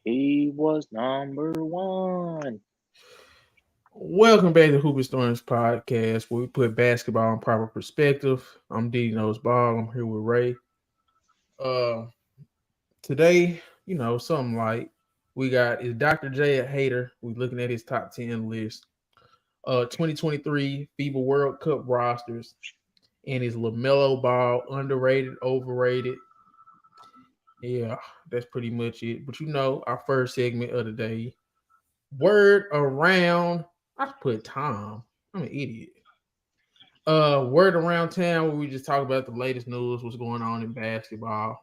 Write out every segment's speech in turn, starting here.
He was number one. Welcome back to Hooper Storms Podcast, where we put basketball in proper perspective. I'm D Nose Ball. I'm here with Ray. Today, something like we got is Dr.J a hater. We're looking at his top 10 list. 2023 FIBA World Cup rosters and his Lamelo Ball underrated, overrated. Yeah, that's pretty much it. But our first segment of the day. Word around. I put Tom. I'm an idiot. Word around town where we just talk about the latest news, what's going on in basketball.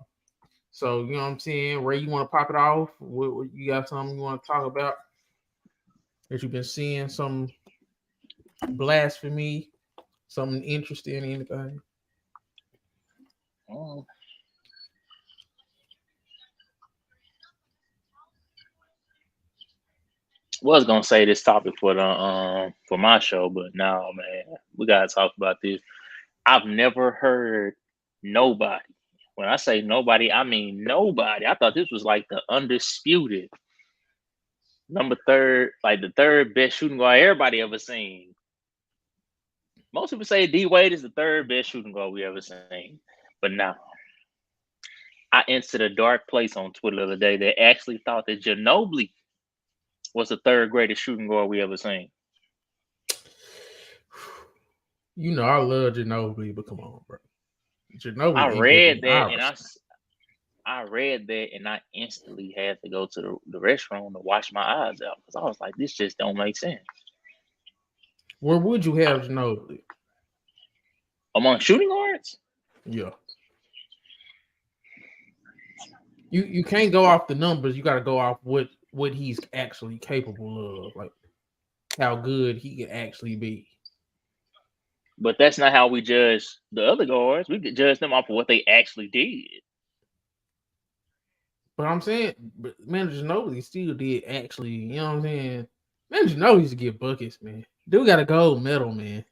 So, you know what I'm saying? Ray, you want to pop it off? What you got something you want to talk about that you've been seeing? Some blasphemy, something interesting, anything? Was gonna say this topic for my show, but no, man, we gotta talk about this. I've never heard nobody. When I say nobody, I mean nobody. I thought this was like the undisputed the third best shooting guard everybody ever seen. Most people say Dwade is the third best shooting guard we ever seen, but now I entered a dark place on Twitter the other day that actually thought that Ginobili was the third greatest shooting guard we ever seen. I love Ginobili, but come on, bro. Ginobili. I read that and I instantly had to go to the restroom to wash my eyes out because I was like, this just don't make sense. Where would you have Ginobili? Among shooting guards? Yeah. You can't go off the numbers. You got to go off what he's actually capable of, like how good he can actually be. But that's not how we judge the other guards. We could judge them off of what they actually did. But I'm saying, man, Ginobili still did actually. You know what I'm saying? Man, Ginobili used to get buckets, man. Dude got a gold medal, man.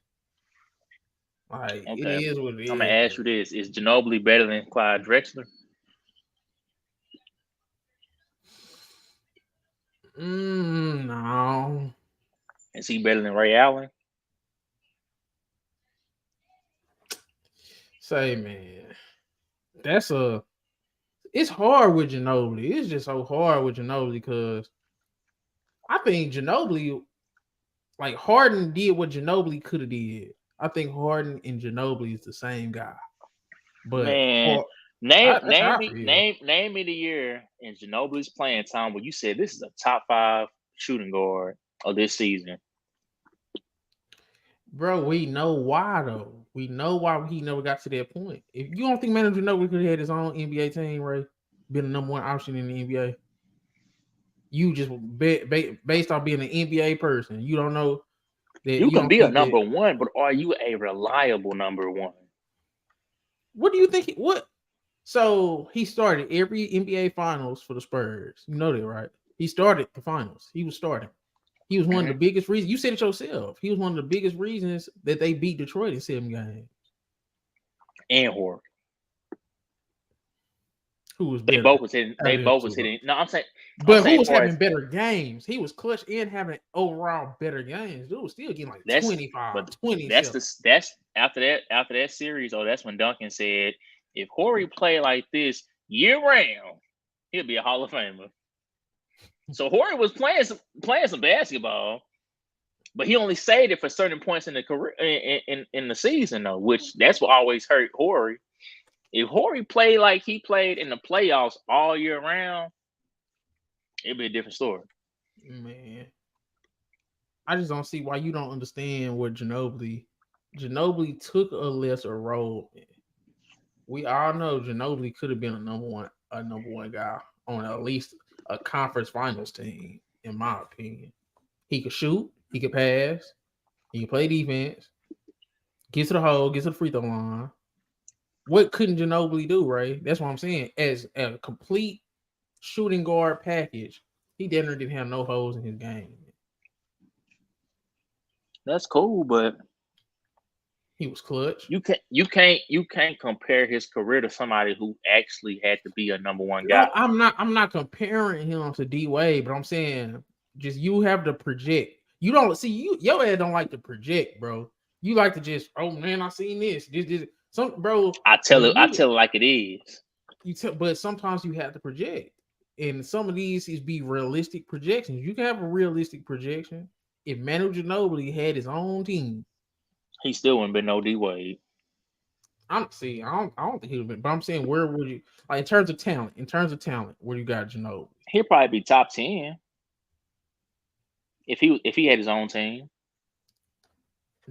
Like, okay. It is what it is. I'm gonna ask you this: is Ginobili better than Clyde Drexler? No. Is he better than Ray Allen? Say, man, it's hard with Ginobili. It's just so hard with Ginobili because I think Ginobili, like Harden did what Ginobili could have did. I think Harden and Ginobili is the same guy. But man, name me the year in Ginobili's playing time where you said this is a top 5 shooting guard of this season. Bro, we know why though. We know why he never got to that point. If you don't think Manu Ginobili could have had his own NBA team, Ray, been the number one option in the NBA, you just based on being an NBA person, you don't know that you can be a number one, but are you a reliable number one? What do you think? So he started every NBA finals for the Spurs. You know that, right? He started the finals. He was starting. He was one of the biggest reasons. You said it yourself. He was one of the biggest reasons that they beat Detroit in 7 games. And Horford. Who was better? They both was hitting. No, I'm saying. But who was having better games? He was clutch and having overall better games. Dude was still getting like 25, 20. That's after that series. Oh, that's when Duncan said, if Horry play like this year round, he'll be a Hall of Famer. So Horry was playing some basketball, but he only saved it for certain points in the career in the season, though, which that's what always hurt Horry. If Horry played like he played in the playoffs all year round, it'd be a different story. Man, I just don't see why you don't understand what Ginobili took a lesser role. We all know Ginobili could have been a number one guy on at least a conference finals team, in my opinion. He could shoot, he could pass, he could play defense, get to the hole, get to the free throw line. What couldn't Ginobili do, Ray? That's what I'm saying. As a complete shooting guard package, he definitely didn't have no holes in his game. That's cool, but He was clutch. You can't compare his career to somebody who actually had to be a number one guy. No, I'm not comparing him to D-Wade, but I'm saying just you have to project. You don't see your ass don't like to project, bro. You like to just, oh man, I seen this. This some bro. I tell it like it is. But sometimes you have to project. And some of these is be realistic projections. You can have a realistic projection. If Manu Ginobili had his own team, he still wouldn't been no D-Wade. I don't think he would have been, but I'm saying where would you like in terms of talent, where you got Ginobili? He'll probably be top 10 if he had his own team.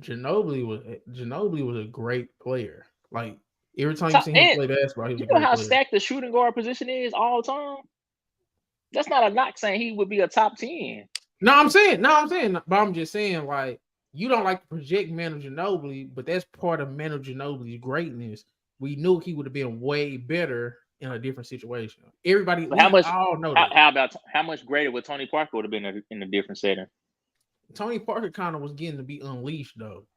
Ginobili was a great player. Like every time you see him play basketball, he was a great player. You know how stacked the shooting guard position is all the time? That's not a knock saying he would be a top 10. No, I'm saying, but I'm just saying, like, you don't like to project Manu Ginobili, but that's part of Manu Ginobili's greatness. We knew he would have been way better in a different situation. Everybody, all know that. How much greater would Tony Parker would have been in a different setting? Tony Parker kind of was getting to be unleashed, though.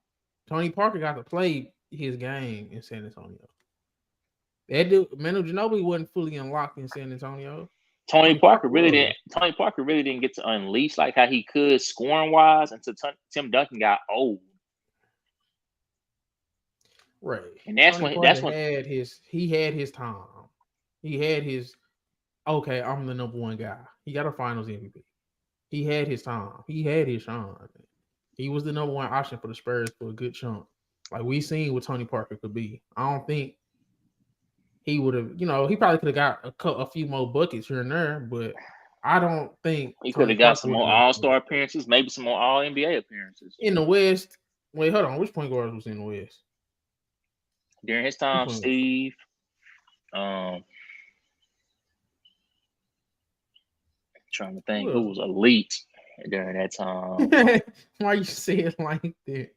Tony Parker got to play his game in San Antonio. That dude, Manu Ginobili wasn't fully unlocked in San Antonio. Tony Parker really didn't get to unleash like how he could scoring wise until Tim Duncan got old. Right. And that's when he had his time. He had his okay, I'm the number one guy. He got a finals MVP. He had his time. He had his shine. He was the number one option for the Spurs for a good chunk. Like we seen what Tony Parker could be. I don't think he would have, he probably could have got a few more buckets here and there, but I don't think he could have got some more All-Star appearances, maybe some more All-NBA appearances. In the West, wait, hold on. Which point guard was in the West? During his time, Steve. Trying to think who was elite during that time. Why you say it like that?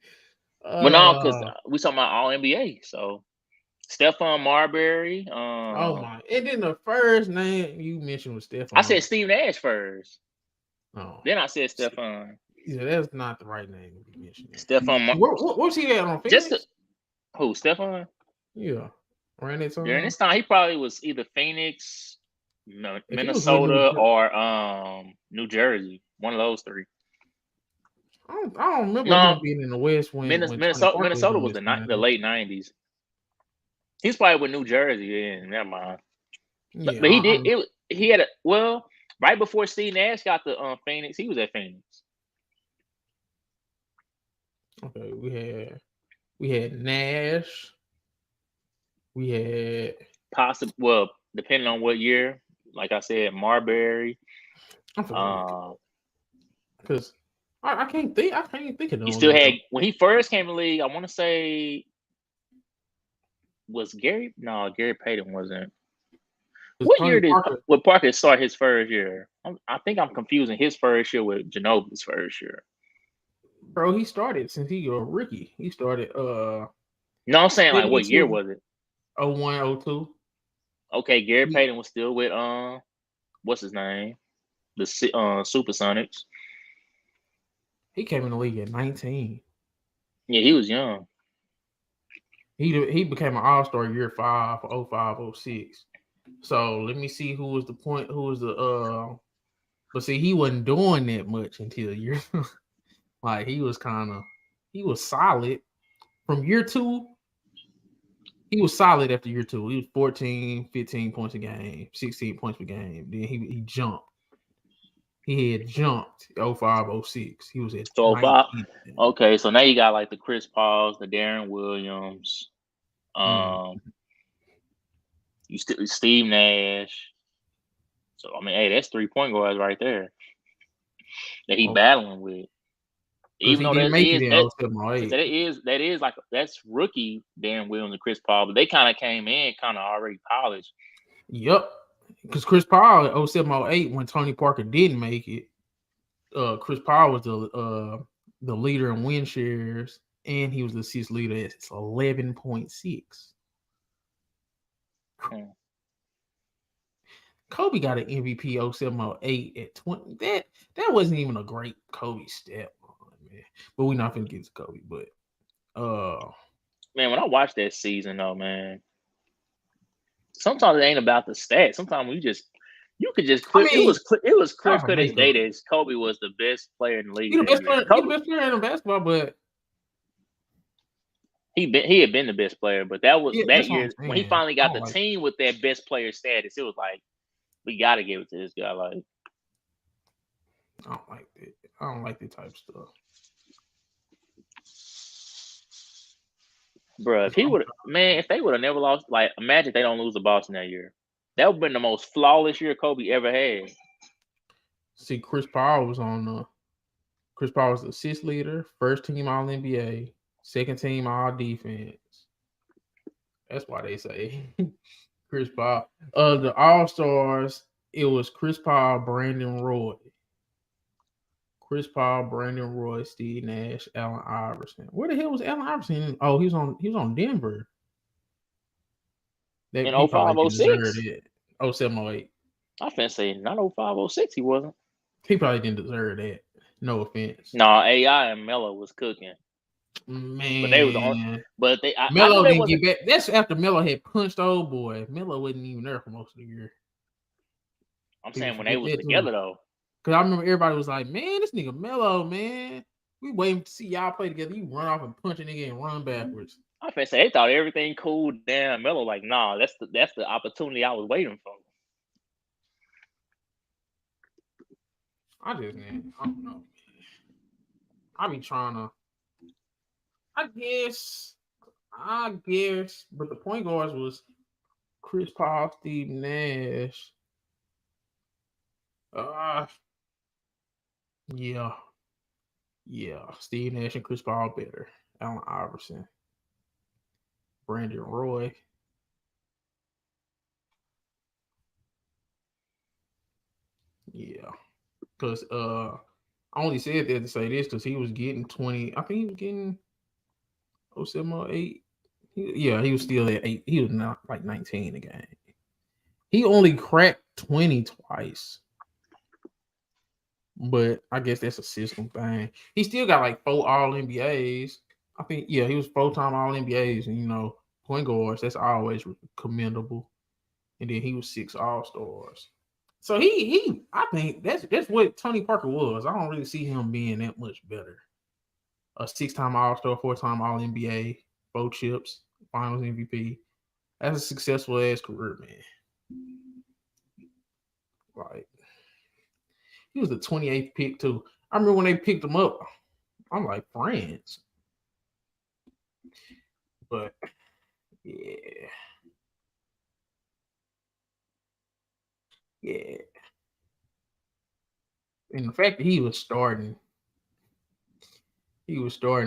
But no, because we talking about All-NBA, so. Stephon Marbury. Oh my! And then the first name you mentioned was Stephon. I said Steve Nash first. Oh. Then I said Stephon. Yeah, that's not the right name you mentioned. Stephon. What was he at on Phoenix? Who? Stephon? Yeah. During this time, he probably was either Phoenix, Minnesota, or New Jersey. One of those three. I don't remember him being in the West when Minnesota was the late 90s. He's probably with New Jersey. Yeah, never mind. Yeah, but he did. He had right before Steve Nash got the Phoenix. He was at Phoenix. Okay, we had Nash. We had depending on what year. Like I said, Marbury. Because I can't think. Of he still had when he first came to the league. I want to say. Was Gary? No, Gary Payton wasn't. What year did Parker start his first year? I think I'm confusing his first year with Ginobili's first year. Bro, he started since he was a rookie. He started. No, I'm saying like what year was it? 01, 02. Okay, Gary Payton was still with what's his name? The Supersonics. He came in the league at 19. Yeah, he was young. He became an All-Star year 5, 05, 06. So let me see who was the but see he wasn't doing that much until year like he was solid from year 2. He was solid after year 2. He was 14, 15 points a game, 16 points per game. Then he jumped. He had jumped 05, 06. He was at 05. Okay, so now you got like the Chris Pauls, the Darren Williams, you still Steve Nash. So I mean, hey, that's 3-point guards right there that he battling with. Even though that is like that's rookie Darren Williams and Chris Paul, but they kind of came in kind of already polished. Yep. Because Chris Paul 07, 08, when Tony Parker didn't make it, Chris Paul was the leader in win shares, and he was the assist leader at 11.6. Kobe got an MVP 07, 08 at 20. That wasn't even a great Kobe step, man. But we're not gonna get to Kobe. But Man, when I watch that season, though, man, sometimes it ain't about the stats. Sometimes you could just clear. I mean, It was clear that's a cut as makeup. day that Kobe was the best player in the league He the that best year. player. He the best player in basketball, but He had been the best player, but that was yeah, that that's what I'm year when he saying. finally I got don't the like. team with that best player status. It was like we got to give it to this guy. Like, I don't like that. I don't like that type of stuff. bro, if they would have never lost, like, imagine if they don't lose to Boston that year. That would have been the most flawless year Kobe ever had. See, Chris Paul was Chris Paul was the assist leader, first team All NBA, second team All Defense. That's why they say Chris Paul. The All Stars, it was Chris Paul, Brandon Roy. Chris Paul, Brandon Roy, Steve Nash, Allen Iverson. Where the hell was Allen Iverson? Oh, he was on Denver. In He probably 05, didn't deserve 06, it. 07, 08. I finna say not 05, 06, he wasn't. He probably didn't deserve that. No offense. No, AI and Melo was cooking, but they was the only. Man. But I know Melo they didn't wasn't. get back. That's after Melo had punched old boy. Melo wasn't even there for most of the year. I'm People saying when they forget was that too. together though. Because I remember everybody was like, man, this nigga Melo, man. We waiting to see y'all play together. You run off and punch a nigga and run backwards. I finna say they thought everything cooled down. Melo like, nah, that's the opportunity I was waiting for. I don't know. I be trying to. I guess, but the point guards was Chris Paul, Steve Nash. Yeah, Steve Nash and Chris Paul better. Allen Iverson, Brandon Roy. Yeah, because I only said that to say this because he was getting 20. I think he was getting 07 or 8. He was still at 8. He was not like 19 again. He only cracked 20 twice. But I guess that's a system thing. He still got like 4 All NBAs. I think, yeah, he was 4-time All NBAs, and point guards, that's always commendable. And then he was 6 All Stars. So I think that's what Tony Parker was. I don't really see him being that much better. A 6-time All Star, 4-time All NBA, 4 chips, Finals MVP. That's a successful ass career, man. Like, he was the 28th pick too. I remember when they picked him up. I'm like, France. But yeah. Yeah. And the fact that he was starting and his first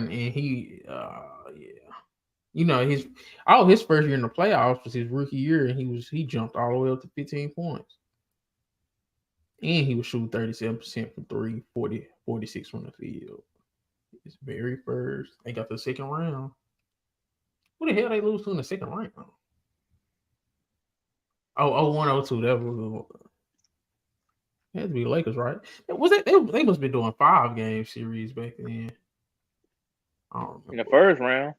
year in the playoffs was his rookie year, and he jumped all the way up to 15 points. And he was shooting 37% from 3, 46 from the field. His very first. They got the second round. What the hell they lose to in the second round? Oh, 102. That was it had to be the Lakers, right? Was it? They must have been doing 5-game series back then. I don't In the remember. first round.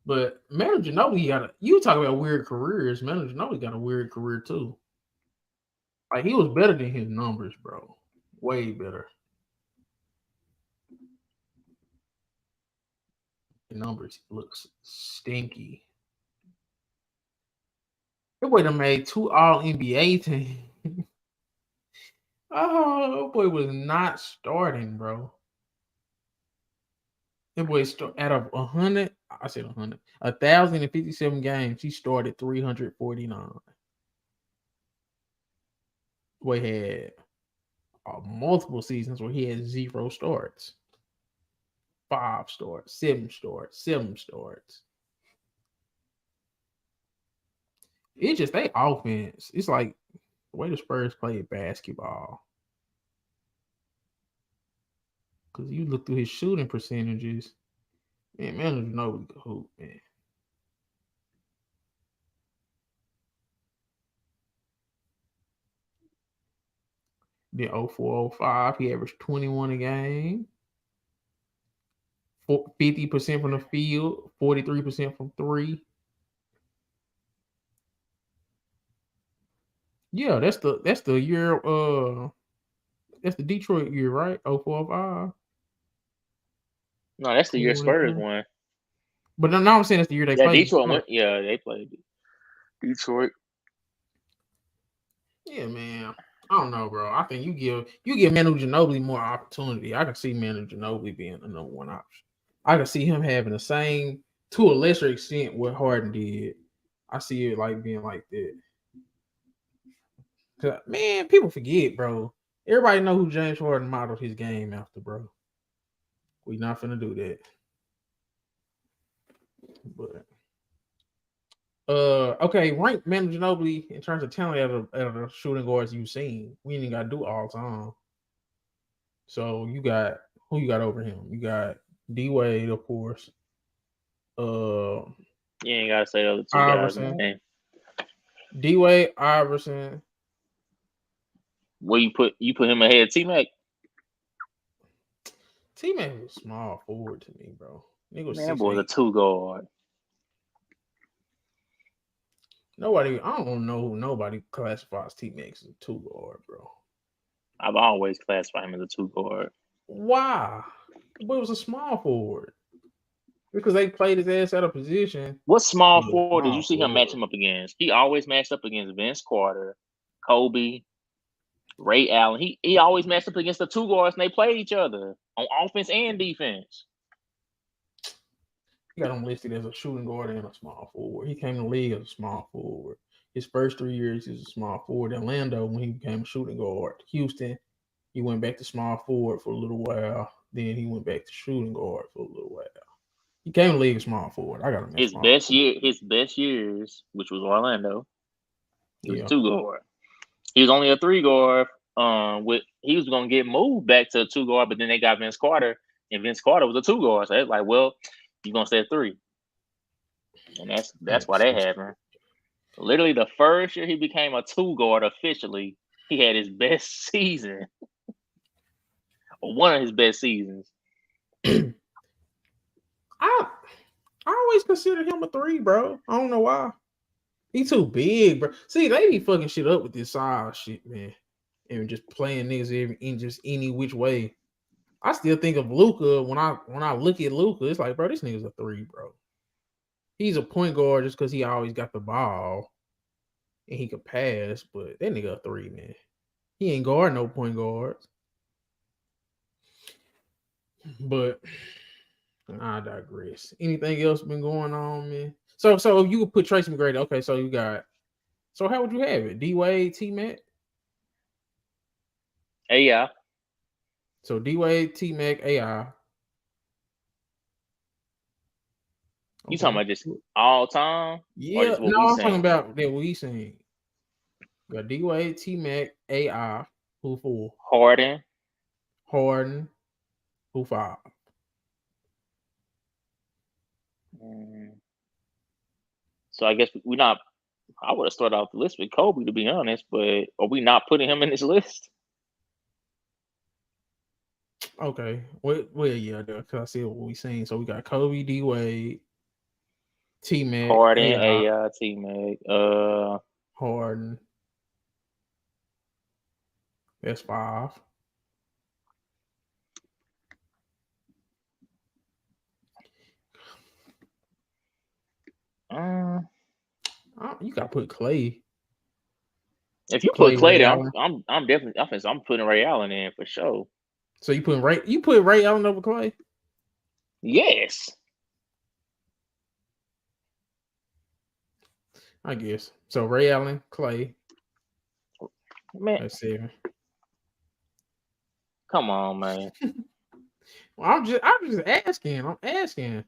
But Manu Ginobli you talk about weird careers. Manu Ginobli got a weird career too. Like, he was better than his numbers, bro. Way better. The numbers looks stinky. That boy done made 2 All NBA teams. Oh, that boy was not starting, bro. That boy out of 100. I said 100. 1,057 games. He started 349. Boy had multiple seasons where he had 0 starts. 5 starts, 7 starts, 7 starts. It's just they offense. It's like the way the Spurs play basketball. Because you look through his shooting percentages, man, you know we can hoop, man. Then 04, 05, he averaged 21 a game, 50% from the field, 43% from three. Yeah, that's the year. That's the Detroit year, right? 0405. No, that's the year Spurs won. But now I'm saying that's the year they Yeah, played. Detroit went. Yeah, they played Detroit. Yeah, man. I don't know, bro. I think you give Manu Ginobli more opportunity. I can see Manu Ginobli being the number one option. I can see him having the same, to a lesser extent, what Harden did. I see it like being like that. 'Cause, man, people forget, bro. Everybody know who James Harden modeled his game after, bro. We not finna do that. But okay, rank Manu Ginobli in terms of talent out of the shooting guards you've seen. We ain't gotta do all time. So you got who you got over him? You got Dwade, of course. You ain't gotta say the other two Iverson. guys' name. Dwade, Iverson. Where you put him ahead of T-Mac? T-Mac was small forward to me, bro. Man, that boy's a 2 guard. I don't know who nobody classifies T-Mac as a 2 guard, bro. I've always classified him as a 2 guard. Why? The boy was a small forward. Because they played his ass out of position. What small forward did you see him match him up against? He always matched up against Vince Carter, Kobe, Ray Allen. He always matched up against the 2 guards and they played each other on offense and defense. He got him listed as a shooting guard and a small forward. He came to the league as a small forward. His first 3 years, he was a small forward. Orlando, when he became a shooting guard. Houston, he went back to small forward for a little while. Then he went back to shooting guard for a little while. He came to the league as small forward. I got him. His best years, which was Orlando, he was a 2 guard. He was only a 3 guard. He was gonna get moved back to a 2 guard, but then they got Vince Carter, and Vince Carter was a 2 guard. So it's like, well, you're gonna stay at 3, and that's why that happened. Literally, the first year he became a 2 guard officially, he had his best season, or one of his best seasons. I always considered him a 3, bro. I don't know why. He too big, bro. See, they be fucking shit up with this size shit, man. And just playing niggas in just any which way. I still think of Luka when I look at Luka, it's like, bro, this nigga's a 3, bro. He's a point guard just because he always got the ball and he could pass, but that nigga a 3, man. He ain't guard no point guards. But I digress. Anything else been going on, man? So if you could put Tracy McGrady, okay, so you got, so how would you have it? D-Wade, T-Mac? AI. So D-Wade, T-Mac, AI. You talking about just all time? Yeah, no, I'm talking about that we seen. You got D-Wade, T-Mac, AI, who 4? Harden, who 5? So I guess we're not. I would have started off the list with Kobe, to be honest, but are we not putting him in this list? Okay. Well, yeah, because I see what we seen. So we got Kobe, D-Wade, T-Mac, Harden, AI, T-Mac, Harden. That's 5. You gotta put Clay. If you put Clay there, I'm definitely. I'm putting Ray Allen in for sure. So you put Ray Allen over Clay? Yes. I guess. So Ray Allen, Clay. Man, that's 7. Come on, man. Well, I'm just asking. I'm asking.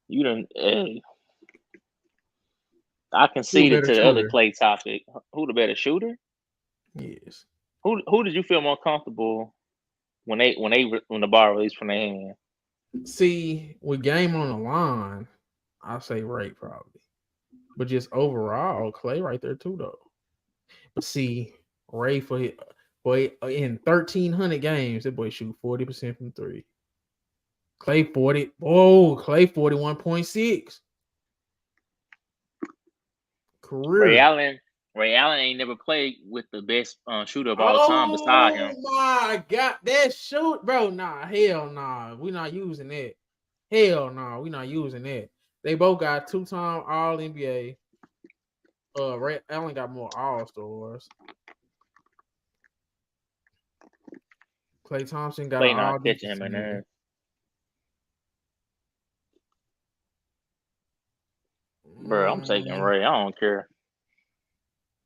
You done. I conceded to the other Clay topic. Who the better shooter? Yes. Who did you feel more comfortable when the ball released from their hand? See, with game on the line, I say Ray probably, but just overall, Clay right there too though. But see, Ray for in 1,300 games, that boy shoot 40% from 3. Clay 40. Oh, Clay 41.6. Ray Career. Allen. Ray Allen ain't never played with the best shooter of all time beside Oh him. my God. That shoot, bro. Nah, hell nah. We're not using that. Hell nah, we're not using that. They both got 2-time All NBA. Ray Allen got more All Stars. Klay Thompson got an Clay not All catching him in Defensive there. Bro, I'm taking Man. Ray. I don't care.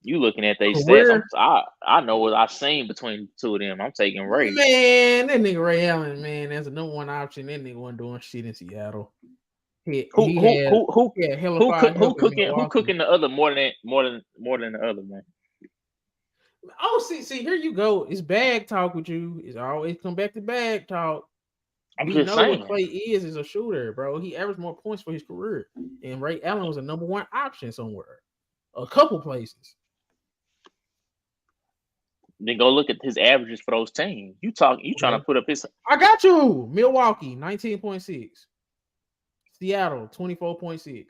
You looking at they stats? Career. I know what I've seen between the two of them. I'm taking Ray. Man, that nigga Ray Allen, man, that's the number one option. That nigga wasn't doing shit in Seattle. He had hella fire help in Who Milwaukee. cooking the other more than the other man? Oh, see, here you go. It's bag talk with you. It's always come back to bag talk. I'm We just know what saying. Clay is a shooter, bro. He averaged more points for his career. And Ray Allen was a number one option somewhere. A couple places. Then go look at his averages for those teams. You trying to put up his. I got you. Milwaukee, 19.6. Seattle, 24.6.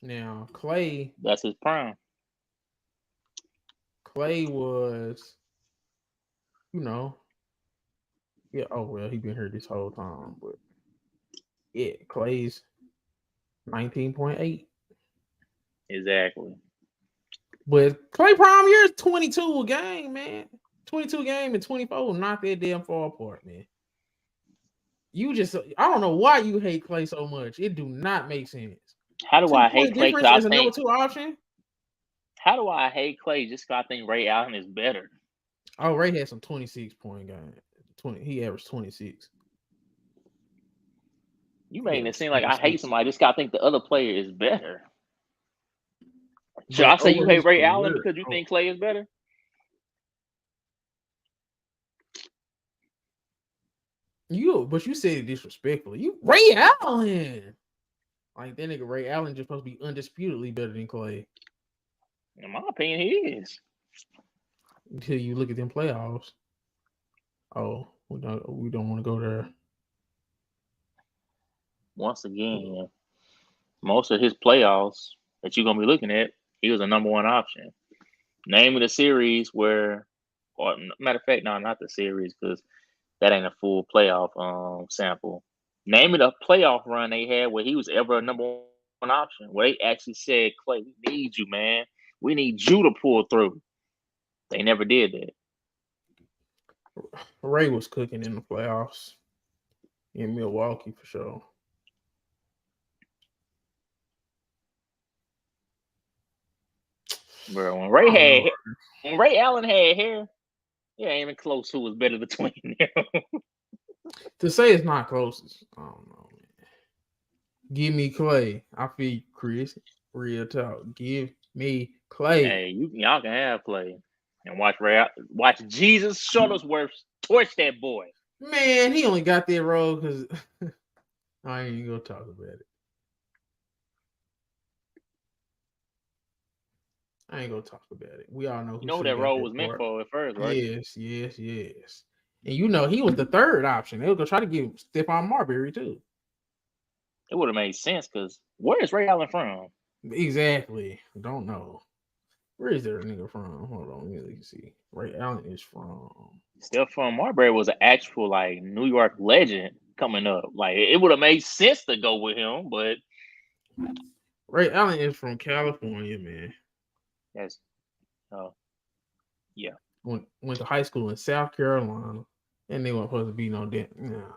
Now, Clay. That's his prime. Clay was, yeah, oh, well, he been here this whole time. But, yeah, Clay's 19.8. Exactly. But Clay prime year is 22 a game, man. 22 game and 24, not that damn far apart, man. I don't know why you hate Clay so much. It do not make sense. How do I hate Clay? Difference as a number 2 option. How do I hate Clay just because I think Ray Allen is better? Oh, Ray had some 26-point game. He averaged 26. You making it seem like I hate somebody just because I think the other player is better. Should I say you hate Ray Allen because you think Clay is better? But you said it disrespectfully. You Ray Allen. Like that nigga Ray Allen just supposed to be undisputedly better than Clay. In my opinion, he is. Until you look at them playoffs. Oh, we don't want to go there. Once again, most of his playoffs that you're gonna be looking at, he was a number one option. Name of the series or matter of fact, no, not the series because that ain't a full playoff sample. Name of the playoff run they had where he was ever a number one option, where they actually said, Clay, we need you, man. We need you to pull through. They never did that. Ray was cooking in the playoffs in Milwaukee for sure. Bro, when Ray Allen had hair, yeah, ain't even close who was better between them. To say it's not closest, I don't know, man. Give me Clay. I feel Chris. Real talk. Give me Clay. Hey, y'all can have Clay and watch Jesus Shuttlesworth torch that boy. Man, he only got that role because I ain't even gonna talk about it. I ain't gonna talk about it. We all know who that role was meant for at first, right? Yes. And he was the third option. They were gonna try to give Stephon Marbury too. It would have made sense because where is Ray Allen from? Exactly. Don't know. Where is that nigga from? Hold on, let me see. Ray Allen is from. Stephon Marbury was an actual New York legend coming up. It would have made sense to go with him, but Ray Allen is from California, man. Yes. Yeah. Went to high school in South Carolina, and they weren't supposed to be no damn. Nah.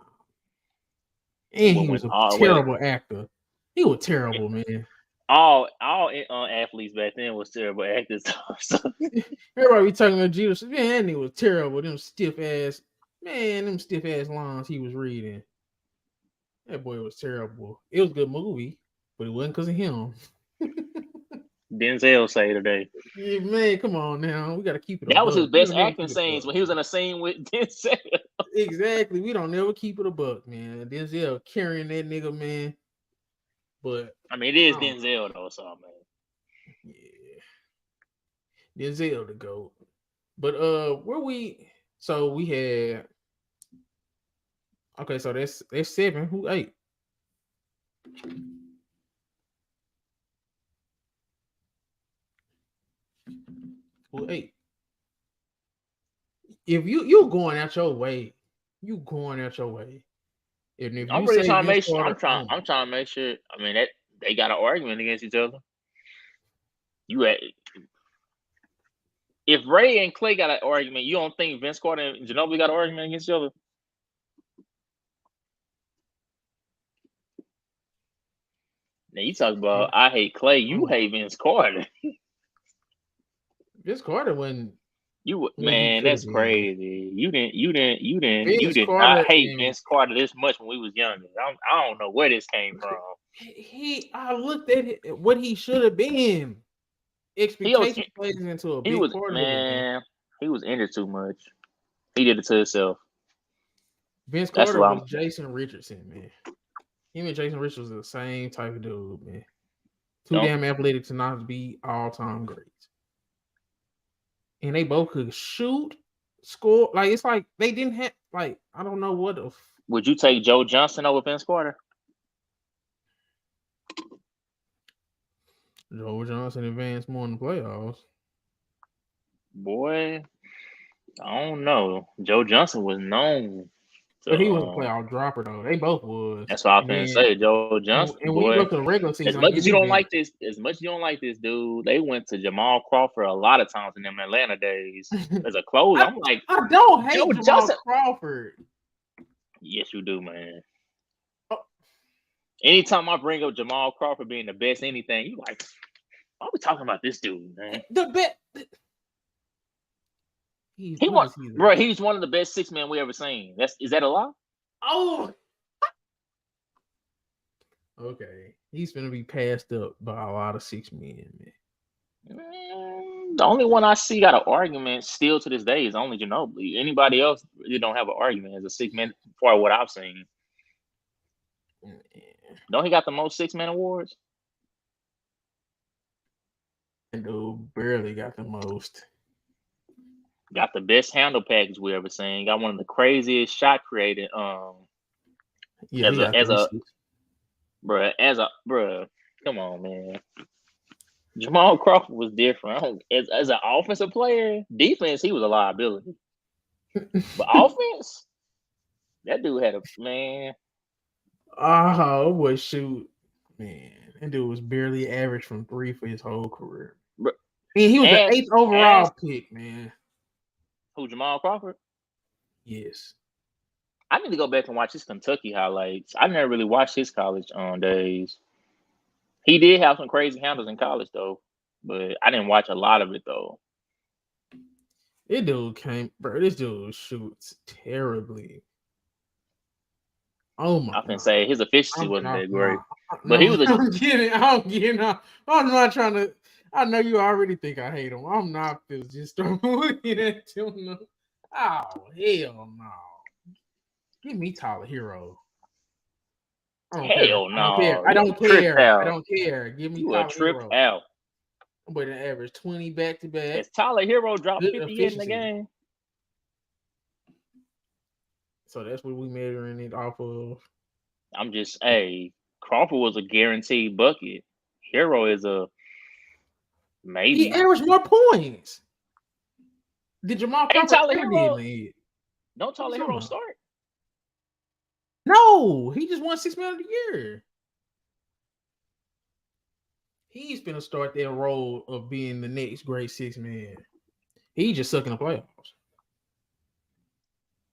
And he was a terrible actor. He was terrible, man. All athletes back then was terrible actors. Everybody be talking about Jesus. Man, that nigga was terrible. Them stiff ass lines he was reading. That boy was terrible. It was a good movie, but it wasn't because of him. Denzel say today. Yeah, man, come on now. We got to keep it. That was his best acting scenes when he was in a scene with Denzel. Exactly. We don't never keep it a buck, man. Denzel carrying that nigga, man. But I mean, it is Denzel though, so man. Yeah, Denzel the GOAT. But where we So we had. Okay, so that's 7. Who 8? Who 8? If you going out your way, you going out your way. And if I'm you really say trying to Vince make sure. Carter, I'm trying to make sure. I mean, that they got an argument against each other. If Ray and Clay got an argument, you don't think Vince Carter and Ginobili got an argument against each other? Now you talk about I hate Clay, you hate Vince Carter. Vince Carter when man, that's crazy. You did not Carter hate Vince Carter this much when we was younger. I don't know where this came from. I looked at it, what he should have been. Expectations plays into a big part of it. Man, he was injured too much. He did it to himself. Vince Carter was Jason Richardson, man. Him and Jason Richardson was the same type of dude, man. Too damn athletic to not be all-time greats. And they both could shoot, score. Like, it's like they didn't have, like, I don't know what. Would you take Joe Johnson over Vince Carter? Joe Johnson advanced more in the playoffs. Boy, I don't know. Joe Johnson was known. But he was a playoff dropper, though. They both was. That's what I was going to say. Joe Johnson, and when you go to the regular season, as much as you don't like this, dude, they went to Jamal Crawford a lot of times in them Atlanta days as a closer. I'm like, I don't hate Jamal Crawford. Yes, you do, man. Anytime I bring up Jamal Crawford being the best anything, you like, why are we talking about this dude, man? The best. He's one of the best 6-man we ever seen. Is that a lie? Oh, okay. He's gonna be passed up by a lot of 6-men, man. The only one I see got an argument still to this day is only Ginobili. Anybody else really don't have an argument as a 6-man for what I've seen. Don't he got the most 6-man awards? Dude barely got the most. Got the best handle package we ever seen. Got one of the craziest shot created. Come on, man. Jamal Crawford was different. As an offensive player, defense, he was a liability. But offense, that dude had a man. Oh, boy, shoot, man. That dude was barely average from 3 for his whole career. Bro, he was the 8th overall pick, man. Who, Jamal Crawford? Yes. I need to go back and watch his Kentucky highlights. I never really watched his college days. He did have some crazy handles in college, though. But I didn't watch a lot of it, though. This dude shoots terribly. Oh, my God. I can say his efficiency wasn't that great. But he was I'm getting off. I'm not trying to. I know you already think I hate him. I'm not just looking at him. Oh, hell no. Give me Tyler Hero. Hell no. I don't care. Give me Tyler Hero. Out. I'm going to average 20 back-to-back. As Tyler Hero dropped 50 in the game. So that's what we measuring it off of. I'm just, Crawford was a guaranteed bucket. Hero is a maybe. He averaged more points. Did Jamal Crawford Tyler Hero? Don't Tyler Hero start? No, he just won 6-man of the year. He's gonna start that role of being the next great 6-man. He just sucking the playoffs.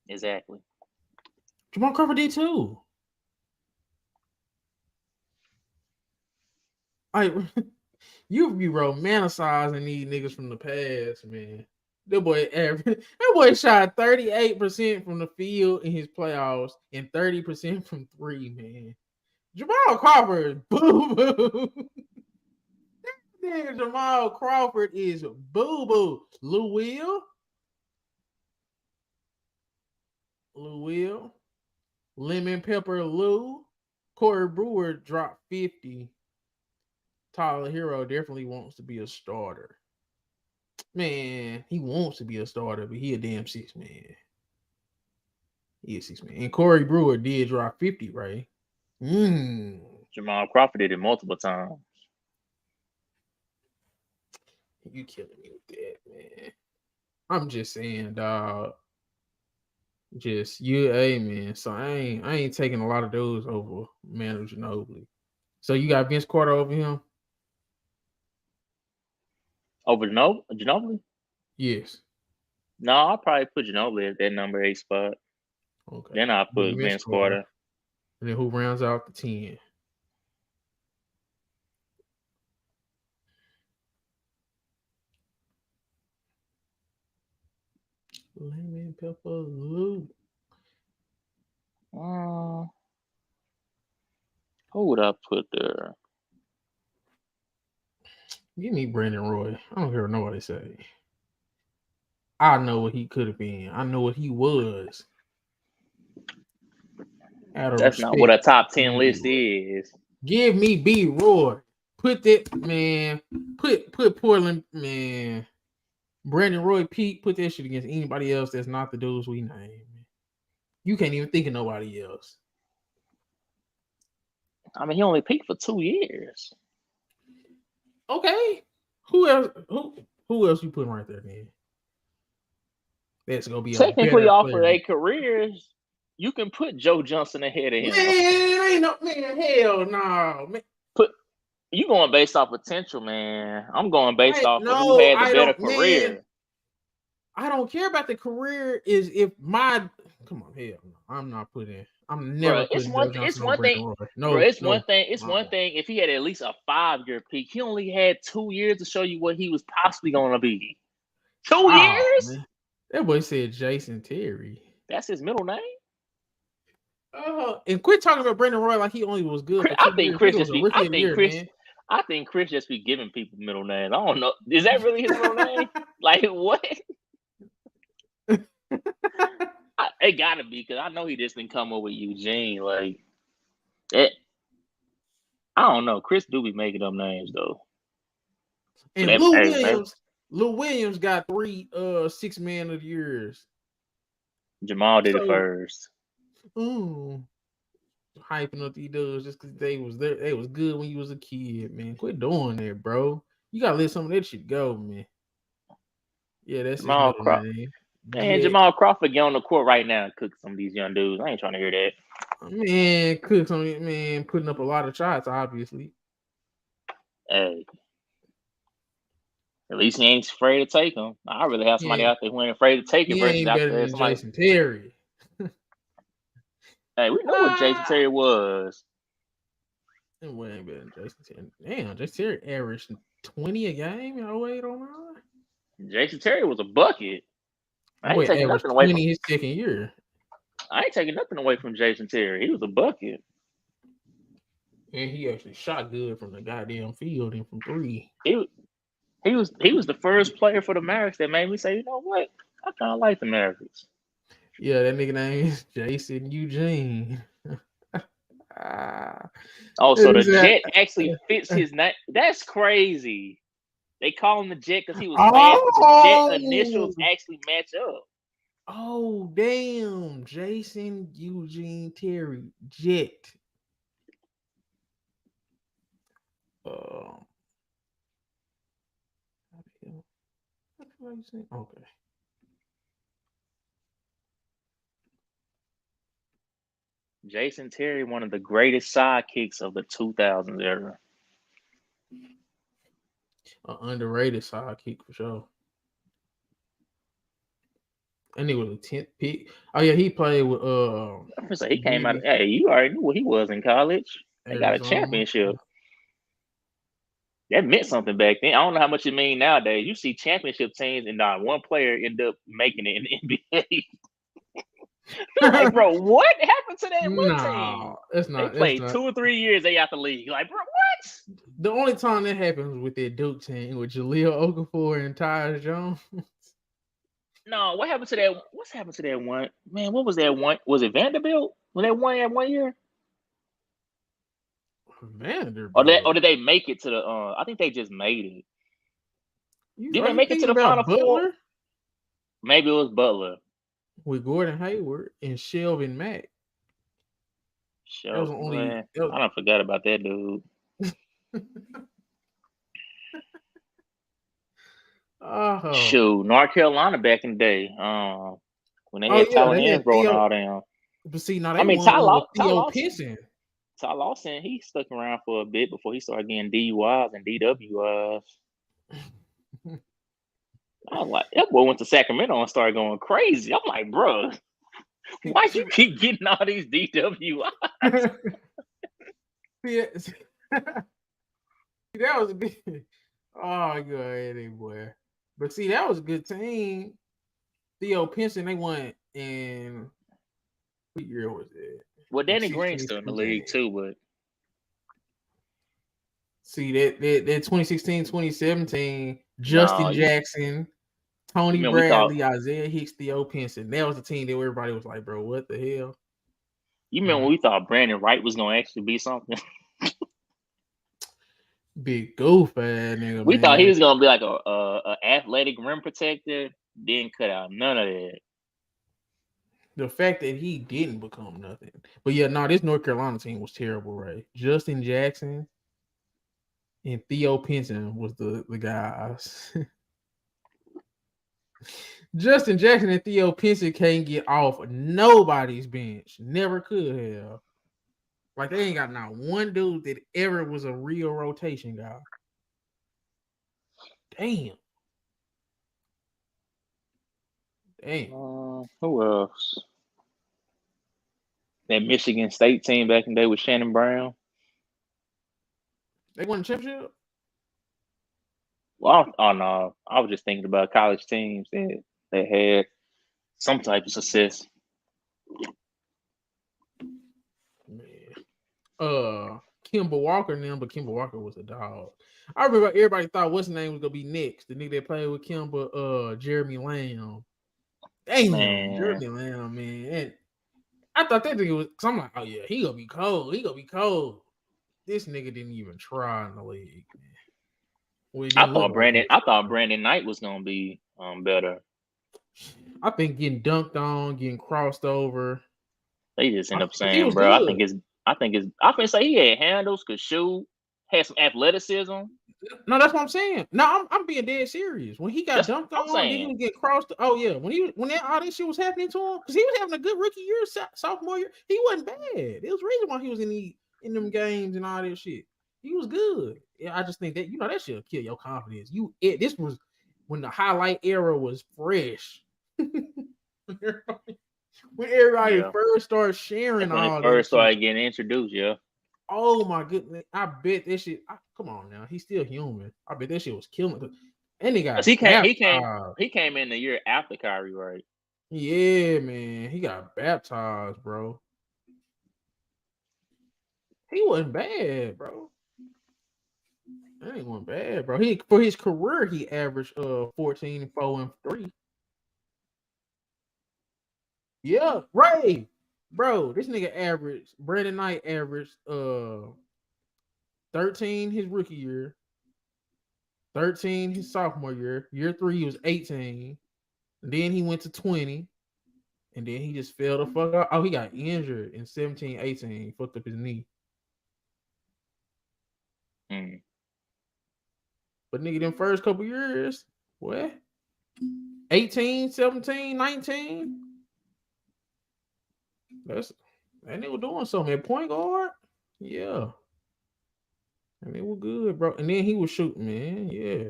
Exactly. Jamal Crawford did too. You be romanticizing these niggas from the past, man. That boy shot 38% from the field in his playoffs and 30% from 3, man. Jamal Crawford, boo-boo. Jamal Crawford is boo-boo. Lou Will, Lemon Pepper Lou, Corey Brewer dropped 50. Tyler Hero definitely wants to be a starter. Man, he wants to be a starter, but he a damn 6-man. He a 6-man. And Corey Brewer did drop 50, right? Jamal Crawford did it multiple times. You killing me with that, man. I'm just saying, dog. Just man. So I ain't taking a lot of those over Manu Ginobili. So you got Vince Carter over him? Over Ginobili? Yes. No, I'll probably put Ginobili at that number 8 spot. Okay. Then I'll put Vince Carter. And then who rounds out the 10? Lemon pepper Lou. Who would I put there? Give me Brandon Roy. I don't hear nobody say. I know what he could have been. I know what he was. That's not what a top 10 list is. Give me B. Roy. Put that, man. Put Portland, man. Brandon Roy, Pete, put that shit against anybody else that's not the dudes we name. You can't even think of nobody else. I mean, he only peaked for 2 years. Okay. Who else? Who else you putting right there, man? That's gonna be technically off of their careers. You can put Joe Johnson ahead of him. Man, ain't no man. Hell no, man. You going based off potential, man. I'm going based off of who had the better career. Man, I don't care about the career. Is if my come on, hell no. I'm not putting. I'm never. It's one thing. It's one thing. It's one thing. If he had at least a 5-year peak, he only had 2 years to show you what he was possibly going to be. 2 years. Man. That boy said Jason Terry. That's his middle name. And quit talking about Brandon Roy like he only was good. I think Chris just be giving people middle names. I don't know. Is that really his middle name? Like what? It gotta be because I know he just didn't come up with Eugene. Like it. I don't know. Chris do be making up names though. And Lou Williams got 3 6-man of the years. Jamal did it first. Hyping up these dudes just because they was there. They was good when you was a kid, man. Quit doing that, bro. You gotta let some of that shit go, man. Yeah, that's Jamal Crawford. Man, Jamal Crawford get on the court right now and cook some of these young dudes. I ain't trying to hear that. Man, cook some man, putting up a lot of shots, obviously. Hey. At least he ain't afraid to take them. I really have somebody out there who ain't afraid to take it. He ain't better than Jason Terry. Hey, we know what Jason Terry was. It ain't better than Jason Terry. Damn, Jason Terry averaged 20 a game in 08-09. Jason Terry was a bucket. I ain't taking nothing away from his second year. I ain't taking nothing away from Jason Terry. He was a bucket. And he actually shot good from the goddamn field and from 3. He was the first player for the Mavericks that made me say, you know what? I kind of like the Mavericks. Yeah, that nigga name is Jason Eugene. So the Jet actually fits his name. That's crazy. They call him the Jet because he was fast. The Jet initials actually match up. Oh, damn. Jason Eugene Terry. Jet. Okay. Jason Terry, one of the greatest sidekicks of the 2000s era. An underrated sidekick for sure. And he was a 10th pick. Oh yeah, he played with he came out. Hey, you already knew what he was in college. They got a championship. That meant something back then. I don't know how much it means nowadays. You see championship teams and not one player end up making it in the NBA. Like, bro, what happened to that one team? It's not. They played 2 or 3 years. They out the league. Like, bro, what? The only time that happens with that Duke team with Jahlil Okafor and Tyus Jones. No, what happened to that? What's happened to that one? Man, what was that one? Was it Vanderbilt? Was that one at 1 year? Vanderbilt. Or did they make it to the? I think they just made it. Did Are they you make it to thinking the Final about Four? Butler Maybe it was Butler. with Gordon Hayward and Shelvin Mack? That was Sure, the only. man. I don't forget about that dude. Oh, Shoot, North Carolina back in the day. When they oh had yeah, Tyler they had Hansbrough and Theo. all them. But see, now I they mean, won one with Ty Theo Lawson. Pinson. Ty Lawson, he stuck around for a bit before he started getting DUIs and DWIs. I was like, that boy went to Sacramento and started going crazy. I'm like, bro, why you keep getting all these DWIs? That was a good. Oh, go ahead, boy. But see, that was a good team. Theo Pinson, they won in what year was it? Well, Danny Green's still in the league too, but see that 2016, 2017, Justin Jackson, Tony Bradley, Isaiah Hicks, Theo Pinson. That was the team that everybody was like, bro, what the hell? You remember when we thought Brandon Wright was gonna actually be something? Big goof ass nigga. We thought he was gonna be like a athletic rim protector. Didn't cut out none of that. The fact that he didn't become nothing. But yeah, no, this North Carolina team was terrible, right? Justin Jackson and Theo Pinson was the guys. Justin Jackson and Theo Pinson can't get off nobody's bench. Never could have. Like, they ain't got not one dude that ever was a real rotation guy. Damn. Who else? That Michigan State team back in the day with Shannon Brown. They won the championship? Well, no. I was just thinking about college teams that had some type of success. Man. Kemba Walker now, but Kemba Walker was a dog. I remember everybody thought what's his name was gonna be next. The nigga that played with Kemba, Jeremy Lamb. Damn, man. Jeremy Lamb, man. And I thought that nigga was, cause I'm like, oh yeah, he gonna be cold. He gonna be cold. This nigga didn't even try in the league, man. Well, I thought Brandon Knight was gonna be better. I think getting dunked on, getting crossed over. They just end up saying, bro, good. I finna say he had handles, could shoot, had some athleticism. No, that's what I'm saying. No, I'm being dead serious. When he got dunked on, then he was getting crossed. Oh yeah, when all this shit was happening to him, because he was having a good rookie year, sophomore year, he wasn't bad. It was the reason why he was in them games and all that shit. He was good. Yeah, I just think that that shit'll kill your confidence. This was when the highlight era was fresh. When everybody first started sharing all that, first started getting introduced, yeah. Oh my goodness! I bet that shit. Come on now, he's still human. I bet that shit was killing. And he came in the year after Kyrie, right? Yeah, man, he got baptized, bro. He wasn't bad, bro. That ain't wasn't bad, bro. For his career, he averaged 14, 4, and 3. Yeah, right. Bro, this nigga averaged, Brandon Knight averaged 13 his rookie year, 13 his sophomore year. Year 3 he was 18. And then he went to 20. And then he just fell the fuck out. Oh, he got injured in 17, 18. He fucked up his knee. But nigga, them first couple years, what? 18, 17, 19. That nigga doing something at point guard. Yeah. And it was good, bro. And then he was shooting, man. Yeah.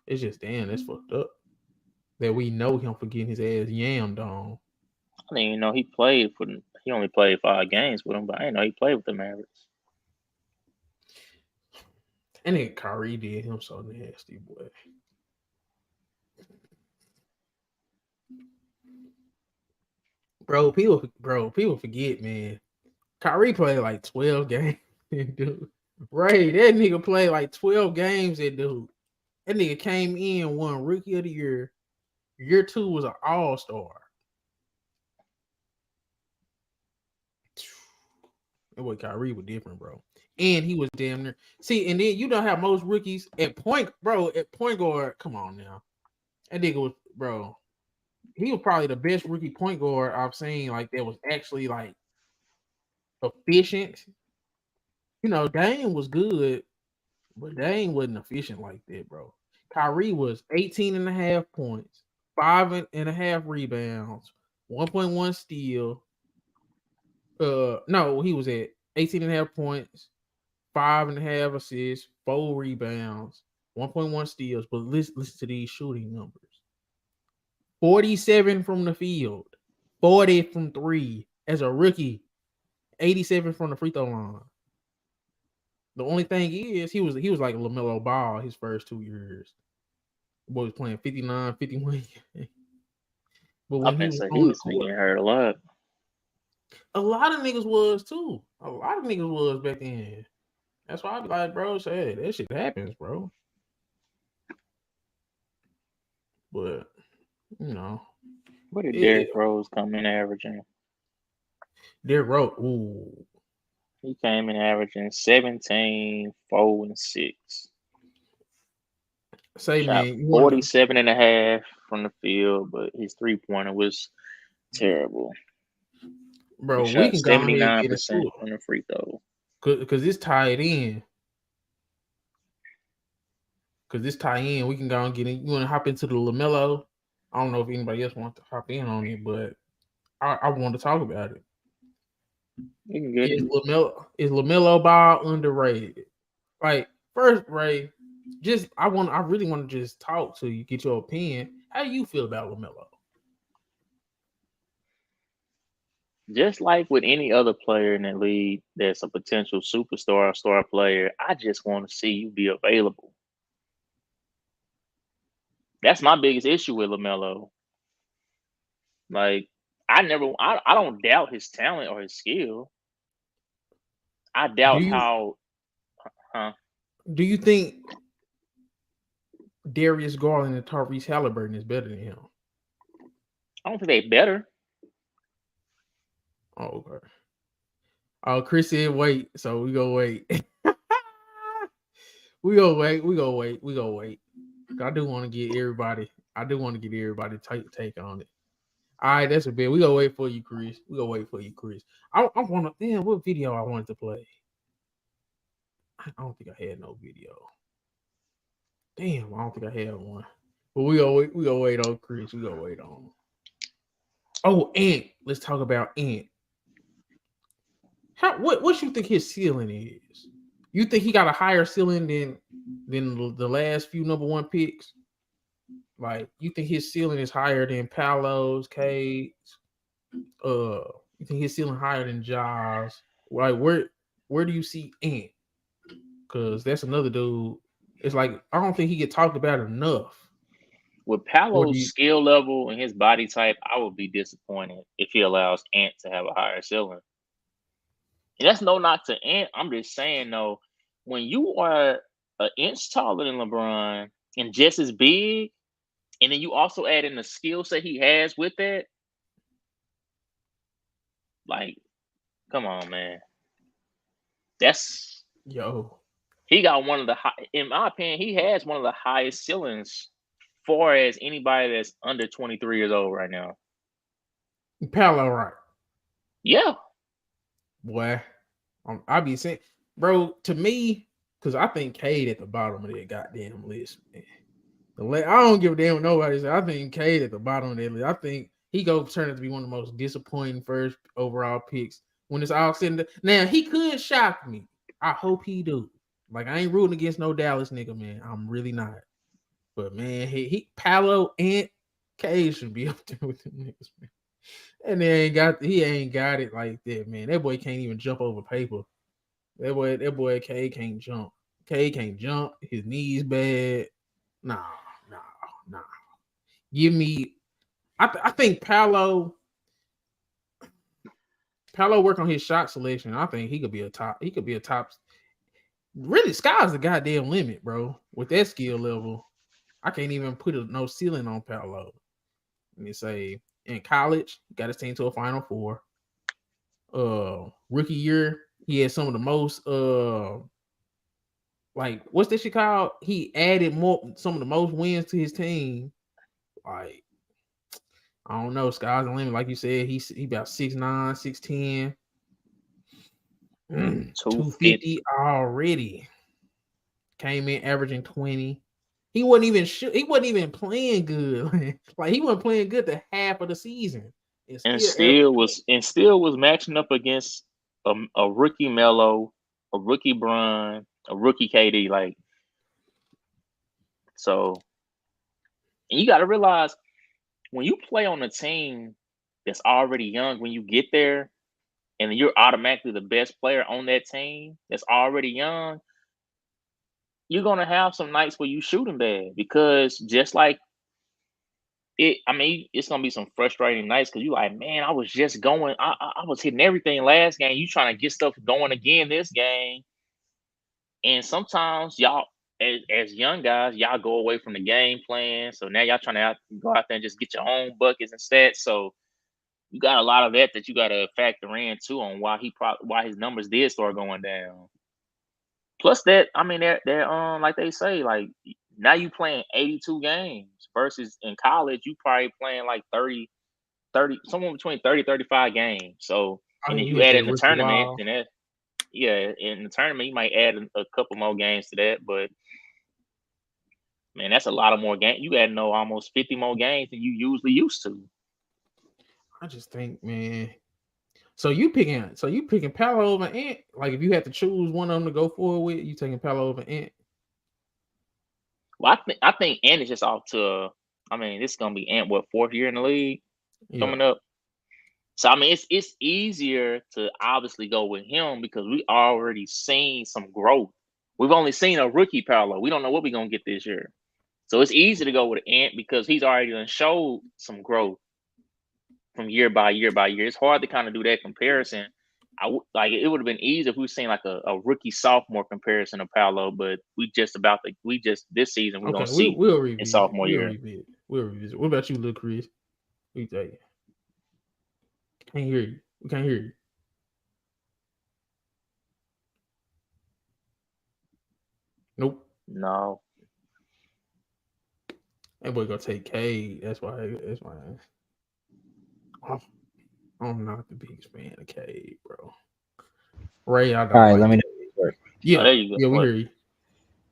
It's just, damn, that's fucked up. That we know him for getting his ass yammed on. I didn't even know he only played 5 games with him, but I didn't know he played with the Mavericks. And then Kyrie did him so nasty, boy. Bro, people forget, man. Kyrie played like 12 games, dude. Right, that nigga played like 12 games, that dude. That nigga came in, won Rookie of the Year. Year 2 was an all-star. And what Kyrie was different, bro. And he was damn near. See, and then you don't have most rookies at point, bro. At point guard, come on now. That nigga was, bro. He was probably the best rookie point guard I've seen. Like that was actually like efficient. You know, Dame was good, but Dame wasn't efficient like that, bro. Kyrie was 18 and a half points, 5.5 rebounds, 1.1 steal. No, he was at 18 and a half points, 5.5 assists, 4 rebounds, 1.1 steals. But listen to these shooting numbers: 47 from the field, 40 from three as a rookie, 87 from the free throw line. The only thing is he was like Lamelo Ball his first 2 years. The boy was playing 59, 51. But I'm when he finna was say on the he's been court, getting hurt a lot. a lot of niggas was too. A lot of niggas was back then. That's why I be like, bro, say that shit happens, bro. But you know, What did it Derrick Rose come in averaging? Derrick Rose. Ooh, He came in averaging 17, 4, and 6. say Shot man, you want to, 47 and a half from the field, but his three-pointer was terrible. He bro? We shot can go ahead and get 79% into from the free throw. it because it's tied in. Because this tie in, we can go and get in. You want to hop into the Lamelo? I don't know if anybody else wants to hop in on it, but I want to talk about it. You can get it. Is Lamelo Ball underrated? Like first, Ray, I really want to just talk to you, get your opinion. How do you feel about Lamelo? Just like with any other player in the league that's a potential superstar or star player, I just want to see you be available. That's my biggest issue with LaMelo. Like, I don't doubt his talent or his skill. I Do doubt you how, huh? do you think Darius Garland and Tyrese Haliburton is better than him? I don't think they better. Oh, okay. Oh, Chris said wait, so we go wait. We go wait. We go wait. We go wait. I do want to get everybody. I do want to get everybody take on it. All right, that's a bit. We gonna wait for you, Chris. We gonna wait for you, Chris. I want to. Damn, what video I wanted to play? I don't think I had no video. Damn, I don't think I had one. But we gonna wait. We gonna wait on Chris. We gonna wait on. Oh, Ant. Let's talk about Ant. What you think his ceiling is? You think he got a higher ceiling than the last few number one picks? Like, you think his ceiling is higher than Paolo's, Cade's? You think his ceiling higher than Jaws? Like, where do you see Ant? Because that's another dude. It's like I don't think he get talked about enough. With Or do Paolo's you? skill level and his body type, I would be disappointed if he allows Ant to have a higher ceiling. And that's no knock to Ant. I'm just saying though, when you are an inch taller than LeBron and just as big, and then you also add in the skill set he has with that, like, come on, man. That's Yo, he got one of the high. In my opinion, he has one of the highest ceilings far as anybody that's under 23 years old right now. Paolo, right? Yeah, Boy, I be saying, bro. To me, because I think Cade at the bottom of that goddamn list, man. I don't give a damn what nobody says. I think Cade at the bottom of that list. I think he go turn out to be one of the most disappointing first overall picks when it's all said and done. Now he could shock me. I hope he do. Like I ain't rooting against no Dallas nigga, man. I'm really not. But man, he Paolo and Cade should be up there with them niggas, man. And he ain't got it like that, man. That boy can't even jump over paper. That boy Cade can't jump. Cade can't jump. His knees bad. Nah. Give me. I think Paolo work on his shot selection. I think he could be a top. He could be a top. Really, sky's the goddamn limit, bro. With that skill level, I can't even put no ceiling on Paolo. Let me say, in college, got his team to a Final Four. Rookie year, He had some of the most like what's this shit called? He added some of the most wins to his team. Like I don't know, sky's the limit. Like you said, he about 6'9", 6'10", 250. 250 already. Came in averaging 20. He wasn't even playing good. Like he wasn't playing good the half of the season. And still was matching up against a rookie Melo, a rookie Bron, a rookie KD. Like so, and you got to realize when you play on a team that's already young, when you get there, and you're automatically the best player on that team that's already young, you're gonna have some nights where you shooting bad because just like it, I mean, it's gonna be some frustrating nights because you like, man, I was just going, I was hitting everything last game. You trying to get stuff going again this game, and sometimes y'all, as young guys, y'all go away from the game plan. So now y'all trying to go out there and just get your own buckets and stats. So you got a lot of that you got to factor in too on why why his numbers did start going down. Plus that, I mean, they're like they say, like now you playing 82 games versus in college you probably playing like 30, somewhere between 30, 35 games. So and if you you hit add that in the rookie tournament, wall. then that yeah, in the tournament you might add a couple more games to that, but man, that's a lot of more games. You add no almost 50 more games than you usually used to. I just think, man. So you picking Paolo over Ant? Like if you had to choose one of them to go forward with, you taking Paolo over Ant? Well, I think Ant is just off to. I mean, this is gonna be Ant what 4th year in the league coming up. So I mean, it's easier to obviously go with him because we already seen some growth. We've only seen a rookie Paolo. We don't know what we're gonna get this year. So it's easy to go with Ant because he's already done showed some growth from year by year by year. It's hard to kind of do that comparison. Like it would have been easy if we seen like a rookie sophomore comparison of Paolo, but we just this season we're gonna see we'll in revisit. sophomore year. We'll revisit. What about you, Lil Chris? What you think? Can't hear you. We can't hear you. Nope. No. That boy gonna take K. That's why. I'm not the biggest fan of K, bro. Ray, I don't. All right, like let me know. Yeah. Oh, there you go. Yeah, we hear you.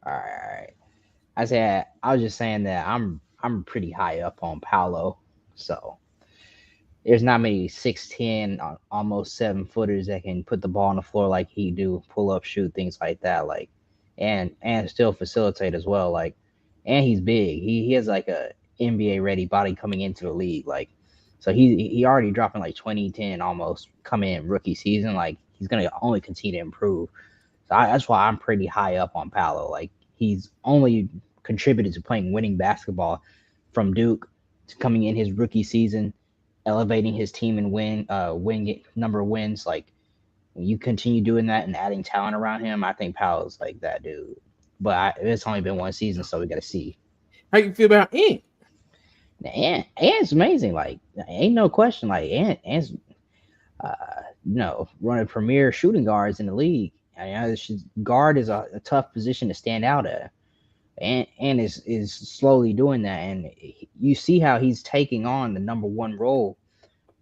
All right. I was just saying that I'm pretty high up on Paolo, so there's not many 6'10", almost 7-footers that can put the ball on the floor like he do, pull up, shoot, things like that. Like, and still facilitate as well. Like, and he's big. He has like a NBA ready body coming into the league. Like, so he already dropping like 2010 almost coming in rookie season. Like, he's gonna only continue to improve. So that's why I'm pretty high up on Paolo. Like, he's only contributed to playing winning basketball from Duke to coming in his rookie season, elevating his team and win number of wins. Like, when you continue doing that and adding talent around him, I think Paolo's like that dude. But it's only been one season, so we got to see. How you feel about Ant? Ant's amazing. Like, ain't no question. Like, Ant's one of the premier shooting guards in the league. I know guard is a tough position to stand out at, and is slowly doing that. And you see how he's taking on the number one role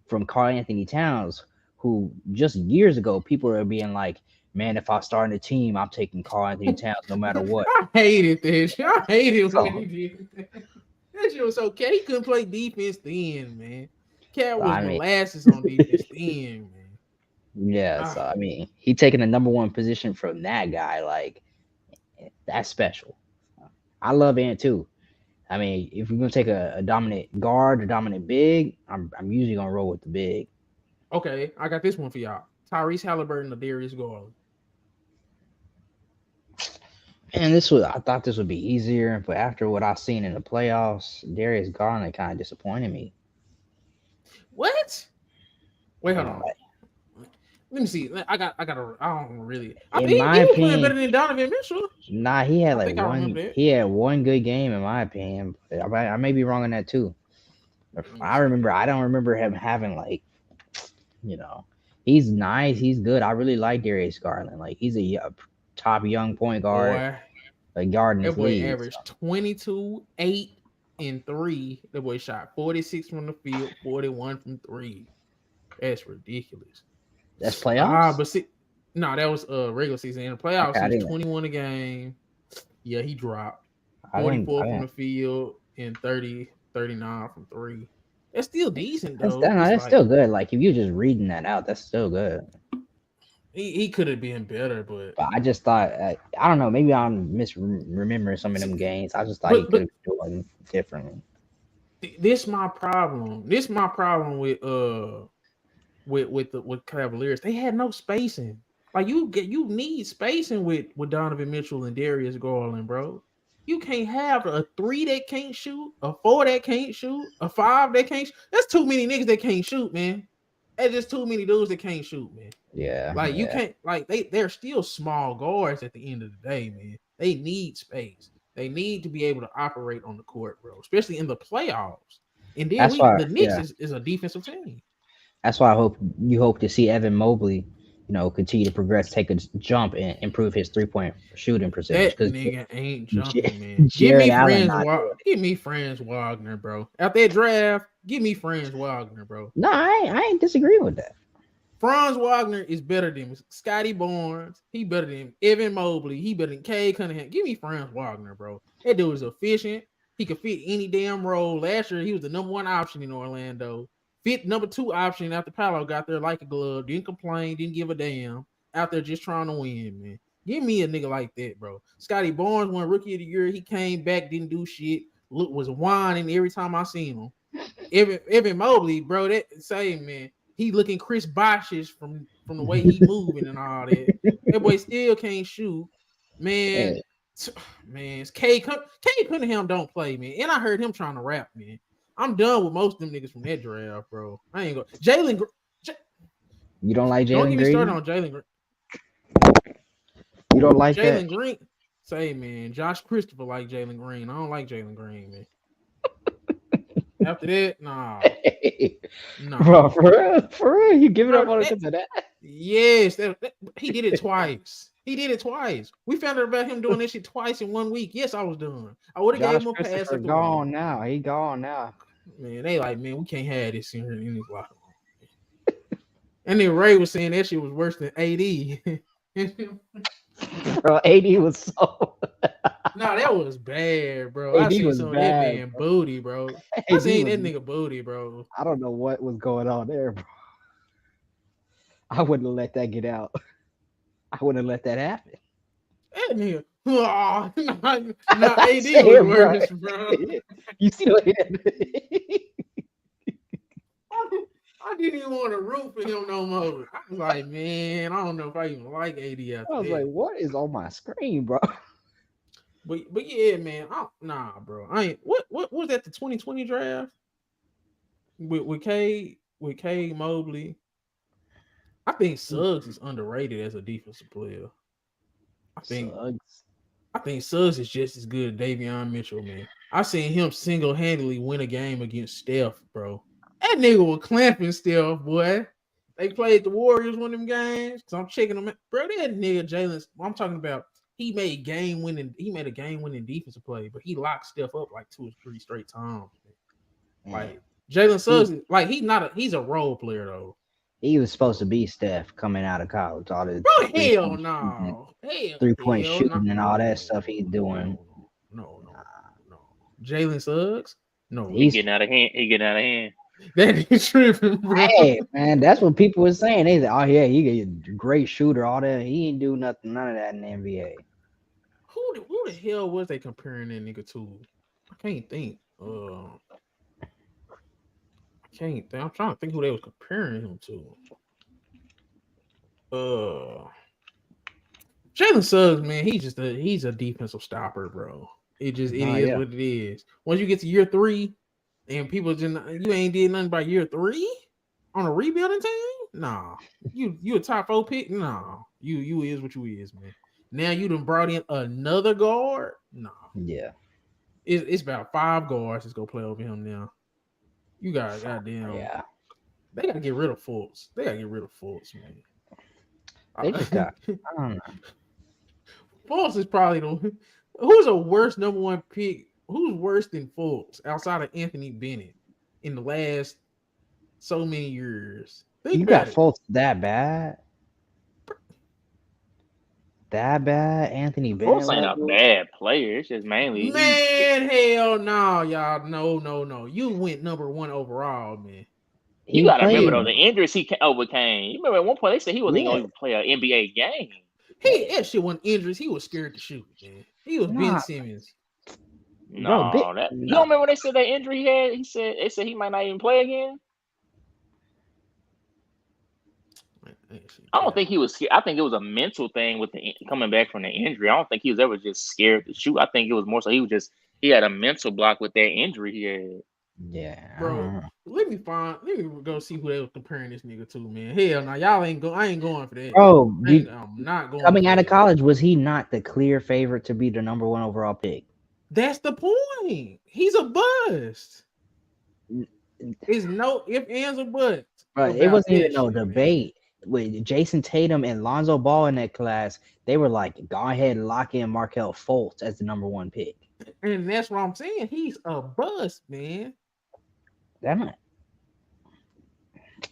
from Karl Anthony Towns, who just years ago people were being like, "Man, if I start in a team, I'm taking Karl Anthony Towns no matter what." I hated this. I hated when he did that. Shit was okay. He couldn't play defense then, man. Cat was molasses on defense then, man. Yeah, so I mean, he taking the number one position from that guy. Like, that's special. I love Ant too. I mean, if we're gonna take a dominant guard or dominant big, I'm usually gonna roll with the big. Okay, I got this one for y'all. Tyrese Haliburton or Darius Garland. And I thought this would be easier, but after what I've seen in the playoffs, Darius Garland kind of disappointed me. What? Wait, hold on. Let me see. I don't really. I think he was playing better than Donovan Mitchell. Nah, he had like one. He had one good game, in my opinion. I may be wrong on that too. I don't remember him having like, He's nice. He's good. I really like Darius Garland. Like he's a top young point guard, Boy, like guard in that this boy league. averaged 22, 8, and 3. That boy shot 46 from the field, 41 from 3. That's ridiculous. That's playoffs. But see, no, that was regular season. In the playoffs, Okay, he I was didn't. 21 a game. Yeah, he dropped I didn't. 44 I from didn't. the field and 39 from 3. That's still decent That's though. no, It's that's like still good. Like if you're just reading that out, that's still good. he could have been better, but But I just thought I don't know. Maybe I'm misremembering some of them games. I just thought he but could have been doing differently. this my problem. This my problem with with Cavaliers. They had no spacing. Like you need spacing with Donovan Mitchell and Darius Garland, bro. You can't have a 3 that can't shoot, a 4 that can't shoot, a 5 that can't. That's too many niggas that can't shoot, man. That's just too many dudes that can't shoot, man. Yeah. Like you Yeah. can't like they're still small guards at the end of the day, man. They need space. They need to be able to operate on the court, bro, especially in the playoffs. And then That's why. the Knicks Yeah. is a defensive team. That's why I hope to see Evan Mobley, continue to progress, take a jump, and improve his 3-point shooting percentage. That Because nigga ain't jumping, man. Jared Allen not doing it. Give me Franz Wagner, bro. After that draft, give me Franz Wagner, bro. No, I ain't disagreeing with that. Franz Wagner is better than Scotty Barnes. He better than Evan Mobley. He better than Kay Cunningham. Give me Franz Wagner, bro. That dude is efficient. He could fit any damn role. Last year, he was the number 1 option in Orlando. Fit number 2 option after Paolo got there like a glove. Didn't complain. Didn't give a damn. Out there just trying to win, man. Give me a nigga like that, bro. Scotty Barnes won Rookie of the Year. He came back, didn't do shit. Look, was whining every time I seen him. Evan Mobley, bro, that same man. He looking Chris Bosh from the way he moving and all that. That boy still can't shoot, man. Man, Kay Cunningham don't play, man. And I heard him trying to rap, man. I'm done with most of them niggas from that draft, bro. I ain't go. Jalen. You don't like Jalen Green? Don't get me started on Jalen Green. You don't like Jalen Green? Say, man, Josh Christopher like Jalen Green. I don't like Jalen Green, man. After that, nah. Bro, for real, you giving up on it because of that? Yes, he did it twice. He did it twice. We found out about him doing this shit twice in 1 week. Yes, I was done. I would have gave him a pass. He's gone now. He gone now. Man, they like, man, we can't have this in here in this locker room. And then Ray was saying that shit was worse than AD. Bro, AD was so. No, that was bad, bro. I seen some of that man booty, bro. I seen that nigga booty, bro. I don't know what was going on there, bro. I wouldn't have let that get out. I wouldn't have let that happen. That nigga. Oh, no, AD was worse, bro. You see the way I didn't even want to root for him no more. I was like, man, I don't know if I even like AD after I was like, what is on my screen, bro? But yeah, man, nah, bro. I ain't. What was that? The 2020 draft with K Mobley. I think Suggs is underrated as a defensive player. I think Suggs is just as good as Davion Mitchell, man. I seen him single-handedly win a game against Steph, bro. That nigga was clamping Steph, boy. They played the Warriors one of them games. So I'm checking them out. Bro, that nigga Jalen, I'm talking about, he made a game-winning defensive play, but he locked Steph up like 2 or 3 straight times. Man. Like Jalen Suggs, like he's a role player though. He was supposed to be Steph coming out of college. All the hell no. 3-point shooting and all that stuff he's doing. No. Jalen Suggs? No. He's getting out of hand. That is tripping, bro. Hey, man, that's what people were saying. They said, oh, yeah, he a great shooter, all that. He ain't do none of that in the NBA. Who the hell was they comparing that nigga to? I can't think. I'm trying to think who they was comparing him to. Jalen Suggs, man, he's a defensive stopper, bro. It is what it is. Once you get to year 3, and people just you ain't did nothing by year 3 on a rebuilding team. Nah, you a top 4 pick. Nah, you is what you is, man. Now you done brought in another guard. Nah, yeah, it's about 5 guards that's gonna play over him now. You got goddamn. Yeah. They gotta get rid of Fultz. Man. They just got. I don't know. Fultz is probably the who's a worse number one pick. Who's worse than Fultz outside of Anthony Bennett in the last so many years? You got Fultz that bad? That bad? Anthony Bennett Fultz ain't a level? bad player. It's just mainly Man, hell no, y'all. No. You went number one overall, man. You gotta remember played. though the injuries he overcame. You remember at one point they said he wasn't gonna even play an NBA game. That shit wasn't injuries. He was scared to shoot, man. He was Ben Simmons. No, Bro, you don't remember when they said that injury he had? They said he might not even play again. I don't think he was scared. I think it was a mental thing with the coming back from the injury. I don't think he was ever just scared to shoot. I think it was more so he had a mental block with that injury he had. Yeah, bro. Let me go see who they were comparing this nigga to, man. Hell, now y'all ain't go. I ain't going for that. Bro, I'm not going. Coming out of college, was he not the clear favorite to be the number one overall pick? That's the point. He's a bust. There's no if, ands, or buts. But it wasn't even no debate. With Jason Tatum and Lonzo Ball in that class, they were like, go ahead and lock in Markelle Fultz as the number one pick. And that's what I'm saying. He's a bust, man. Damn it.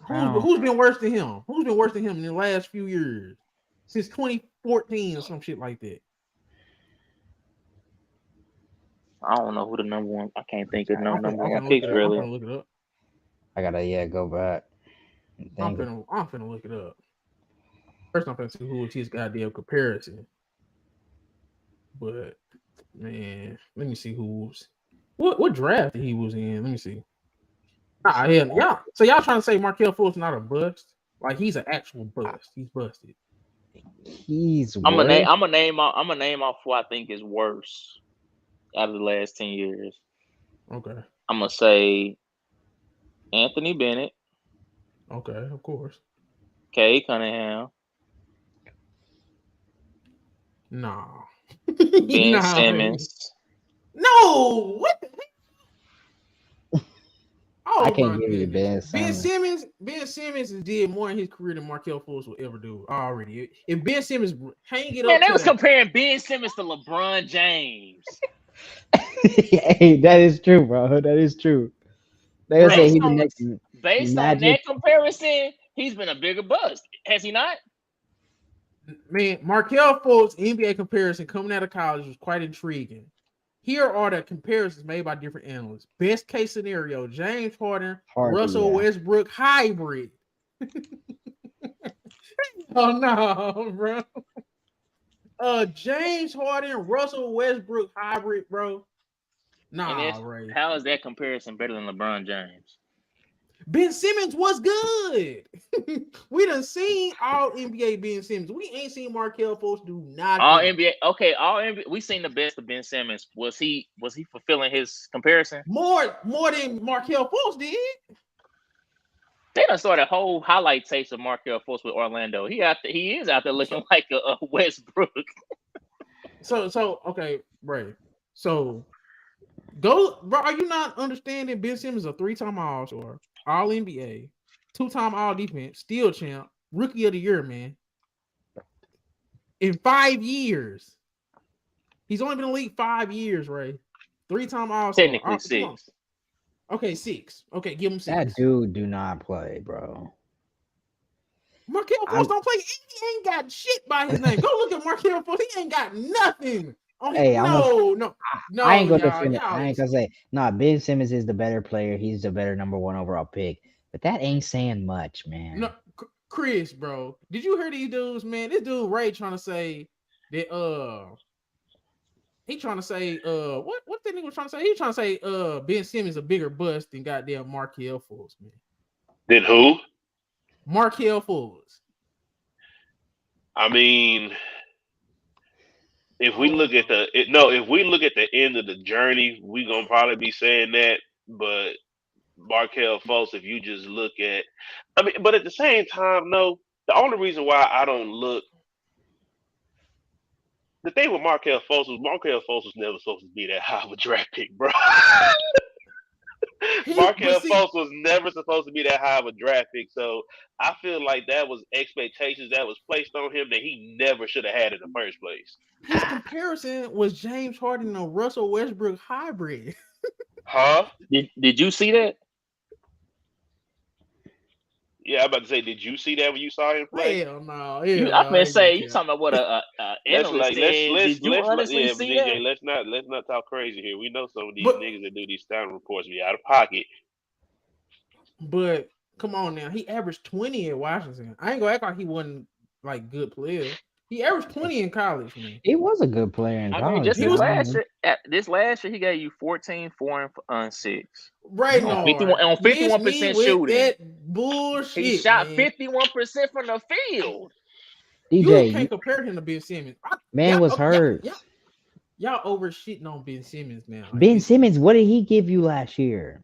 Who's been worse than him? Who's been worse than him in the last few years? Since 2014 or some shit like that. I don't know who the number one. I can't think of number one picks really. I'm gonna look it up. I gotta go back. I'm finna look it up. First, I'm finna see who was his goddamn comparison. But man, let me see who's what draft he was in. Let me see. Yeah. So y'all trying to say Markelle Fultz not a bust? Like he's an actual bust. He's busted. I'm gonna name off who I think is worse out of the last 10 years. Okay. I'm gonna say Anthony Bennett. Okay, of course. Kay Cunningham. Nah. Ben Simmons. No, what the heck? Oh, I can't give you Ben Simmons. Ben Simmons did more in his career than Markelle Fultz will ever do already. If Ben Simmons hang it up, man, they was comparing Ben Simmons to LeBron James. Hey, that is true, bro. That is true. They would say he's the next. Based on that comparison, he's been a bigger bust, has he not? Man, Markelle Fultz NBA comparison coming out of college was quite intriguing. Here are the comparisons made by different analysts. Best case scenario: James Harden, Russell Westbrook hybrid. Oh no, bro. James Harden, Russell Westbrook hybrid, bro. Nah, Ray. How is that comparison better than LeBron James? Ben Simmons was good. We done seen all NBA Ben Simmons. We ain't seen Markelle Fultz do nothing. All NBA, okay. All NBA, we seen the best of Ben Simmons. Was he fulfilling his comparison? More than Markelle Fultz did. They done started whole highlight tapes of Markelle Fultz with Orlando. He is out there looking like a Westbrook. So okay, Ray. So go, bro. Are you not understanding? Ben Simmons a 3-time All-Star, All NBA, 2-time All Defense, Steal Champ, Rookie of the Year, man. In 5 years, he's only been in the league 5 years, Ray. 3-time All-Star. Technically 6. Okay, 6. Okay, give him 6. That dude do not play, bro. Markelle Fultz don't play. He ain't got shit by his name. Go look at Markelle Fultz. He ain't got nothing. Hey, no. I ain't gonna defend it. I ain't gonna say Ben Simmons is the better player. He's the better number one overall pick. But that ain't saying much, man. No, Chris, bro. Did you hear these dudes, man? This dude Ray trying to say that he trying to say what that nigga was trying to say? He trying to say Ben Simmons a bigger bust than goddamn Markelle Fultz, man. Then who? Markelle Fultz. I mean, if we look at the end of the journey, we gonna probably be saying that. But Markelle Fultz, if you just look at, but at the same time, no. The only reason why I don't look, the thing with Markelle Fultz was never supposed to be that high of a draft pick, bro. Hell Markelle Fultz was never supposed to be that high of a draft pick. So I feel like that was expectations that was placed on him that he never should have had in the first place. His comparison was James Harden and Russell Westbrook hybrid. Huh? Did you see that? Yeah, I'm about to say, did you see that when you saw him play? Hell no. I'm gonna say you talking about what a analyst said. Did you honestly see DJ, that? let's not talk crazy here. We know some of these niggas that do these scouting reports be out of pocket. But come on now, he averaged 20 at Washington. I ain't gonna act like he wasn't like good player. He averaged 20 in college, man. He was a good player in college. I mean, just this last year, he gave you 14, 4, and 6. Right on 51% shooting. That bullshit. He shot 51% from the field. DJ, you can't compare him to Ben Simmons. Was hurt. Y'all over shitting on Ben Simmons now. Ben Simmons, what did he give you last year?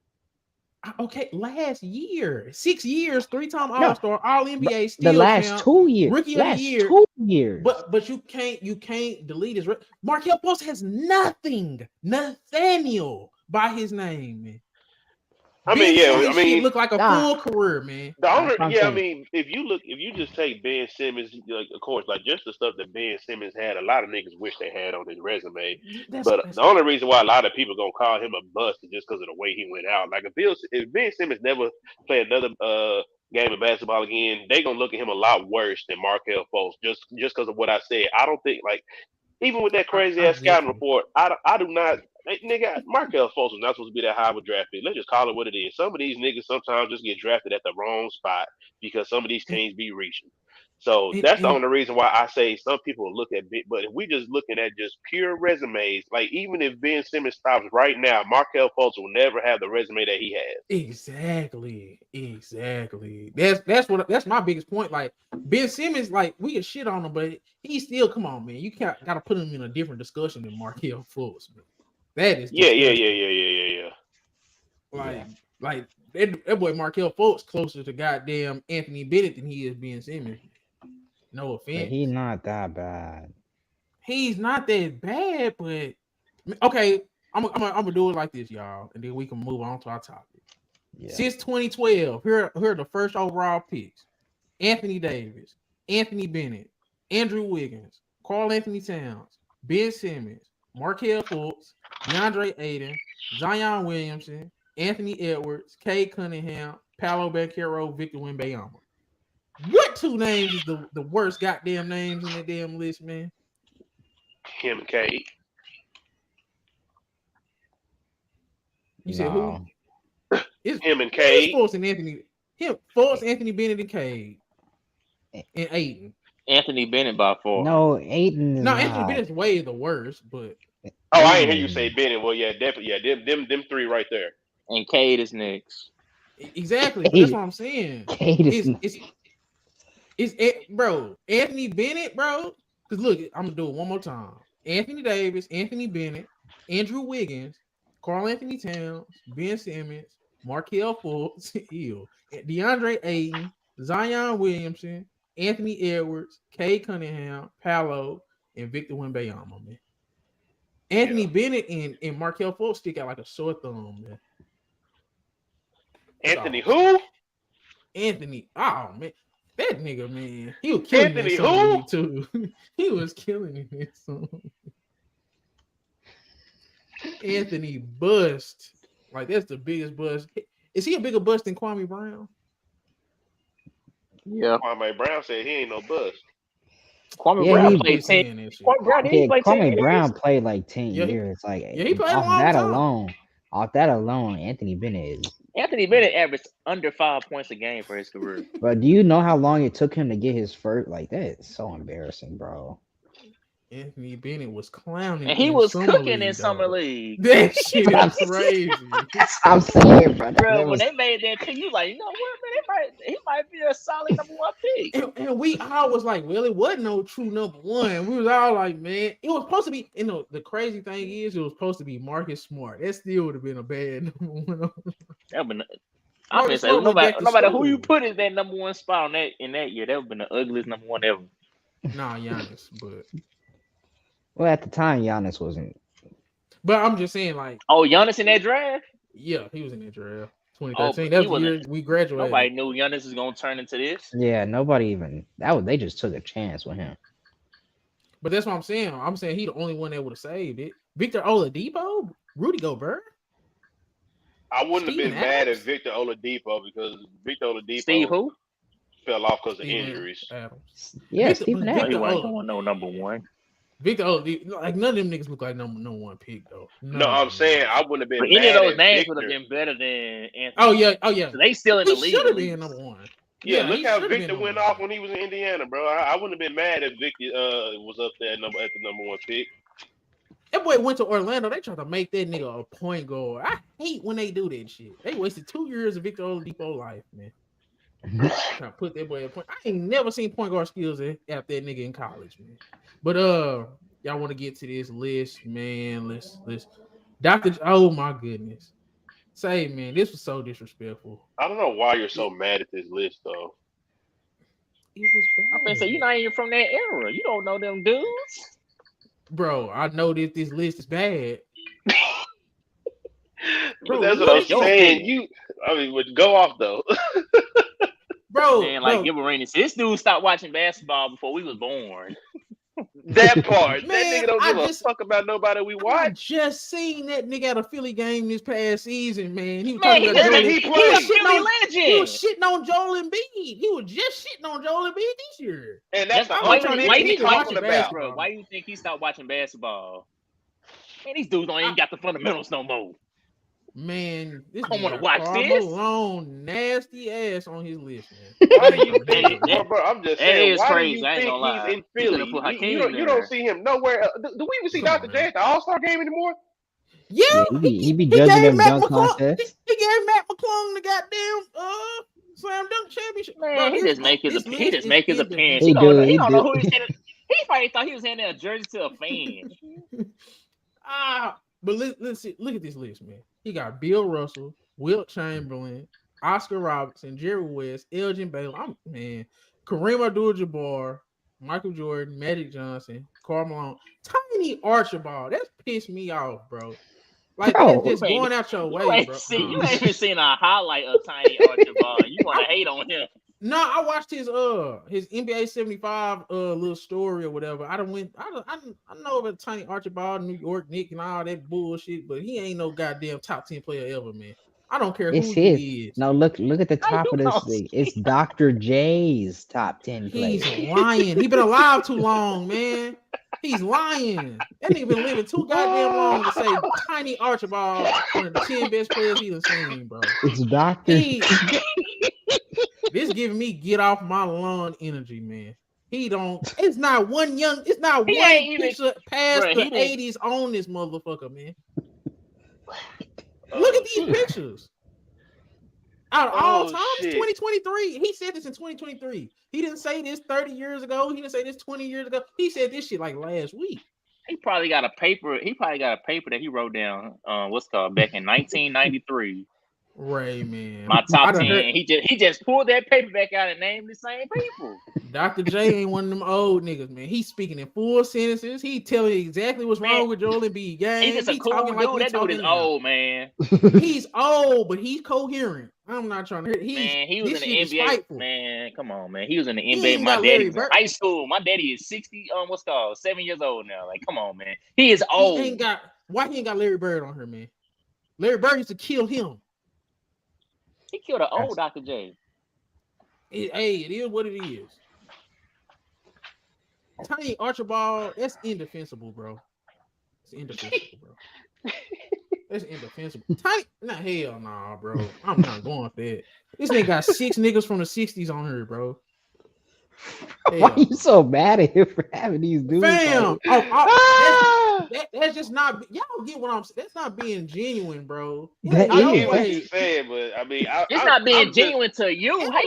Okay, last year, 6 years, 3-time All-Star, All-NBA, the last 2 years, Rookie of the Year. 2 years. But you can't delete his. Markelle Fultz has nothing, Nathaniel by his name, man. He look like a full career, man. If you just take Ben Simmons, like, of course, like just the stuff that Ben Simmons had, a lot of niggas wish they had on his resume. But the only reason why a lot of people gonna call him a bust is just because of the way he went out. Like if Ben Simmons never play another game of basketball again, they gonna look at him a lot worse than Markelle Fultz just because of what I said. I don't think even with that crazy ass scouting report, I do not. Nigga, Markelle Fultz was not supposed to be that high of a draft pick. Let's just call it what it is. Some of these niggas sometimes just get drafted at the wrong spot because some of these teams be reaching. So that's the only reason why I say some people look at it. But if we just looking at just pure resumes, like even if Ben Simmons stops right now, Markelle Fultz will never have the resume that he has. Exactly. That's my biggest point. Like Ben Simmons, like we can shit on him, but he still, come on, man. You got to put him in a different discussion than Markelle Fultz, man. That is yeah. Like that boy Markelle Fultz closer to goddamn Anthony Bennett than he is Ben Simmons. No offense. But he's not that bad. He's not that bad, but okay, I'm gonna do it like this, y'all, and then we can move on to our topic. Yeah. Since 2012, here are the first overall picks: Anthony Davis, Anthony Bennett, Andrew Wiggins, Karl Anthony Towns, Ben Simmons, Markelle Fultz, DeAndre Ayton, Zion Williamson, Anthony Edwards, Cade Cunningham, Paolo Banchero, Victor Wembanyama. What 2 names is the worst goddamn names in that damn list, man? Him and Cade. You said who? It's him and Cade. Fultz and Anthony. Fultz, Anthony Bennett, and Cade. And Ayton. Anthony Bennett by far. No, Ayton. Anthony Bennett's way the worst, but. Oh, I ain't hear you say Bennett. Well, yeah, definitely. Yeah, them 3 right there. And Cade is next. Exactly. That's what I'm saying. Bro, Anthony Bennett, bro. Because look, I'm going to do it one more time. Anthony Davis, Anthony Bennett, Andrew Wiggins, Karl Anthony Towns, Ben Simmons, Markelle Fultz, DeAndre Ayton, Zion Williamson, Anthony Edwards, Cade Cunningham, Paolo, and Victor Wembanyama, man. Anthony Bennett and Markelle Fultz stick out like a sore thumb, man. Anthony who? Anthony. Oh, man. That nigga, man. He was killing Anthony who? Too. He was killing in this song. Anthony bust. Like, that's the biggest bust. Is he a bigger bust than Kwame Brown? Yeah. Kwame Brown said he ain't no bust. Kwame Brown played 10. Kwame Brown played like 10 years. Like, he played off that alone, Anthony Bennett averaged under 5 points a game for his career. But do you know how long it took him to get his first? Like, that is so embarrassing, bro. Anthony Bennett was clowning, and he was cooking in summer league. That shit is crazy. I'm saying, bro, when they made that pick, you like, you know what, man? He might be a solid number 1 pick. And we all was like, well, it wasn't no true number 1. We was all like, man, it was supposed to be. You know, the crazy thing is, it was supposed to be Marcus Smart. That still would have been a bad number 1. That would. I'm just saying, no matter who you put in that number 1 spot in that year, that would have been the ugliest number 1 ever. Nah, Giannis, but. Well, at the time, Giannis wasn't. But I'm just saying, like. Oh, Giannis in that draft? Yeah, he was in that draft. 2013. That was the year we graduated. Nobody knew Giannis was gonna turn into this. Yeah, nobody even they just took a chance with him. But that's what I'm saying. I'm saying he the only one that would have saved it. Victor Oladipo, Rudy Gobert. I wouldn't have been Steven mad Adams? at Victor Oladipo because Victor Oladipo Steve who? fell off because of Steven injuries. Adams. Yeah, Victor- Stephen but He Adams. wasn't going no number one. Victor Oladipo, like none of them niggas look like number one pick though. No, I'm saying I wouldn't have been But mad any of those at names Victor. would have been better than Anthony. Oh yeah. So they still in the He league. should at have been least. number one. Yeah, look he how should've been Victor number went one. off when he was in Indiana, bro. I wouldn't have been mad if Victor was up there at the number one pick. That boy went to Orlando. They tried to make that nigga a point guard. I hate when they do that shit. They wasted 2 years of Victor Oladipo life, man. Trying to put that boy at point. I ain't never seen point guard skills after that nigga in college, man. But y'all want to get to this list, man? Let's Dr. Oh my goodness. Say, man, this was so disrespectful. I don't know why you're so mad at this list, though. It was bad. I'm gonna say you're not even from that era. You don't know them dudes. Bro, I know that this list is bad. But that's what I'm saying. But go off though. Bro, Man, like Gilbertini said, this dude stopped watching basketball before we was born. That part. Man, that nigga don't give a fuck about nobody we I watch. just seen that nigga at a Philly game this past season, man. He was Man, talking about Joel. he was shitting on Joel Embiid. He was just shitting on Joel Embiid this year. And that's the why only you nigga he's think talking about. Bro, why you think he stopped watching basketball? Man, these dudes don't even got the fundamentals no more. Man, this I don't want to watch Karl this. Malone nasty ass on his list, man. Why do you think, bro, I'm just saying, why do you think he's in Philly? You don't see him nowhere. Do we even see Dr. J at the All-Star game anymore? Yeah, he be judging them dunk contests. He gave Matt McClung the goddamn slam dunk championship. Man, Bro, he just make his appearance. He don't know who he's handing. He probably thought he was handing a jersey to a fan. But let's see. Look at this list, man. He got Bill Russell, Wilt Chamberlain, Oscar Robertson, Jerry West, Elgin Baylor. Kareem Abdul-Jabbar, Michael Jordan, Magic Johnson, Karl Malone, Tiny Archibald. That's pissed me off, bro. Like, just going out your way, bro. You ain't even seen a highlight of Tiny Archibald. You want to hate on him? No, I watched his NBA 75 little story or whatever. I know about Tiny Archibald, New York Knicks, and all that bullshit, but he ain't no goddamn top 10 player ever, man. I don't care who he is. No, look at the top of this thing. It's Dr. J's top 10 player. He's lying. He been alive too long, man. He's lying. That nigga been living too goddamn long to say Tiny Archibald one of the 10 best players he's seen, bro. It's Dr. This giving me get off my lawn energy, man. It's not one picture past the 80s on this motherfucker, man. Look at these pictures. Out of all time, it's 2023. He said this in 2023. He didn't say this 30 years ago. He didn't say this 20 years ago. He said this shit like last week. He probably got a paper. That he wrote down. What's called back in 1993. Right, man. My top 10. He just pulled that paper back out and named the same people. Dr. J ain't one of them old niggas, man. He's speaking in full sentences. He telling you exactly what's wrong with Joel Embiid. He's just a cool dude. That dude is old, man. He's old, but he's coherent. I'm not trying to hear. He was in the NBA. Spiteful. Man, come on, man. He was in the NBA. My daddy was in high school. My daddy is 7 years old now. Like, come on, man. He is old. Why he ain't got Larry Bird on here, man? Larry Bird used to kill him. He killed an old Dr. J. It is what it is. Tiny Archibald, that's indefensible, bro. It's indefensible, bro. That's indefensible. Hell nah, bro. I'm not going for that. This nigga got 6 niggas from the 60s on here, bro. Why are you so mad at him for having these dudes? Fam, that's just not. Y'all get what I'm saying? That's not being genuine, bro. I get what you're saying, but I mean, it's not being genuine to you. How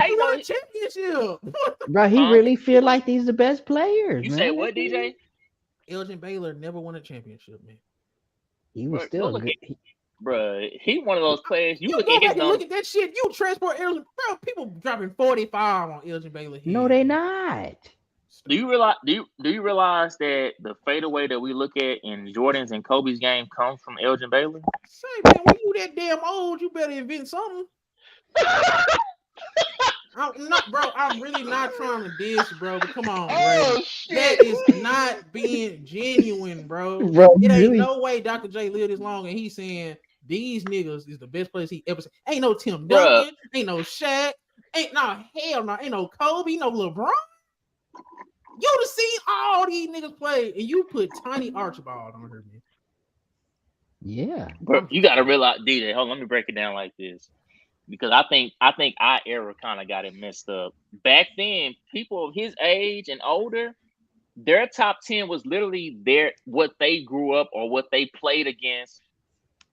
you know championship? Bro, he really feel like these the best players. You say what, DJ? Elgin Baylor never won a championship, man. He was still good. Bro, he one of those players. You look at that shit. You transport Elgin, bro. People dropping 45 on Elgin Baylor. No, they not. Do you realize? Do you realize that the fadeaway that we look at in Jordan's and Kobe's game comes from Elgin Baylor? Say, man, when you that damn old, you better invent something. I'm not, bro. I'm really not trying to diss, bro. But come on, bro. That is not being genuine, bro. Bro, It ain't really? no way Dr. J lived this long and he's saying these niggas is the best place he ever seen. Ain't no Tim Duncan, ain't no Shaq, ain't no hell no, ain't no Kobe, no LeBron. You to see all these niggas play, and you put Tiny Archibald on her, man. Yeah, Bro, you gotta realize, DJ. Hold on, let me break it down like this. Because I think our era kind of got it messed up. Back then, people of his age and older, their top 10 was literally what they grew up or what they played against.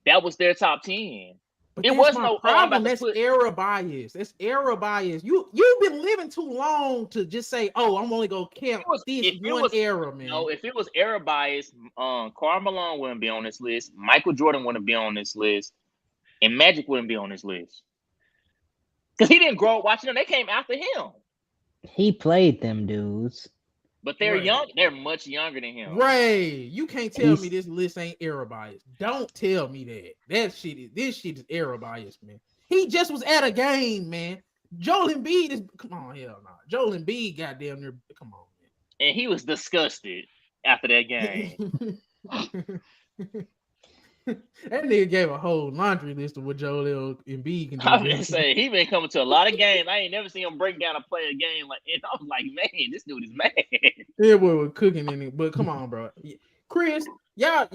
That was their top 10. But it that's was my no problem. That's era bias. That's era bias. You've been living too long to just say, "Oh, I'm only gonna count this one era, man." No, if it was era bias, Karl Malone wouldn't be on this list. Michael Jordan wouldn't be on this list, and Magic wouldn't be on this list. Because he didn't grow up watching them. They came after him. He played them dudes. But they're young. They're much younger than him. Ray, you can't tell me this list ain't era bias. Don't tell me that. This shit is era bias, man. He just was at a game, man. Joel Embiid is, come on, hell no. Joel Embiid goddamn near, come on, man. And he was disgusted after that game. That nigga gave a whole laundry list of what Joel Embiid can do. I'm just saying, he been coming to a lot of games. I ain't never seen him break down and play a game like. And I was like, man, this dude is mad. Yeah, boy, was cooking in it. But come on, bro, Chris, y'all,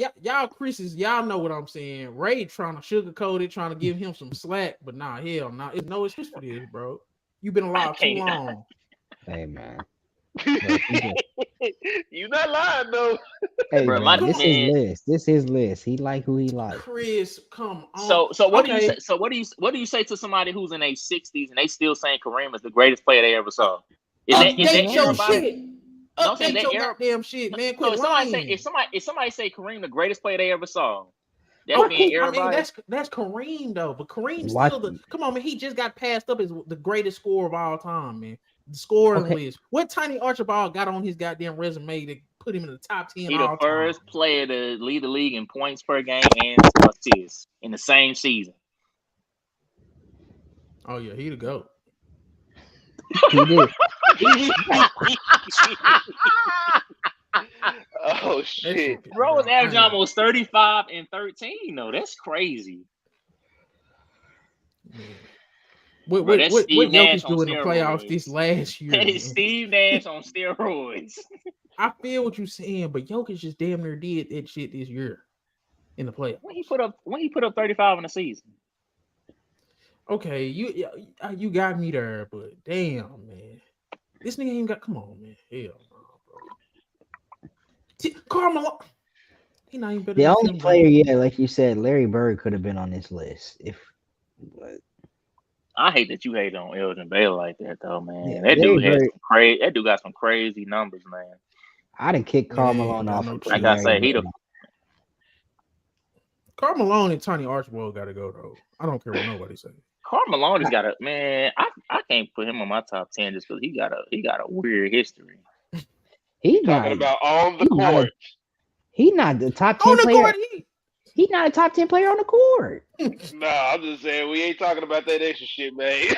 Chris's, y'all know what I'm saying. Ray trying to sugarcoat it, trying to give him some slack, but nah, hell nah. It's no excuse for this, bro. You've been alive too long. Hey, man. You not lying though. Hey, bro, man, this is list. This is list. He like who he like. Chris, come on. So what do you say? So what do you say to somebody who's in their 60s and they still saying Kareem is the greatest player they ever saw? Update your goddamn shit, man. So if somebody say Kareem the greatest player they ever saw, that's being everybody. That's Kareem though, but Kareem's still come on, man. He just got passed up as the greatest scorer of all time, man. The scoring list. What Tiny Archibald got on his goddamn resume to put him in the top 10? He the first player to lead the league in points per game and assists in the same season. Oh yeah, he the GOAT. He did. Oh shit, bro was averaging almost 35 and 13. No, that's crazy. Man. What Jokic doing in the playoffs this last year? That is Steve Nash on steroids. I feel what you're saying, but Jokic just damn near did that shit this year in the playoffs. When he put up 35 in the season. Okay, you got me there, but damn, man, this nigga ain't got. Come on, man, hell no, bro. Karl Malone, he not even better. The only player, like you said, Larry Bird could have been on this list but I hate that you hate on Elgin Baylor like that, though, man. Yeah, that dude has some crazy. That dude got some crazy numbers, man. I done kicked Karl Malone off. Like I say, Karl Malone and Tiny Archibald got to go though. I don't care what nobody says. Karl Malone has got a man. I can't put him on my top 10 just because he got a weird history. He talking about on the court. He not the top 10 player. He's not a top 10 player on the court. No, I'm just saying we ain't talking about that extra shit, man.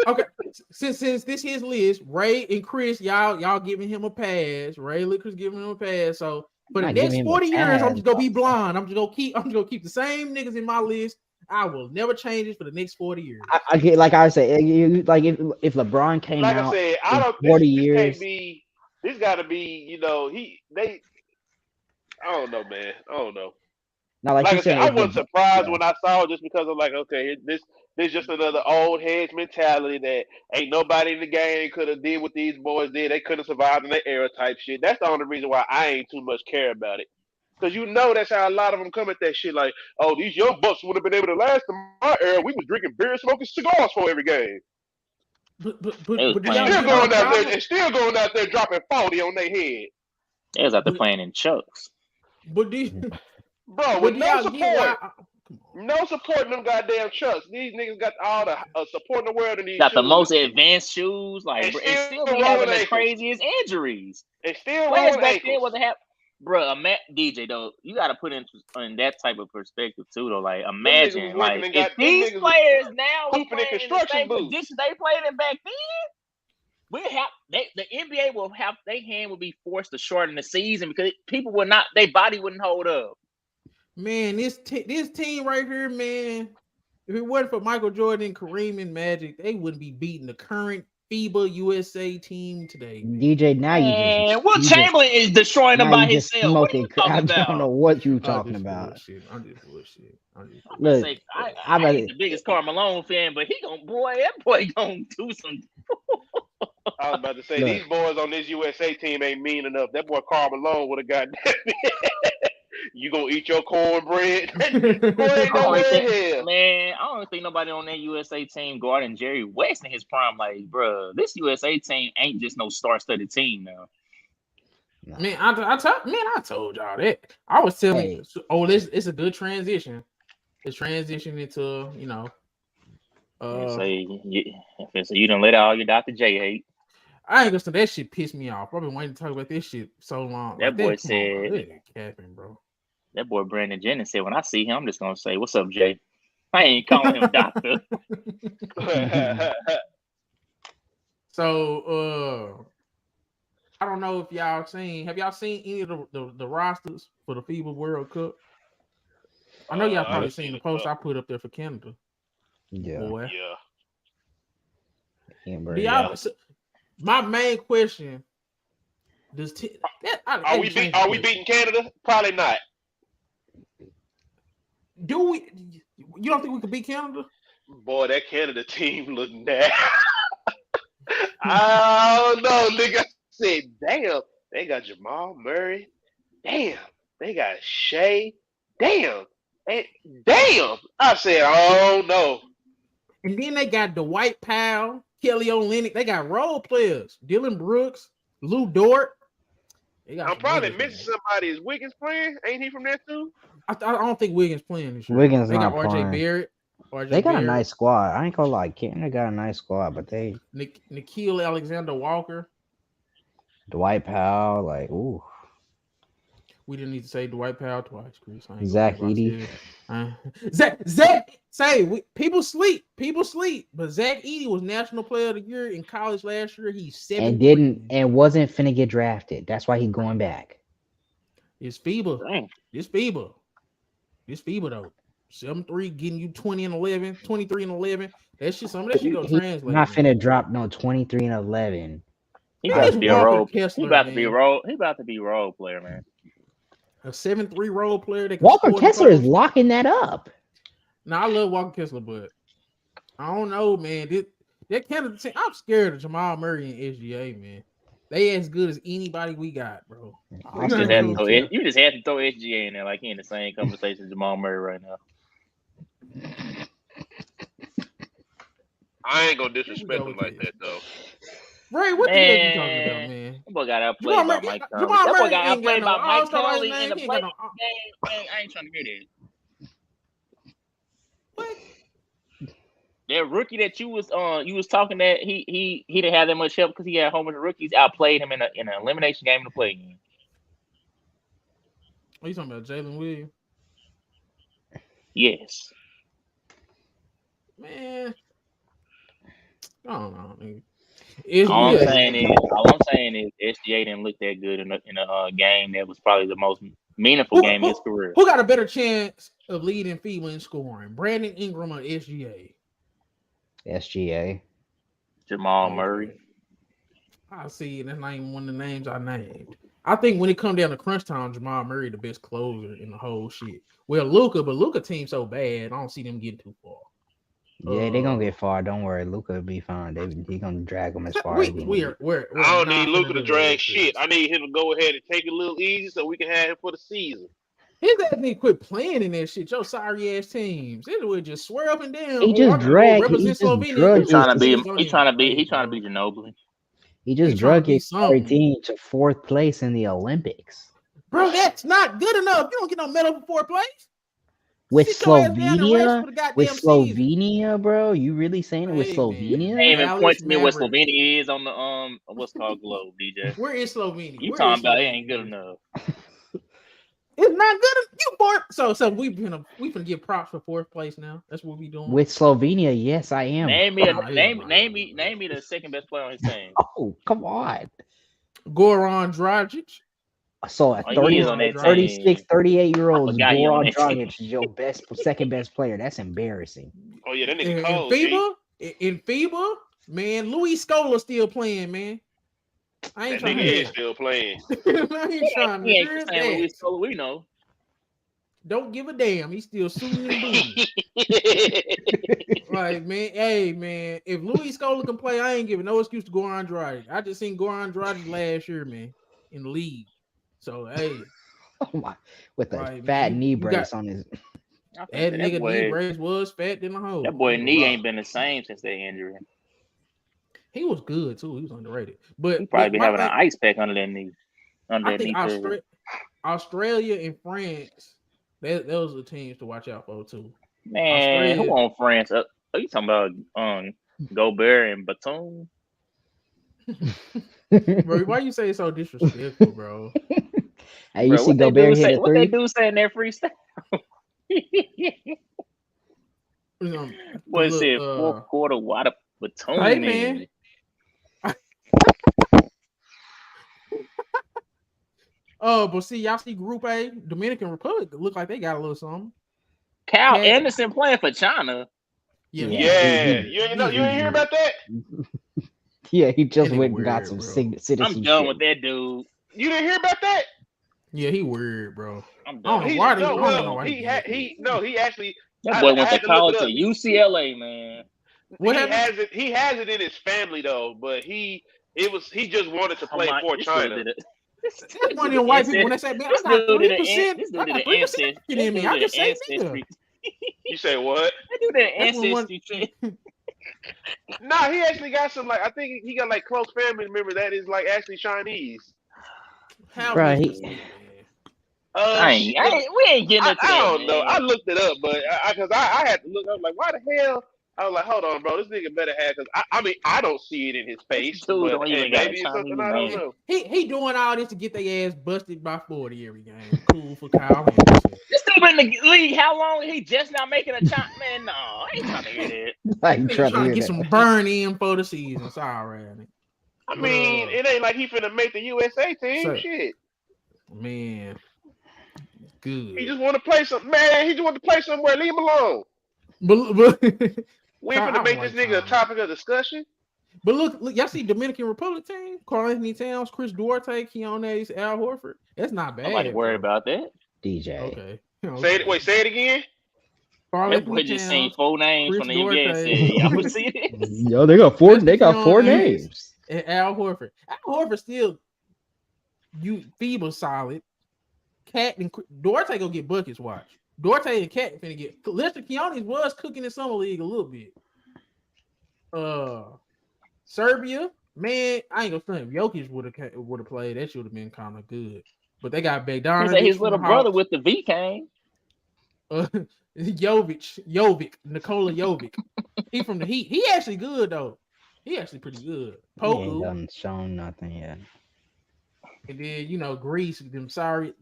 Okay, since this his list, Ray and Chris, y'all giving him a pass. Ray Lucas giving him a pass. So for the next 40 years, I'm just gonna be blind. I'm just gonna keep the same niggas in my list. I will never change it for the next 40 years. I get like I said, like if LeBron came out, I said, I don't 40 this years. Can't be, this got to be, I don't know, man. I don't know. Now, like I said, I wasn't surprised when I saw it just because I'm like, okay, this just another old heads mentality that ain't nobody in the game could have did what these boys did. They couldn't survive in that era type shit. That's the only reason why I ain't too much care about it. Because that's how a lot of them come at that shit. Like, oh, these young bucks would have been able to last in my era. We was drinking beer, smoking cigars for every game. But still going out there dropping 40 on their head. They was out there playing in chucks. But do you, bro, with no support. Come on. No supporting them goddamn trucks. These niggas got all the support in the world in these Got shoes. the most advanced shoes, like, And bro, and still still be rolling having the ankles. craziest injuries. And still Players rolling back then ankles. wasn't have, bro. DJ though, you got to put in that type of perspective too, though. Like, niggas imagine, was like, working and if got- them these niggas was players now was hooping in playing in the construction same boots. conditions they played in back then, the NBA will have their hand will be forced to shorten the season because people will not, their body wouldn't hold up. Man, this team right here, man. If it wasn't for Michael Jordan, Kareem, and Magic, they wouldn't be beating the current FIBA USA team today. Man. DJ, now And Will Chamberlain is destroying them by himself. What are you talking about? I don't know what you talking about. I'm just bullshit. Look, I ain't the biggest Karl Malone fan, but that boy gonna do some. I was about to say, these boys on this USA team ain't mean enough. That boy Karl Malone would have got you gonna eat your cornbread? Boy, ain't nowhere in here. Man, I don't think nobody on that USA team guarding Jerry West in his prime. Like, bro, this USA team ain't just no star-studded team now. Man, I told y'all that. I was telling you, it's a good transition. It's transitioning into, So you done let all your Dr.J hate. I ain't gonna say that shit pissed me off. I've been waiting to talk about this shit so long. That boy said, capping, bro. That boy Brandon Jennings said, when I see him, I'm just gonna say, "What's up, Jay?" I ain't calling him doctor. So, I don't know if y'all have y'all seen any of the rosters for the FIBA World Cup? I know y'all probably seen the post I put up there for Canada. Yeah. Boy. Yeah. My main question: are we beating Canada? Probably not. Do we? You don't think we could beat Canada? Boy, that Canada team look nasty. I don't know, nigga. I said, damn, they got Jamal Murray. Damn, they got Shea. Damn. Damn. I said, oh no. And then they got Dwight Powell, Kelly Olynyk. They got role players. Dylan Brooks, Lou Dort. I'm probably missing somebody. Is Wiggins playing? Ain't he from there too? I don't think Wiggins playing this year. Wiggins they got not RJ playing. Barrett. They got a nice squad. I ain't gonna lie. Canada got a nice squad, but they Nickeil Alexander-Walker. Dwight Powell, like, ooh. We didn't need to say Dwight Powell twice, Chris. Zach Edey. People sleep. But Zach Edey was National Player of the Year in college last year. He's 7 and wasn't finna get drafted. That's why he's going back. It's FIBA. It's FIBA though. 7-3 getting you 20 and 11, 23 and 11. That shit, some of that shit go translate. Not finna drop no 23 and 11. He about to be a role. He about to be a role. He about to be a role player, man. A 7-3 role player. Walker Kessler is locking that up. Now I love Walker Kessler, but I don't know, man. That Canada team, I'm scared of Jamal Murray and SGA, man. They as good as anybody we got, bro. You just had to throw SGA in there, like he in the same conversation as Jamal Murray right now. I ain't gonna disrespect him like that though. Ray, what the hell you talking about, man? That boy got outplayed by Mike Conley. That boy got outplayed by Mike Conley in the play game. I ain't trying to hear that. What? That rookie that you was talking that he didn't have that much help because he had a whole bunch of rookies outplayed him in an elimination game in the play game. Are you talking about Jalen Williams? Yes. Man, I don't know. All I'm saying is SGA didn't look that good in a game that was probably the most meaningful game in his career. Who got a better chance of leading FIBA in scoring, Brandon Ingram or SGA? SGA. Jamal Murray. I see. That's not even one of the names I named. I think when it comes down to crunch time, Jamal Murray the best closer in the whole shit. Well, Luka team so bad, I don't see them getting too far. Yeah, they gonna get far. Don't worry, Luka will be fine. He gonna drag them as far as I don't need Luka to drag shit. I need him to go ahead and take it a little easy so we can have him for the season. His ass need to quit playing in that shit. Your sorry ass teams. They would just swear up and down. He just dragged. He's trying to be Ginobili. He just drug his sorry team to 4th place in the Olympics. Bro, that's not good enough. You don't get no medal for 4th place. With Sit your ass down and rest Slovenia, for the goddamn with season. Slovenia, bro. You really saying it with Hey, man. Slovenia? Name and point Dallas to me what Mavericks. Slovenia is on the what's called globe, DJ. Where is Slovenia? You Where talking is about it Slovenia? ain't good enough. It's not good. You born. So we finna give props for fourth place now. That's what we doing. With Slovenia, yes, I am. Name me Nah, name me the second best player on his team. Oh, come on. Goran Dragic. So a Oh, he is on that 36, team. 38-year-old I forgot he on Goran that team. Dragic is your second best player. That's embarrassing. Oh yeah, that In nigga cold. in FIBA, man, Luis Scola still playing, man. I ain't That trying to nigga hear is still playing. that. I ain't trying to He ain't hear the same Luis that. Scola we know. Don't give a damn. He's still shooting and booting. Like, man, hey, man, if Luis Scola can play, I ain't giving no excuse to Goran Dragic. I just seen Goran Dragic last year, man, in the league. So, hey. Oh my, with a Right, fat man. knee You brace got- on his. That nigga boy, knee brace was fat than a hoe. that boy I ain't knee gonna lie. ain't been the same since that injury. He was good too. He was underrated. But He probably be my having thing, an ice pack under that knee. Under I that think knee pad. Australia and France, those are the teams to watch out for too. Man, who on France? Are you talking about Gobert and Batum? Bro, why you say so disrespectful, bro? Hey, you Bro, see Gobert hit a what they three? do say in that freestyle? Boy said fourth quarter, why the Batum Hey, in? man. But see, y'all see Group A, Dominican Republic look like they got a little something. Cal Anderson playing for China. Yeah. You ain't hear about that? Yeah, he just That went nigga and got weird, some bro. citizenship. I'm done with that dude. You didn't hear about that? Yeah, he weird, bro. I'm I done. don't know why. I don't know why he actually. That boy went had to look college it at up. UCLA, man. He has it in his family though, but he just wanted to play for China. That's one of them white people when they say, "Man, I got 3%. This I dude got did an 3% in me." I just say, "Nigga." You say what? That dude did an ancestry check. Nah, he actually got some I think he got close family member that is actually Chinese. How Right. man? We ain't getting into that. I don't know. Man. I looked it up, but because I had to look, I was like, why the hell? I was like, hold on, bro. This nigga better have because I mean I don't see it in his face, Dude but don't even got maybe it's something I don't know. He doing all this to get their ass busted by 40 every game. Cool for Kyle Anderson. This dude been in the league how long? He just now making a shot, man. No, I ain't trying to hear that. I ain't trying to hear get that. some burn in for the season. Sorry, I mean, it ain't like he finna make the USA team. So, shit, man, good. He just want to play some. Man, he just want to play somewhere. Leave him alone. But we ain't finna make this nigga a topic of discussion. But look, y'all see Dominican Republic team? Karl Anthony Towns, Chris Duarte, Keonis, Al Horford. That's not bad. Nobody worried about that. DJ. Okay. Say it again. Karl That boy Anthony just Towns, saying 4 names Chris from the NBA. Duarte. Y'all would see this. Yo, they got four names. And Al Horford. Al Horford still FIBA solid. Cat and Duarte go get buckets. Watch. Duarte and Cat finna get. Lester Keonis was cooking in summer league a little bit. Serbia, man, I ain't gonna front. Jokic would have played. That should have been kind of good. But they got Bogdanovic. His little brother with the V came. Jovic, Nikola Jovic. He from the Heat. He actually good though. He actually pretty good. Poku. He ain't done shown nothing yet. And then Greece. Them sorry.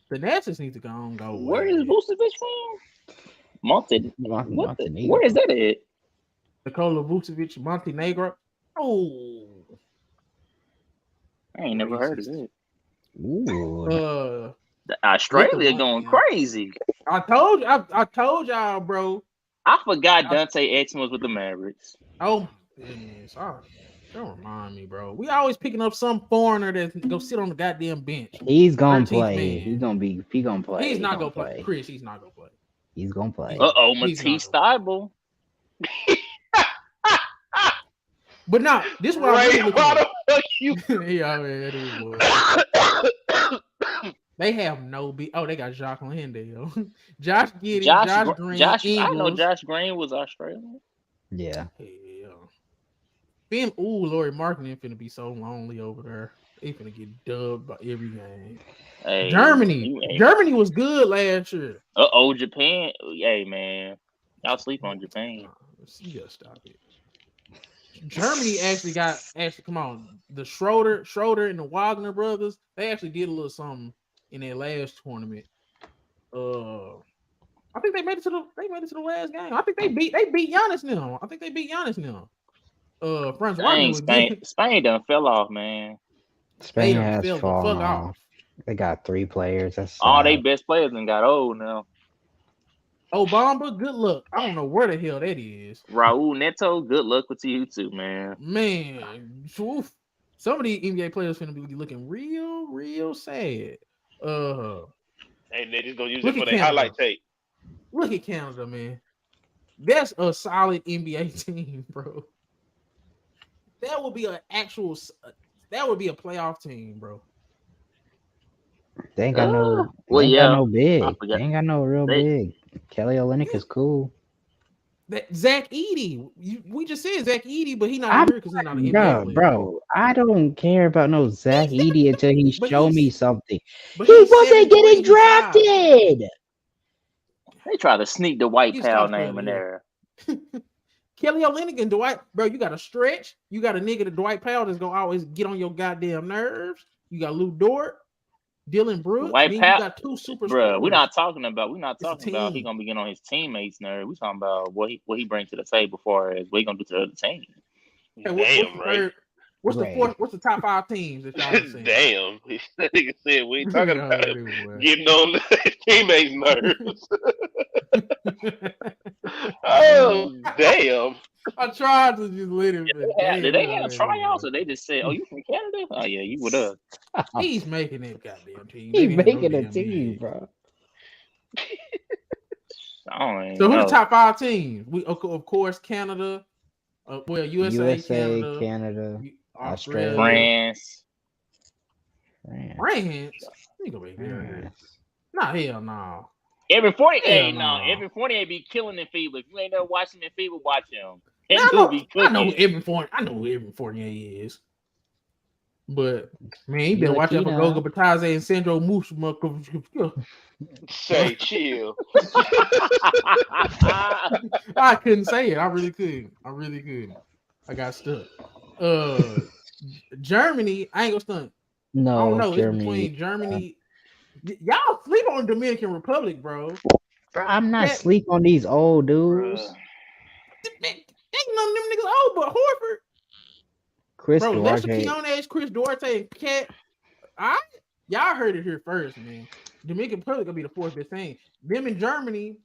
The Nats need to go. Where is Vucevic from? Montenegro. Where is that at? Nikola Vucevic, Montenegro. Oh, I ain't never heard of it. Ooh. Australia going crazy. I told y'all, bro. I forgot Dante Exum was with the Mavericks. Oh my goodness. Don't remind me, bro. We always picking up some foreigner that go sit on the goddamn bench. He's gonna play. He's gonna play. He's not gonna play. Chris, he's not gonna play. He's gonna play. Matisse Thybulle. But no, this one right. Why the fuck you? Yeah, man, that is. They have no beat. Oh, they got Jacques Landale, Josh Giddey, Josh Green. I know Josh Green was Australian. Yeah. Laurie Markkinen finna be so lonely over there. They finna get dubbed by every game. Hey, Germany was good last year. Japan. Hey, man, y'all sleep on Japan. You gotta stop it. Germany actually come on. The Schroeder and the Wagner brothers, they actually did a little something in their last tournament. I think they made it to the last game. I think they beat Giannis now. Franz Wagner was Spain done fell off, man. Spain has fallen off. They got 3 players. That's all they best players and got old now. Obama, good luck. I don't know where the hell that is. Raul Neto, good luck with you too, man. Man, some of these NBA players finna be looking real sad. And they just gonna use it for their highlight tape. Look at Canada, man. That's a solid NBA team, bro. That would be a playoff team, bro. They ain't got no big. They ain't got no real big. Kelly Olynyk is cool. That Zach Edey. We just said Zach Edey, but he's not here because he's not an NBA player. Bro, I don't care about no Zach Edey until he show me something. But he wasn't getting drafted. They try to sneak the White Pal name in there. Kelly Olynyk and Dwight, bro, you got a stretch. You got a nigga to Dwight Powell that's gonna always get on your goddamn nerves. You got Lou Dort, Dylan Brooks. White Powell, you got 2 super. Bro, we're not talking about he gonna be getting on his teammates' nerves. We talking about what he brings to the table far as what he gonna do to the other team. Hey, what's the top 5 teams that y'all seen? Damn, that nigga said we ain't talking about getting on his teammates' nerves. Oh, damn. I tried to just let him. Did they have tryouts or they just said, "Oh, you from Canada? Oh yeah, you with us." He's making that goddamn team. He's making a team, bro. So who the top 5 teams? We of course Canada. USA, Canada, Australia, France. Nah, hell no. Every 48, every 48 be killing in FIBA. If you ain't never watching in FIBA, watch him. I know who every 48 is. But man, he been watching for Goga Bataze and Sandro Moose. Say chill. I couldn't say it. I really couldn't. I got stuck. Germany, I ain't gonna stunt. No, I don't know. Germany. It's between Germany. Y'all sleep on Dominican Republic, bro. I'm not sleep on these old dudes. Ain't none of them niggas old, but Horford. Chris Duarte, and Cat. Y'all heard it here first, man. Dominican Republic gonna be the 4th best thing. Them Germany,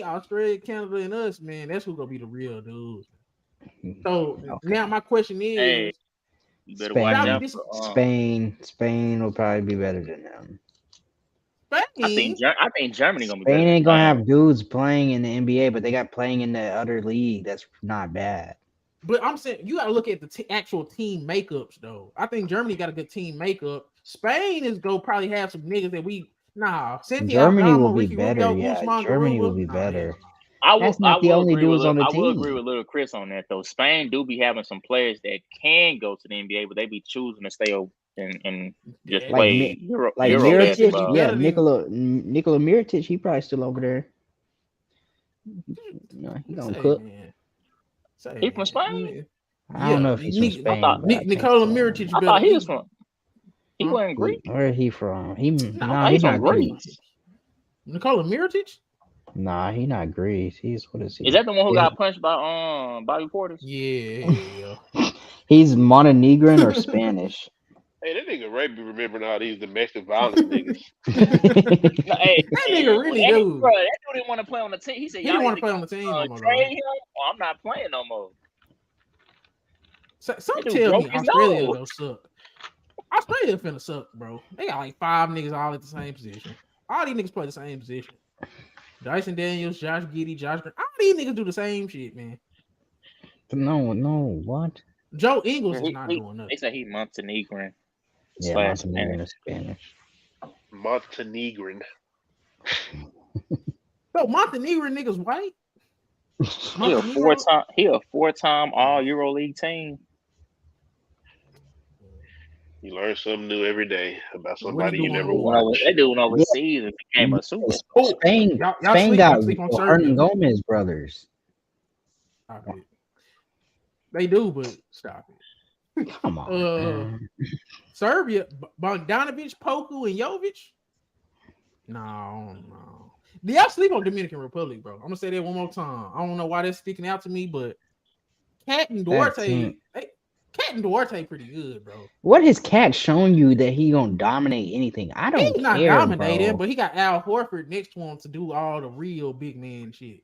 Australia, Canada, and us, man. That's who gonna be the real dudes. So now my question is, you better watch out. Spain will probably be better than them. I think Germany gonna be. Spain ain't gonna have dudes playing in the NBA, but they got playing in the other league. That's not bad. But I'm saying you got to look at the actual team makeups, though. I think Germany got a good team makeup. Spain is go probably have some niggas that Germany will be better. Germany will be better. That's not the only dudes on the team. I will agree with Little Chris on that, though. Spain do be having some players that can go to the NBA, but they be choosing to stay and just play Euro basketball. Yeah, Nikola Mirotic, he probably still over there. No, he don't cook. He from Spain? I don't know if he's from Spain. Nikola Mirotic. I thought he was from. He wasn't Greek. Where is he from? He's not Greece. Nikola Mirotic? Nah, he not Greece. What is he? Is that the one who got punched by Bobby Portis? Yeah. He's Montenegrin or Spanish. Hey, that nigga Ray be remembering all these domestic violence niggas. That nigga really do. Bro, that dude didn't want to play on the team. He said, he didn't want to play on the team. Trade him, or I'm not playing no more. Some tell me Australia gonna suck. Australia finna suck, bro. They got like 5 niggas all at the same position. All these niggas play the same position. Dyson Daniels, Josh Giddey, Josh Green. All these niggas do the same shit, man. No, what? Joe Ingles is not doing nothing. They say he Montenegrin. Yeah, Montenegrin is Spanish. Montenegrin. Bro, Montenegrin niggas white? He a 4-time All EuroLeague team. You learn something new every day about What he somebody you doing never with- watched. They doing Yeah. overseas and became a superstar. Oh, Spain y'all sleep got on Hernan Serbia. Gomez brothers. Stop it. They do, but stop it. Come on, man. Serbia, Bogdanovic, Poku, and Jovic. No. Do y'all sleep on Dominican Republic, bro? I'm gonna say that one more time. I don't know why that's sticking out to me, but Cat and Duarte, pretty good, bro. What has Cat shown you that he gonna dominate anything? I don't He's not care, dominating, bro. but he got Al Horford next to him to do all the real big man shit.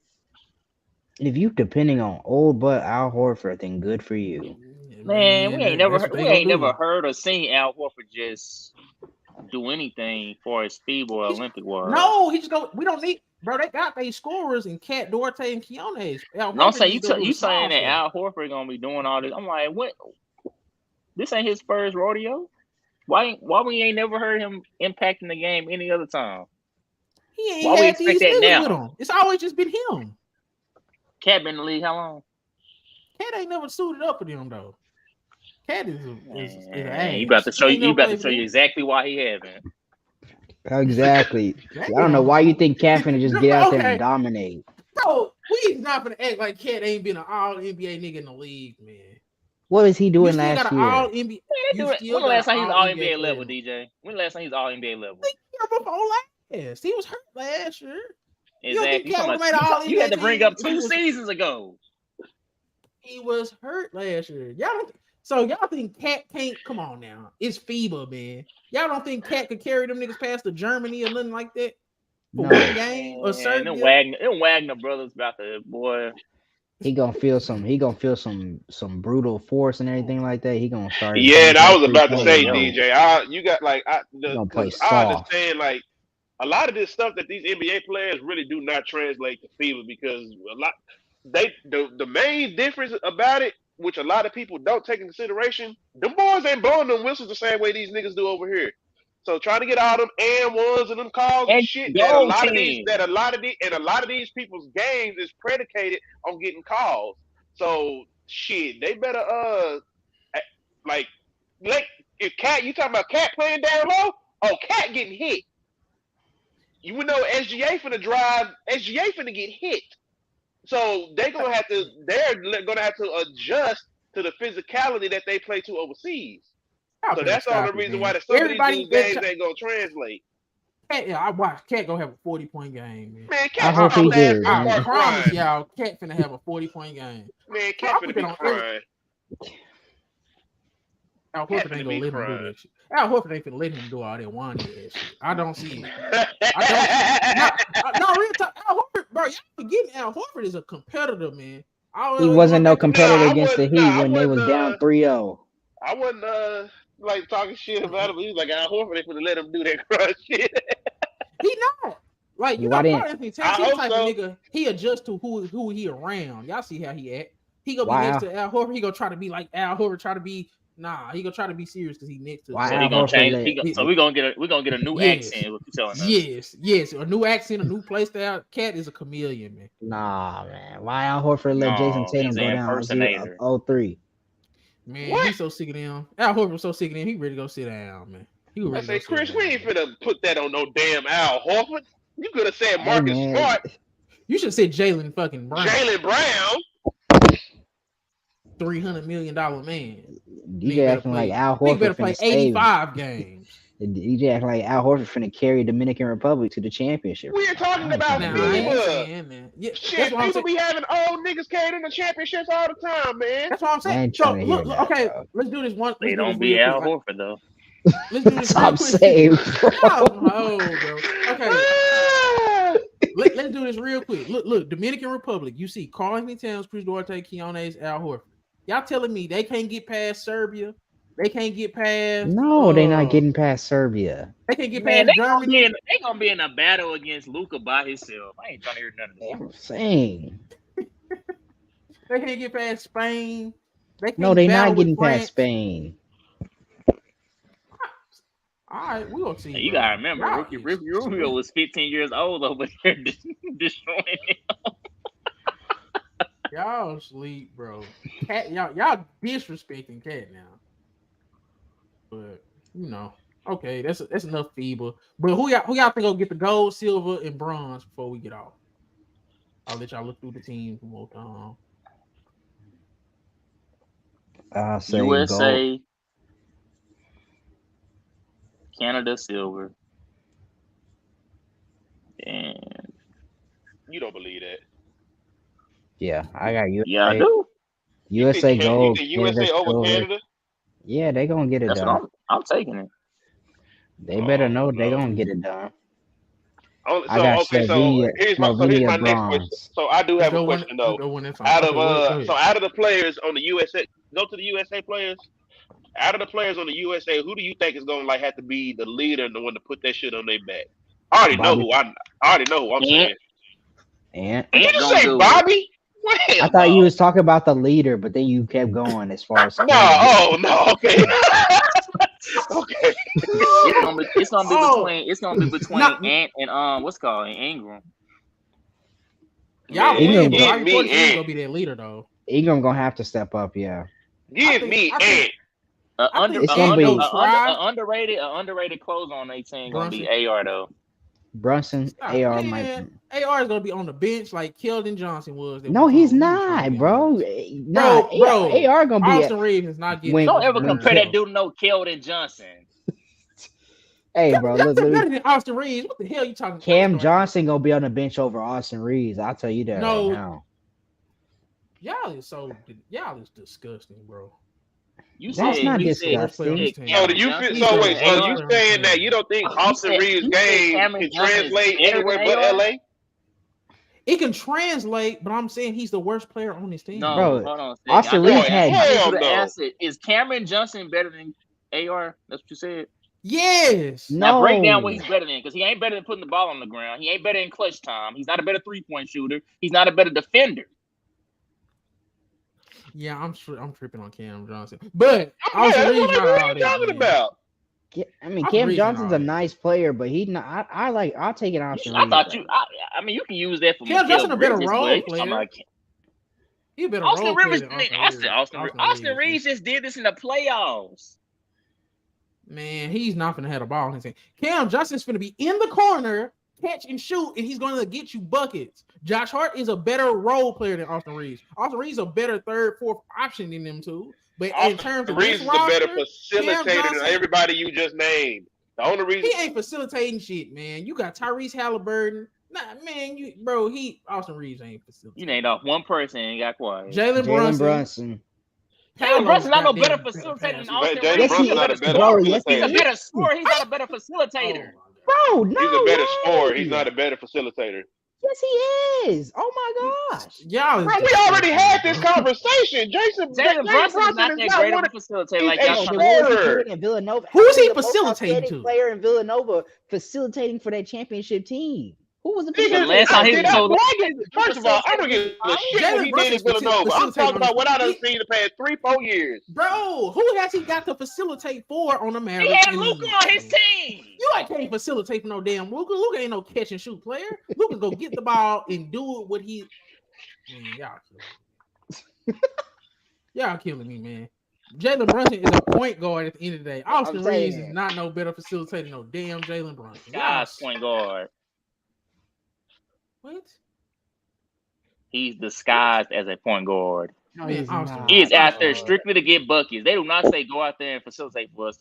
If you depending on old butt Al Horford, then good for you. Man, we ain't never do. heard or seen Al Horford just do anything for his FIBA or Olympic world. No, he just go. We don't need, bro. They got their scorers in Cat, Duarte, and Keone. No, I'm saying you saying that Al Horford gonna be doing all this. I'm like, what? This ain't his first rodeo. Why we ain't never heard him impacting the game any other time? He ain't had these niggas with him. It's always just been him. Cat been in the league how long? Cat ain't never suited up for them though. Cat is an ass. You about to show you exactly why he haven't. Exactly. I don't know why you think Cat finna just get out there and dominate. Bro, we not gonna act like Cat ain't been an all NBA nigga in the league, man. What was he doing last year? All NBA. When the last time he was all NBA level, DJ? When the last time he was all NBA level? Before last, he was hurt last year. Exactly. You had to bring up 2 seasons ago. He was hurt last year. Y'all think Cat can't? Come on now, it's FIBA, man. Y'all don't think Cat could carry them niggas past to Germany or nothing like that for one game or Serbia? Them Wagner brothers about to boy. He gonna feel some brutal force and everything like that. He gonna start. Yeah, I was about to say, DJ. You got like I understand like a lot of this stuff that these NBA players really do not translate to FIBA because the main difference about it, which a lot of people don't take into consideration, them boys ain't blowing them whistles the same way these niggas do over here. So trying to get all them and ones and them calls and shit that a lot of these people's games is predicated on getting calls. So shit, they better if Cat, you talking about Cat playing down low? Oh, Cat getting hit. You would know SGA finna get hit. So they're gonna have to adjust to the physicality that they play to overseas. So that's all the reason why some of these games ain't gonna translate. I watched Cat gonna have a 40-point game, man. I hope he did. I promise y'all, Cat finna have a 40-point game. Man, Cat finna be crying. Al Horford ain't gonna let him do that shit. Al Horford ain't finna let him do all that whiny ass shit. I don't see it. No, real talk. Al Horford, bro, y'all forgetting Al Horford is a competitor, man. He wasn't no competitor against the Heat when they was down 3-0. I wasn't like talking shit about him. He was like Al Horford ain't finna let him do that crud shit. He not. Like you know, Anthony Taylor, he type of nigga. He adjusts to who he around. Y'all see how he act. He gonna be next to Al Horford. He gonna try to be like Al Horford. He gonna try to be serious because he next to. So he gonna change. So we gonna get a new accent. What you telling us? Yes, a new accent, a new play style. Cat is a chameleon, man. Nah, man. Why Al Horford let Jason Tatum go down 0-3? Man, he's so sick of them. Al Horford was so sick of them. He ready to go sit down, man. I say, Chris, we ain't finna put that on no damn Al Horford. You could have said Marcus Smart. You should have said Jaylen fucking Brown. Jaylen Brown. $300 million man. DJ acting like Al Horford better play 85 games. DJ acting like Al Horford finna carry Dominican Republic to the championship. We're talking about FIBA. Shit, people be having old niggas carrying the championships all the time, man. That's what I'm saying. So look, okay, let's do this one. They don't be Al Horford though. Let's do this. I'm saying, bro. Okay. Let's do this real quick. Look, Dominican Republic. You see Karl-Anthony Towns, Chris Duarte, Keone's, Al Horford. Y'all telling me they can't get past Serbia? They can't get past. No, they're not getting past Serbia. They can't get past Germany. They gonna be in a battle against Luka by himself. I ain't trying to hear none of that. I'm saying. They can't get past Spain. They're not getting past Spain. All right, we gonna see. You gotta remember, Ricky Rubio was 15 years old over there destroying him. Y'all sleep, bro. Cat, y'all disrespecting Cat now. But Okay, that's enough FIBA. But who y'all think will get the gold, silver, and bronze before we get off? I'll let y'all look through the teams one more time. I'll say USA, gold. Canada silver, and You don't believe that? Yeah, I got USA. yeah, I do. USA gold. You think Canada USA over silver. Canada? Yeah, they gonna get it That's done. what I'm taking it. They better know they no. gonna get it done. So I got Slovenia, here's my next question. bronze. So I do Let's have a go question let's though. go one at a time. Out Okay, of out of the players on the USA, go to the USA players. Out of the players on the USA, who do you think is gonna like have to be the leader and the one to put that shit on their back? I already know who I'm saying. And Did you Ant just gonna say do Bobby? Well, I thought you was talking about the leader, but then you kept going as far as no. Oh no. Okay. Okay. It's gonna be between Ant and what's it called Ingram. Y'all Ingram, playing, give me Ant. gonna be that leader though. Ingram gonna have to step up. Yeah. Give me Ant. Underrated close on 18 gonna be AR though. Brunson, AR might. AR is gonna be on the bench like Keldon Johnson was. No, he's not, bro. Bro. AR gonna be. Austin Reeves is not getting. Don't ever compare that dude to no Keldon Johnson. Hey, bro, look, better than Austin Reeves. What the hell are you talking about? Cam Johnson gonna be on the bench over Austin Reeves. I'll tell you that right now. Y'all is disgusting, bro. That's not disgusting. So do you feel? So wait, so you saying that you don't think Austin Reeves' game can translate anywhere but LA? It can translate, but I'm saying he's the worst player on this team. No, bro. Hold on. Austin Reeves Is Cameron Johnson better than AR? That's what you said. Yes. Now break down what he's better than, because he ain't better than putting the ball on the ground. He ain't better in clutch time. He's not a better 3-point shooter. He's not a better defender. Yeah, I'm tripping on Cam Johnson, but what are you talking about? I mean, Cam Johnson's a nice player, but he's not. I'll take it Austin Reeves. I mean, you can use that for Cam Johnson a better role player. He a better Austin Rivers. Austin Reeves just did this in the playoffs. Man, he's not gonna have a ball in his hand. Cam Johnson's gonna be in the corner, catch and shoot, and he's gonna get you buckets. Josh Hart is a better role player than Austin Reeves. Austin Reeves is a better third, fourth option than them two. But in terms of Reeves is a better facilitator than everybody you just named. The only reason he ain't facilitating shit, man. You got Tyrese Haliburton. Nah, man, Austin Reeves ain't facilitating. You named off one person and got quiet. Jalen Brunson. Jalen Brunson not no better facilitator than Austin Reeves. Jalen Brunson's not a better facilitator. He's a better scorer. He's not a better facilitator. Bro, no. He's a better scorer. He's not a better facilitator. Yes, he is. Oh my gosh. Y'all, bro, we already had this conversation. Jalen Brunson is not that great of a facilitator like y'all scorer in Villanova. Who is he facilitating to? Player in Villanova facilitating for that championship team. Who was the last time he told? First of all, I don't give a shit what he did in Villanova. I'm talking about what I done seen the past 3-4 years. Bro, who has he got to facilitate for on the Mavericks? He had Luka on his team. You can't facilitate for no damn Luka. Luka ain't no catch and shoot player. Luka's go get the ball and do what he. Man, y'all killing me, man. Jalen Brunson is a point guard at the end of the day. Austin Reeves is not no better facilitator, no damn Jalen Brunson. God's point guard. What? He's disguised as a point guard. No, he is out there strictly to get buckets. They do not say go out there and facilitate for us,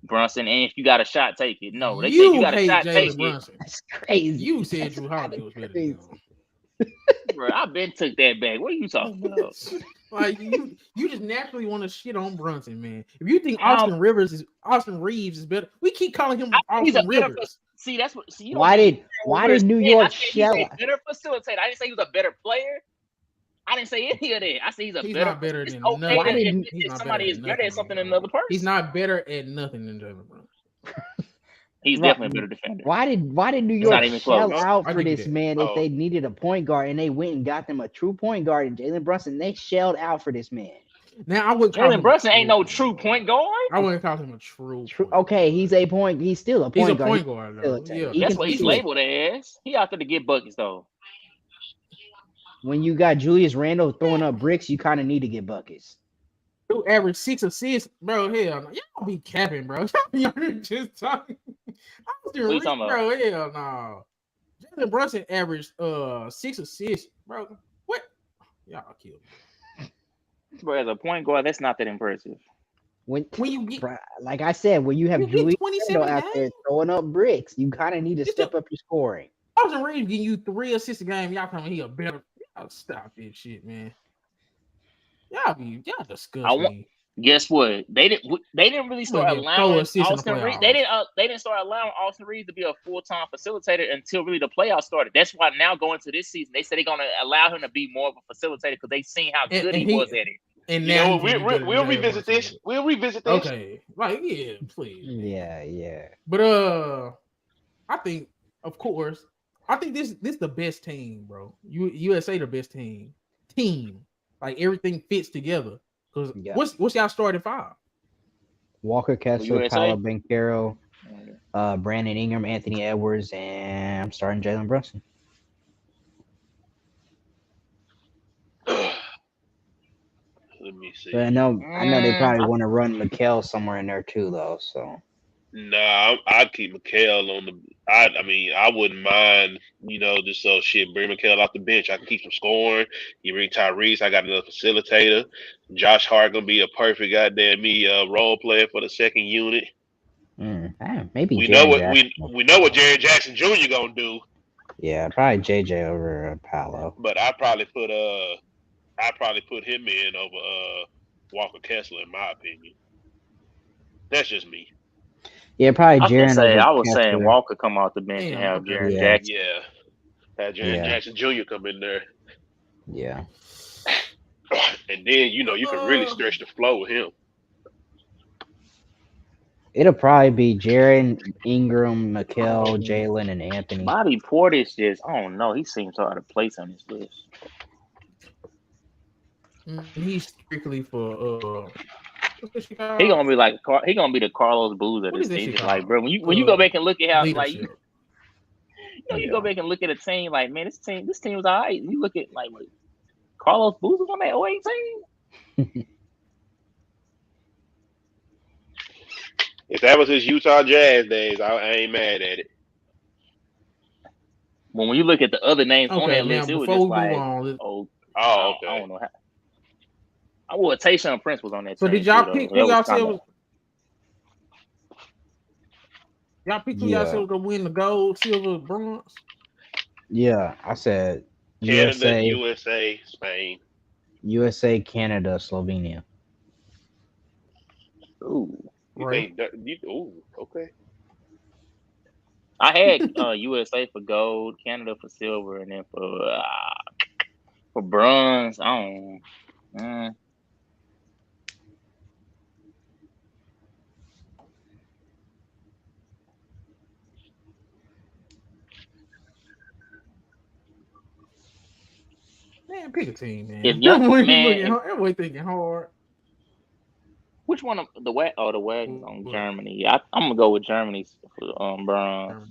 Brunson. And if you got a shot, take it. No, they say you got a shot, take Brunson. it. That's crazy. You said Drew Holiday was better. Bro, I've been took that back. What are you talking about? Like you just naturally want to shit on Brunson, man. If you think Austin Reeves is better, we keep calling him Austin Rivers. See, that's what. See, why did New York shell? Better facilitator. I didn't say he was a better player. I didn't say any of that. I said he's not better than nothing. Somebody is better at something than another person. He's not better at nothing than Jalen Brunson. He's definitely a better defender. Why did New York shell out for this man if they needed a point guard and they went and got them a true point guard in Jalen Brunson? They shelled out for this man. Now I would. Jalen Brunson ain't no true point guard. I wouldn't call him a true. Okay, he's a point. He's still a point guard. He's a point guard. Yeah, that's what he's labeled as. He out there to get buckets though. When you got Julius Randle throwing up bricks, you kind of need to get buckets. Who averaged 6 assists, bro? Hell, no. Y'all be capping, bro. Y'all just talking. I was just What you talking about? bro. Hell no. Jalen Brunson averaged 6 assists, bro. What? Y'all killed me. Bro, as a point guard, that's not that impressive. When you get, like I said, when you have Julius 27 out there throwing up bricks, you kind of need to step up your scoring. Austin Reeves getting you 3 assists a game. Y'all coming here better. Y'all stop this shit, man. Y'all disgust me. Guess what? They didn't really start allowing Austin Reeves. They didn't start allowing Austin Reeves to be a full-time facilitator until really the playoffs started. That's why now going to this season, they said they're gonna allow him to be more of a facilitator because they seen how good he was at it. And now we'll revisit this. We'll revisit this. Okay, like yeah, please. Yeah. But I think, of course, this the best team, bro. USA the best team. Like everything fits together. Because what's y'all starting 5? Walker Kessler, Paolo Banchero, Brandon Ingram, Anthony Edwards, and I'm starting Jalen Brunson. Let me see. But I know they probably want to run Mikal somewhere in there too, though. So. Nah, I'd keep Mikal on the. I wouldn't mind, just so bring Mikal off the bench. I can keep some scoring. You bring Tyrese, I got another facilitator. Josh Hart gonna be a perfect goddamn role player for the second unit. Maybe we know what Jared Jackson Jr. gonna do. Yeah, probably JJ over Paolo. But I'd probably put him in over Walker Kessler, in my opinion. That's just me. Yeah, probably Jaren. I was saying Walker come off the bench and have Jaren Jackson. Yeah. Have Jaren Jackson Jr. come in there. Yeah. And then, you can really stretch the flow with him. It'll probably be Jaren, Ingram, Mikal, Jalen, and Anthony. Bobby Portis just, I don't know. He seems hard to place on this list. He's strictly for he gonna be the Carlos Boozer of this team. Like, bro, when you go back and look at how leadership. You go back and look at a team like, man, this team was all right. You look at like what Carlos Boozer on that 08 team. If that was his Utah Jazz days, I ain't mad at it. When you look at the other names on that list, it was just like, okay. I don't know how. Tayshaun Prince was on that. So did y'all pick who y'all said was? Y'all picked who y'all said was gonna win the gold, silver, bronze? Yeah, I said Canada, USA, Spain. USA, Canada, Slovenia. Ooh. Right. Okay. I had USA for gold, Canada for silver, and then for bronze, I don't know. Man, pick a team, man. Everybody thinking hard. Which one of the West? Oh, the West is on Germany. Yeah, I'm gonna go with Germany for bronze.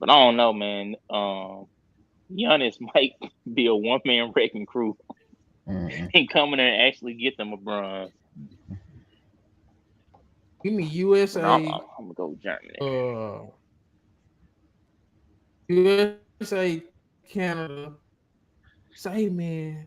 But I don't know, man. Giannis might be a one-man wrecking crew and come in there and actually get them a bronze. Give me USA. I'm gonna go with Germany. USA, Canada. Say man.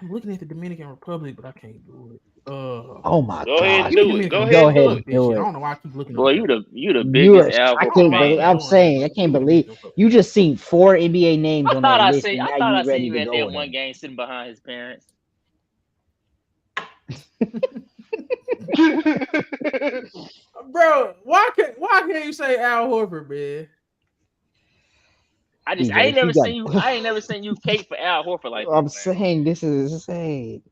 I'm looking at the Dominican Republic, but I can't do it. Oh my God! Go ahead and do it. Go ahead and do it. I don't know why I keep looking. Boy, you the biggest Al Horford fan. I can't believe you just seen 4 NBA names on that list. I thought I seen you at that one game sitting behind his parents. Bro, why can't you say Al Horford, man? I ain't never seen you cape for Al Horford like that. I'm saying this is insane.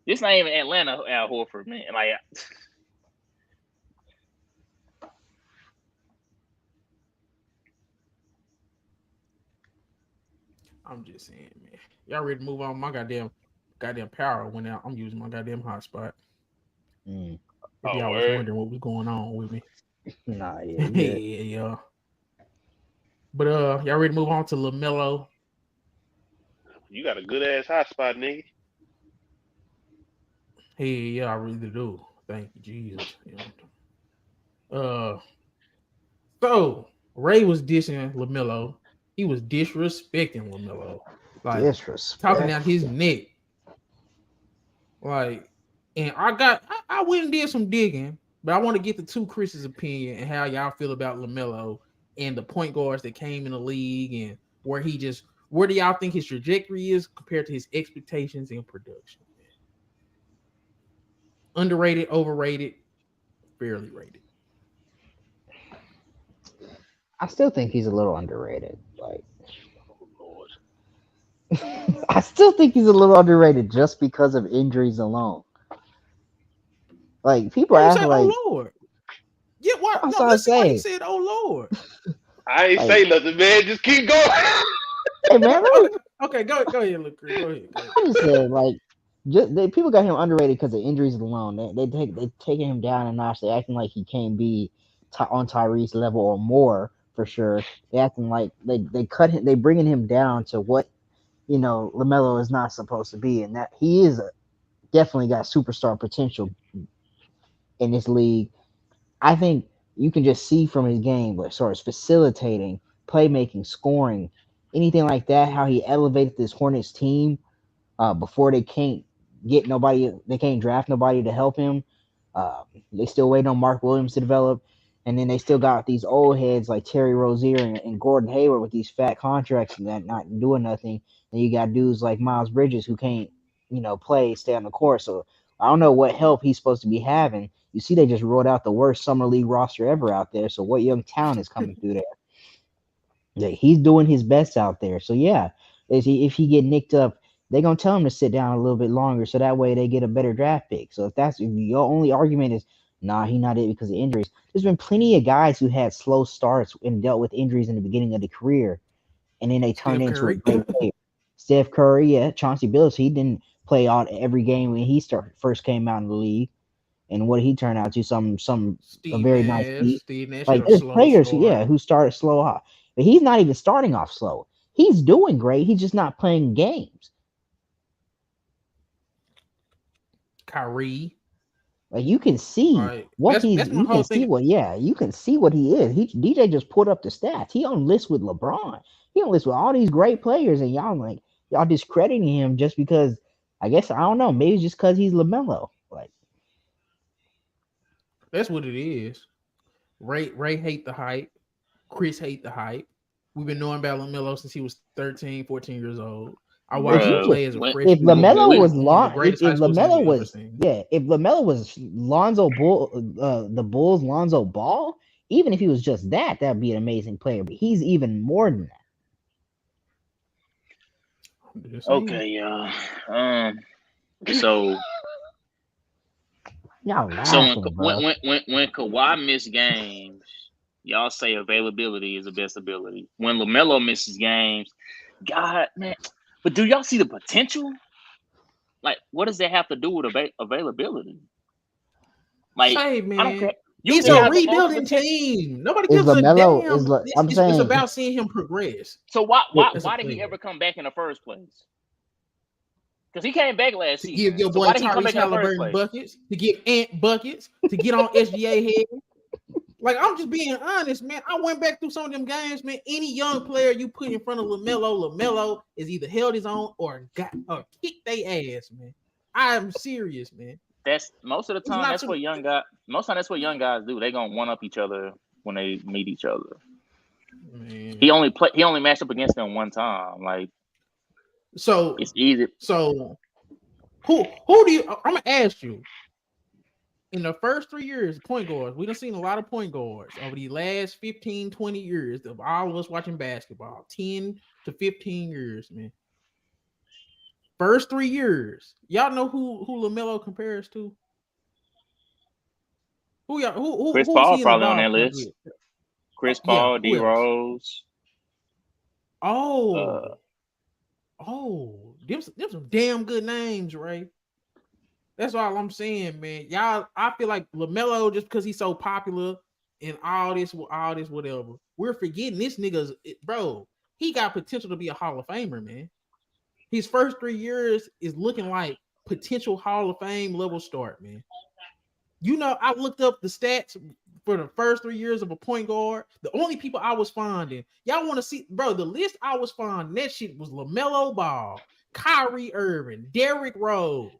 This not even Atlanta Al Horford, man. Like, I'm just saying, man. Y'all ready to move on? My goddamn power went out. I'm using my goddamn hotspot. If y'all was wondering what was going on with me. Nah, yeah. But y'all ready to move on to Lamelo? You got a good ass hotspot, nigga. Hey, yeah, I really do. Thank you, Jesus. So Ray was dissing LaMelo. He was disrespecting LaMelo, like talking out Disrespect. his neck. Like, and I went and did some digging, but I want to get the two Chris's opinion and how y'all feel about LaMelo and the point guards that came in the league and where do y'all think his trajectory is compared to his expectations and production? Underrated, overrated, fairly rated. I still think he's a little underrated. Like, Oh Lord. I still think he's a little underrated just because of injuries alone. Like, people Why you act say, like, "Oh Lord"? Yeah, why? that's No, what I let's see why he say. said, "Oh Lord." I ain't Like, say nothing, man. Just keep going. hey man, Okay, go ahead, look, Chris. Go ahead. I'm just saying, like, people got him underrated because of injuries alone. They taking him down a notch. They acting like he can't be on Tyrese level or more for sure. They acting like they cut him. They bringing him down to what Lamelo is not supposed to be, and that he is definitely got superstar potential in this league. I think you can just see from his game, but as far as facilitating, playmaking, scoring, anything like that, how he elevated this Hornets team before they can't get nobody, they can't draft nobody to help him. They still waiting on Mark Williams to develop, and then they still got these old heads like Terry Rozier and Gordon Hayward with these fat contracts and that not doing nothing. And you got dudes like Miles Bridges who can't, play, stay on the court. So I don't know what help he's supposed to be having. You see, they just rolled out the worst summer league roster ever out there. So what young talent is coming through there? Yeah, he's doing his best out there. So yeah, if he get nicked up, they're gonna tell him to sit down a little bit longer, so that way they get a better draft pick. So if your only argument is nah, he not it because of injuries, there's been plenty of guys who had slow starts and dealt with injuries in the beginning of the career, and then they turned Steph into a Curry. great player. Steph Curry, yeah, Chauncey Billups, he didn't play out every game when he first came out in the league, and what he turned out to a very nice piece. Steve Nash had Like a there's slow players start. who started slow off, but he's not even starting off slow. He's doing great. He's just not playing games. Kyrie. Like you can see Like what he's. that's my You can whole see thing. what. Yeah, you can see what he is. DJ just put up the stats. He on list with LeBron. He on list with all these great players, and y'all discrediting him just because. I guess I don't know. Maybe it's just because he's LaMelo. Like That's what it is. Ray hate the hype. Chris hate the hype. We've been knowing about LaMelo since he was 13, 14 years old. I if watched him you Bro, just play as a if freshman and Lamelo he was was one of the if greatest high school centers Lamelo we ever was seen. if Lamelo was the Bulls Lonzo Ball, even if he was just that'd be an amazing player. But he's even more than Just saying. Okay, y'all. So that. Y'all so laughing, bro. when Kawhi missed games, y'all say availability is the best ability. When LaMelo misses games, God man, but do y'all see the potential? Like, what does that have to do with availability? Like, Say, I don't care. man, You it's can a have Is the most rebuilding potential. team. Nobody is gives a Lamelo damn. I'm It's saying about seeing him progress So why why as a why did he player. ever come back in the first place? Because he came back last To give season. your So boy why did he come Tyrese back in the first Haliburton place? buckets, to give Ant buckets, to get on SGA head. Like, I'm just being honest, man. I went back through some of them games, man. Any young player you put in front of LaMelo is either held his own or kicked their ass, man. I am serious, man. That's most of the It's time. not That's too. what young guys. Most of the time, that's what young guys do. They gonna one up each other when they meet each other. Man. He only play. He only matched up against them one time. Like So it's easy. who do you? I'm gonna ask you. In the first 3 years, point guards, we done seen a lot of point guards over the last 15, 20 years of all of us watching basketball. 10 to 15 years, man. First 3 years. Y'all know who LaMelo compares to? Who y'all Chris who's Paul he in the probably on that ballpark list. with? Chris Yeah, Paul, D who else? Rose. Oh, them some damn good names, Ray. That's all I'm saying, man. Y'all, I feel like LaMelo, just because he's so popular and all this, whatever. We're forgetting this nigga's, bro. He got potential to be a Hall of Famer, man. His first 3 years is looking like potential Hall of Fame level start, man. You know, I looked up the stats for the first 3 years of a point guard. The only people I was finding, y'all want to see, bro, the list I was finding, that shit was Lamelo Ball, Kyrie Irving, Derrick Rose,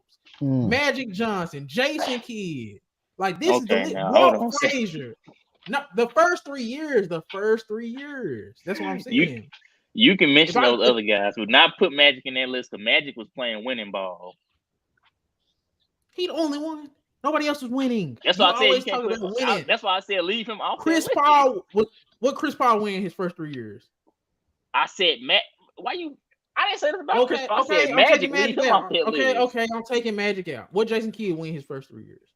Magic Johnson, Jason Kidd. Like, this is the list. Walt Frazier. No, the first 3 years. That's what I'm saying. You can mention those other guys, but not put Magic in that list, because Magic was playing winning ball. He the only one. Nobody else was winning. That's why I said winning. That's why I said leave him off. Chris Paul. What Chris Paul win his first 3 years? I said why you? I didn't say that about Chris Paul. I said Magic. Leave him off that list. Okay. I'm taking Magic out. What Jason Kidd win his first 3 years?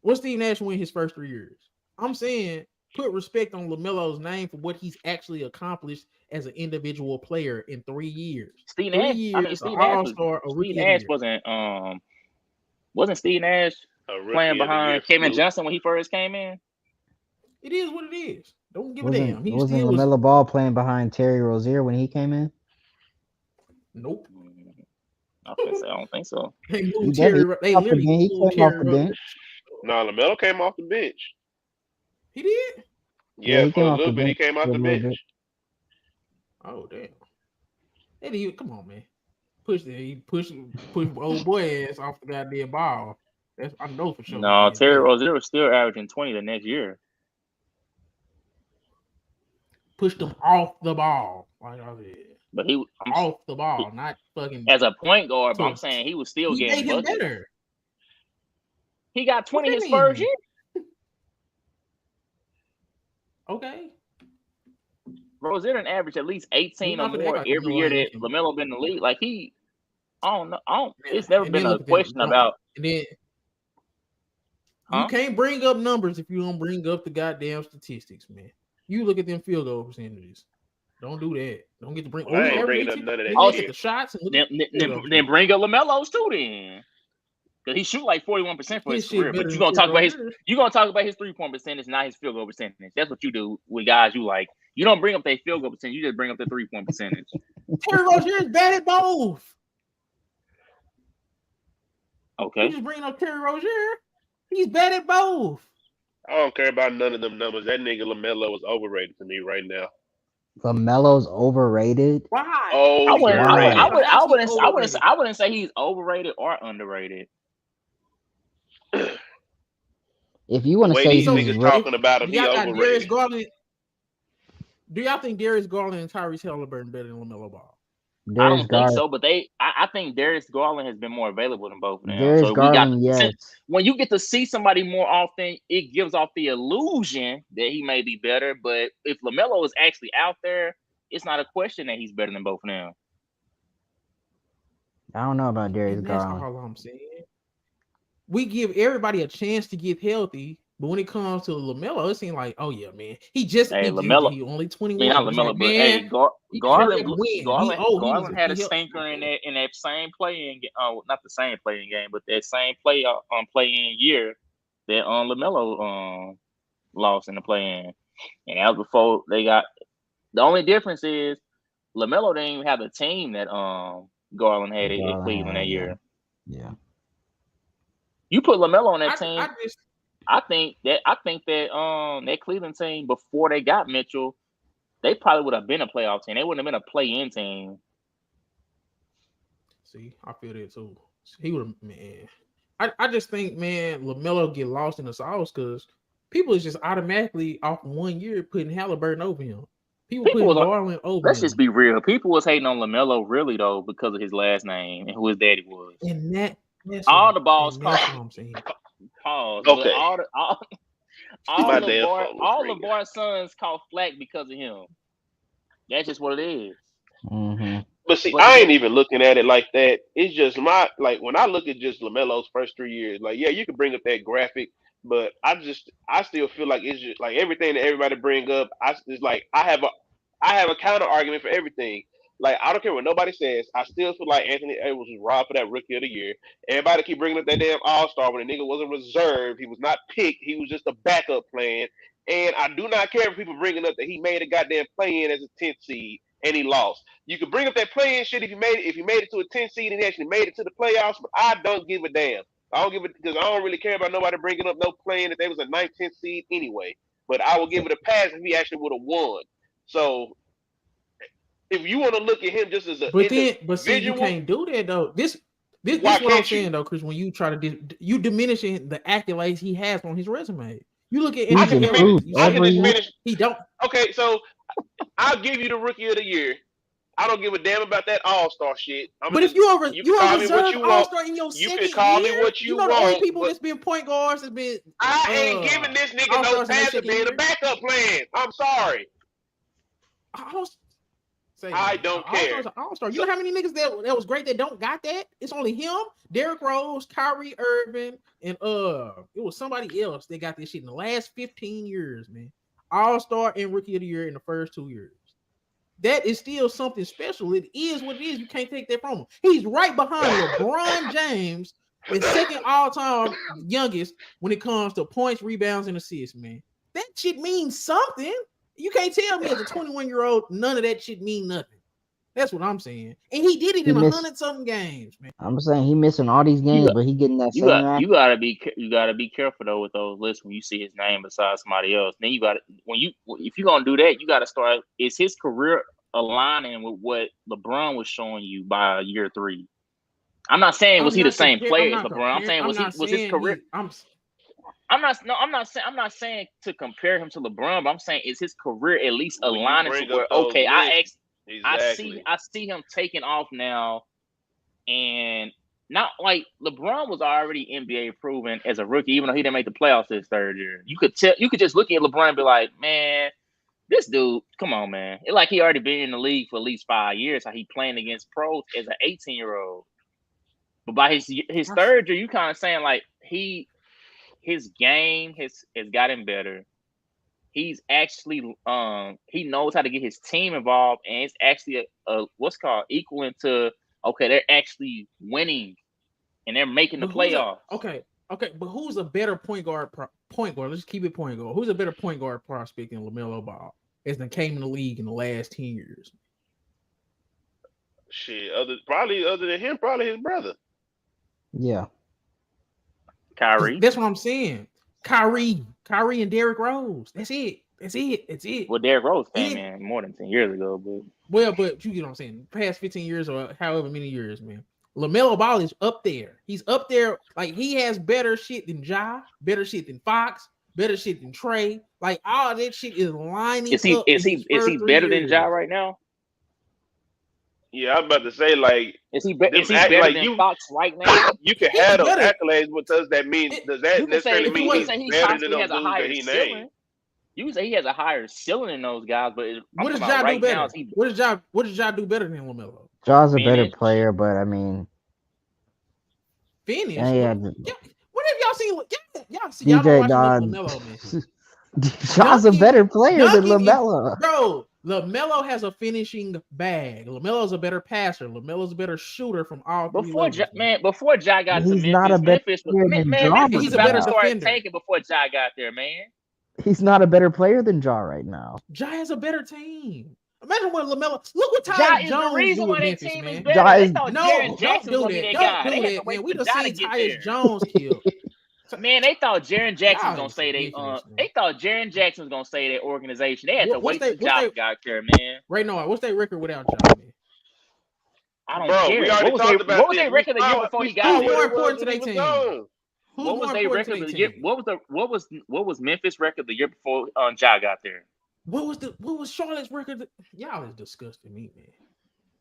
What Steve Nash win his first 3 years? I'm saying put respect on LaMelo's name for what he's actually accomplished as an individual player in 3 years. Steve Nash. Steve Nash wasn't Steve Nash playing behind Kevin Johnson when he first came in? It is what it is. Don't give a damn. Wasn't Lamelo Ball playing behind Terry Rozier when he came in? Nope. I don't think so. He came off the bench. No, Lamelo came off the bench. He did? Yeah, for a little bit he came off the bench. Oh, damn. Eddie, come on, man. Push old boy ass off the goddamn ball. I know for sure. No, Terry Rozier was still averaging 20 the next year. Pushed him off the ball, like I said. But off the ball, not fucking as a point guard. But I'm saying he was still getting him better. He got 20 his first year. Okay. Rozier didn't average at least 18 or more every year that LaMelo been in the league. Like I don't know. It's never been a question about. And then you can't bring up numbers if you don't bring up the goddamn statistics, man. You look at them field goal percentages. Don't do that. Don't get to bring. I ain't bringing up none of that. Look at the shots. And then bring up LaMelo's too. Then, because he shoot like 41% for his career. But you're gonna talk about his 3-point percentage, not his field goal percentage. That's what you do with guys you like. You don't bring up their field goal percentage. You just bring up the 3-point percentage. Terry Rozier is bad at both. Okay. You just bring up Terry Rozier. He's bad at both. I don't care about none of them numbers. That nigga LaMelo is overrated to me right now. LaMelo's overrated? Why? I wouldn't say he's overrated or underrated. If you want to say these niggas talking about him, he overrated. Do y'all think Darius Garland and Tyrese Haliburton better than LaMelo Ball? I don't think so, but I think Darius Garland has been more available than both of them. Darius Garland, yes. When you get to see somebody more often, it gives off the illusion that he may be better. But if LaMelo is actually out there, it's not a question that he's better than both of them. I don't know about Darius Garland. That's all I'm saying. We give everybody a chance to get healthy, but when it comes to LaMelo, it seems like, oh yeah, man, LaMelo. He only 21. Not LaMelo, but hey, Garland had a stinker in that same playing game. Not the same playing game, but that same play-in year that LaMelo lost in the play-in, and that was before they got. The only difference is LaMelo didn't even have the team that Garland had at Cleveland that year. Yeah. You put LaMelo on that team. I think that that Cleveland team before they got Mitchell, they probably would have been a playoff team. They wouldn't have been a play-in team. See, I feel that too. He would have, man. I just think, man, LaMelo get lost in the sauce because people is just automatically off 1 year putting Haliburton over him. People putting Garland over Let's him. just be real. People was hating on LaMelo really though because of his last name and who his daddy was. And all the balls caught. Pause. Okay. All the Bar sons caught flack because of him. That's just what it is. Mm-hmm. But see, I ain't even looking at it like that. It's just when I look at just LaMelo's first 3 years, like, yeah, you can bring up that graphic, but I still feel like it's just like everything that everybody bring up. I have a counter argument for everything. Like, I don't care what nobody says. I still feel like Anthony Edwards was robbed for that Rookie of the Year. Everybody keep bringing up that damn All-Star when the nigga wasn't reserved. He was not picked. He was just a backup plan. And I do not care if people bringing up that he made a goddamn play-in as a 10th seed. and he lost. You could bring up that play-in shit if you made it to a 10 seed and he actually made it to the playoffs, but I don't give a damn. I don't give it because I don't really care about nobody bringing up no play-in if they was a 9th, 10th seed anyway. But I will give it a pass if he actually would have won. So if you want to look at him just as an individual, but see, you can't do that though. This is what I'm saying though, Chris. When you try to you diminishing the accolades he has on his resume. You look at I can diminish. He don't. Okay, so I'll give you the rookie of the year. I don't give a damn about that all-star shit. But if you're a reserve all-star in your second year, you can call me what you want. The only people that's been point guards has been. I ain't giving this nigga no pass to being a backup plan. I'm sorry. I don't care. All-star. You know how many niggas that was great that don't got that? It's only him, Derrick Rose, Kyrie Irving, and it was somebody else that got this shit in the last 15 years, man. All-star and rookie of the year in the first 2 years. That is still something special. It is what it is. You can't take that from him. He's right behind LeBron James, the second all-time youngest when it comes to points, rebounds, and assists, man. That shit means something. You can't tell me as a 21-year-old, none of that shit mean nothing. That's what I'm saying. And he did it in 100-something games, man. I'm saying he missing all these games, but he getting that same. You gotta be careful though with those lists when you see his name beside somebody else. Then you got if you're gonna do that, you gotta start. Is his career aligning with what LeBron was showing you by year 3? I'm not saying was he the same player as LeBron. I'm saying was his career. I'm not saying to compare him to LeBron, but I'm saying is his career at least aligning to where I see him taking off now, and not like LeBron was already NBA proven as a rookie, even though he didn't make the playoffs his 3rd year. You could just look at LeBron and be like, man, this dude, come on, man. It's like he already been in the league for at least 5 years. How he playing against pros as an 18-year-old, but by his 3rd year, you kind of saying like his game has gotten better. He's actually he knows how to get his team involved, and it's actually a what's called equaling to they're actually winning and they're making the playoffs. Okay, but who's a better point guard? Let's keep it point guard. Who's a better point guard prospect than Lamelo Ball as they came in the league in the last 10 years? Shit, other than him, probably his brother. Yeah. Kyrie. That's what I'm saying. Kyrie and Derrick Rose. That's it. Well, Derrick Rose came in more than 10 years ago, but you get what I'm saying. Past 15 years or however many years, man. LaMelo Ball is up there. He's up there. Like he has better shit than Ja, better shit than Fox, better shit than Trey. Like all that shit is lining up. Is he better than Ja right now? Yeah, I was about to say, like, is he better than Fox right now? You can have those accolades, but does that necessarily mean he's better than those dudes that he named? You would say he has a higher ceiling than those guys, but what does Ja do better? What does Ja do better than LaMelo? Ja's a better player, but I mean, finish. Yeah. What have y'all seen? Y'all see DJ Don. LaMelo, man. Ja's a better player than LaMelo. Bro, LaMelo has a finishing bag. LaMelo's a better passer. LaMelo's a better shooter from all three levels. Before Ja got to Memphis, he's a better defender. Taking before Ja got there, man. He's not a better player than Ja right now. Ja has a better team. Imagine what LaMelo. Look what Tyus Jones do with Memphis, man. Don't do that, man. We just seen Tyus Jones killed. Man, they thought Jaren Jackson was gonna say they thought Jaren Jackson was gonna say their organization. They had to wait till Ja got there, man. Right now, what's their record without Ja, man? I don't care. What was their record the year before he got there? More important to their team. What was their record the year? What was Memphis record the year before Ja got there? What was Charlotte's record? Y'all is disgusting me, man.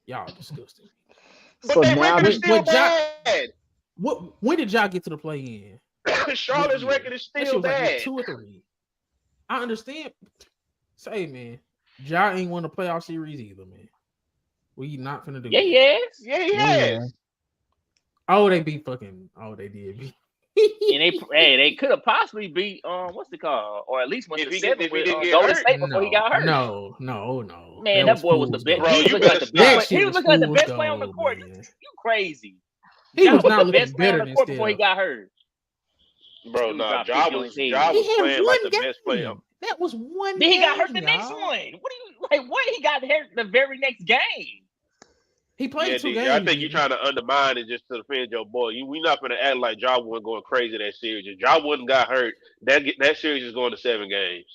Y'all disgusting. But that record is still bad. When did Ja get to the play-in? Charlotte's record is still bad. Like 2 or 3. I understand. Say, man, Ja ain't won a playoff series either, man. We not finna do that. Yeah, he has. Oh, they beat fucking. Oh, they did beat. And they could have possibly beat what's it called, or at least went to 7 with Golden State before he got hurt. No. Man, that boy was the best. He was looking like the best player on the court. You crazy? He was not looking better than before he got hurt. Bro, Ja was playing like the best player. That was one. Then he got hurt the game, next y'all. one. What do you like? What he got hurt the very next game? He played 2 games. I think you're trying to undermine it just to defend your boy. We're not going to act like Ja wasn't going crazy that series. If Ja wouldn't got hurt, that series is going to 7 games.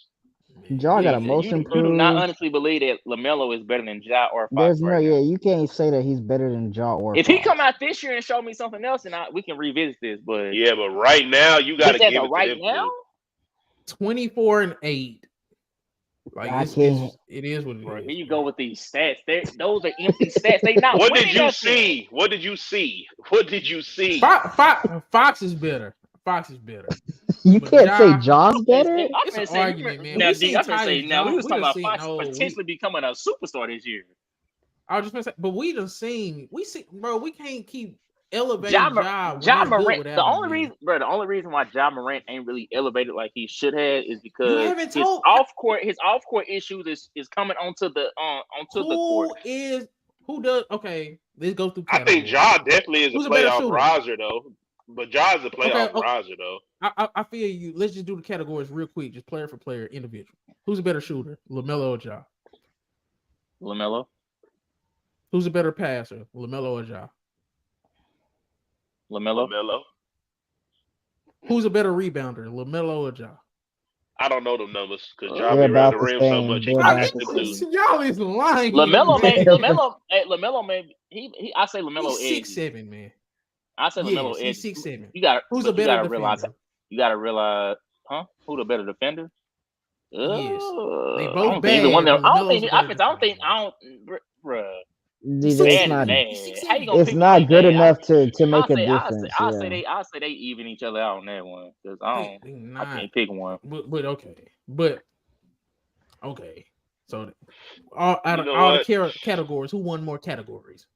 Ja got a most You do improved. not honestly believe that LaMelo is better than Ja or Fox. There's no, you can't say that he's better than Ja or if Fox. he come out this year and show me something else, and we can revisit this. But yeah, but right now you got to give it right to them. now, 24-8. Like it is what it is. Here you go with these stats. Those are empty stats. They not. What did you see? What did you see? What did you see? Fox is better. Fox is better. You can't say Ja's better. It's an argument, man. Now, we was talking about Fox potentially becoming a superstar this year. I was just gonna say, but we see, bro. We can't keep elevating Ja Morant. The only reason why Ja Morant ain't really elevated like he should have is because his off court issues is coming onto the court. Who does? Okay, let's go through. I think Ja definitely is a playoff riser though. But Ja is a playoff riser though. I feel you. Let's just do the categories real quick, just player for player, individual. Who's a better shooter, LaMelo or Ja? LaMelo. Who's a better passer, LaMelo or Ja? LaMelo. Who's a better rebounder, LaMelo or Ja? I don't know them numbers because Ja be around the rim so much. Y'all is lying. LaMelo made he. I say LaMelo is 6'7", man. I say LaMelo is 6'7". Who's a better defender? You gotta realize, who the better defender? Yes. They both bad. I don't think. Bruh. It's not good enough to make a difference. I'll say they even each other out on that one because I can't pick one. But okay. So out of all the categories, who won more categories?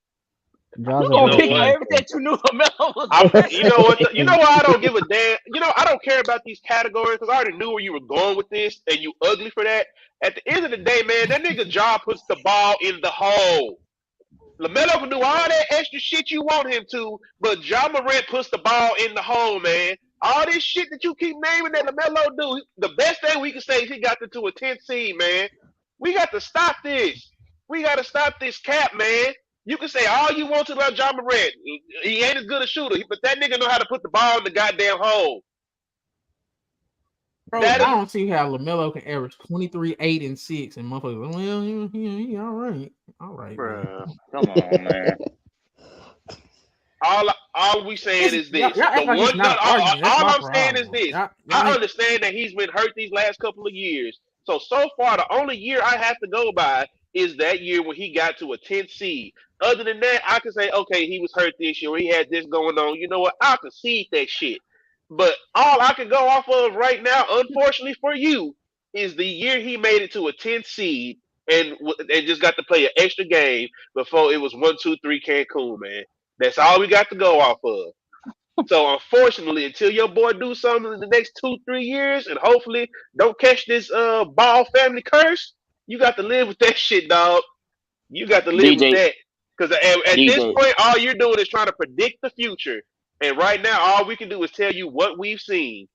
You gonna pick everything you knew LaMelo. You know what? You know why I don't give a damn. I don't care about these categories because I already knew where you were going with this, and you ugly for that. At the end of the day, man, that nigga Ja puts the ball in the hole. LaMelo can do all that extra shit you want him to, but Ja Morant puts the ball in the hole, man. All this shit that you keep naming that LaMelo do, the best thing we can say is he got to a 10th seed, man. We got to stop this. We got to stop this cap, man. You can say all you want to about Ja Morant. He ain't as good a shooter, but that nigga know how to put the ball in the goddamn hole. Bro, I don't see how LaMelo can average 23, 8, and 6, and motherfuckers. Well, he all right, bro. Come on, man. All we saying is this. All I'm saying is this. I understand that he's been hurt these last couple of years. So far, the only year I have to go by is that year when he got to a 10th seed. Other than that, I can say, okay, he was hurt this year. He had this going on. You know what? I'll concede that shit. But all I can go off of right now, unfortunately for you, is the year he made it to a 10th seed and just got to play an extra game before it was 1, 2, 3 Cancun, man. That's all we got to go off of. So unfortunately, until your boy do something in the next 2, 3 years, and hopefully don't catch this Ball family curse, you got to live with that shit, dog. You got to live with that. Because at this point, all you're doing is trying to predict the future. And right now, all we can do is tell you what we've seen.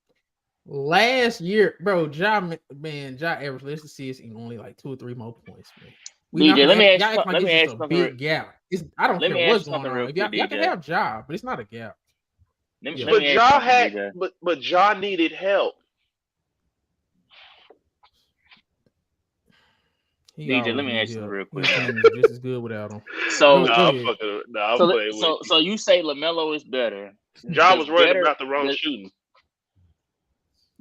Last year, bro, Ja averaged less assists and only like 2 or 3 more points, man. DJ, let me ask something. Big gap. I don't care what's going on. Y'all can have Ja, but it's not a gap. But Ja needed help. DJ, let me ask you real quick. Just as good without him. So you say LaMelo is better. Ja was right about the wrong shooting.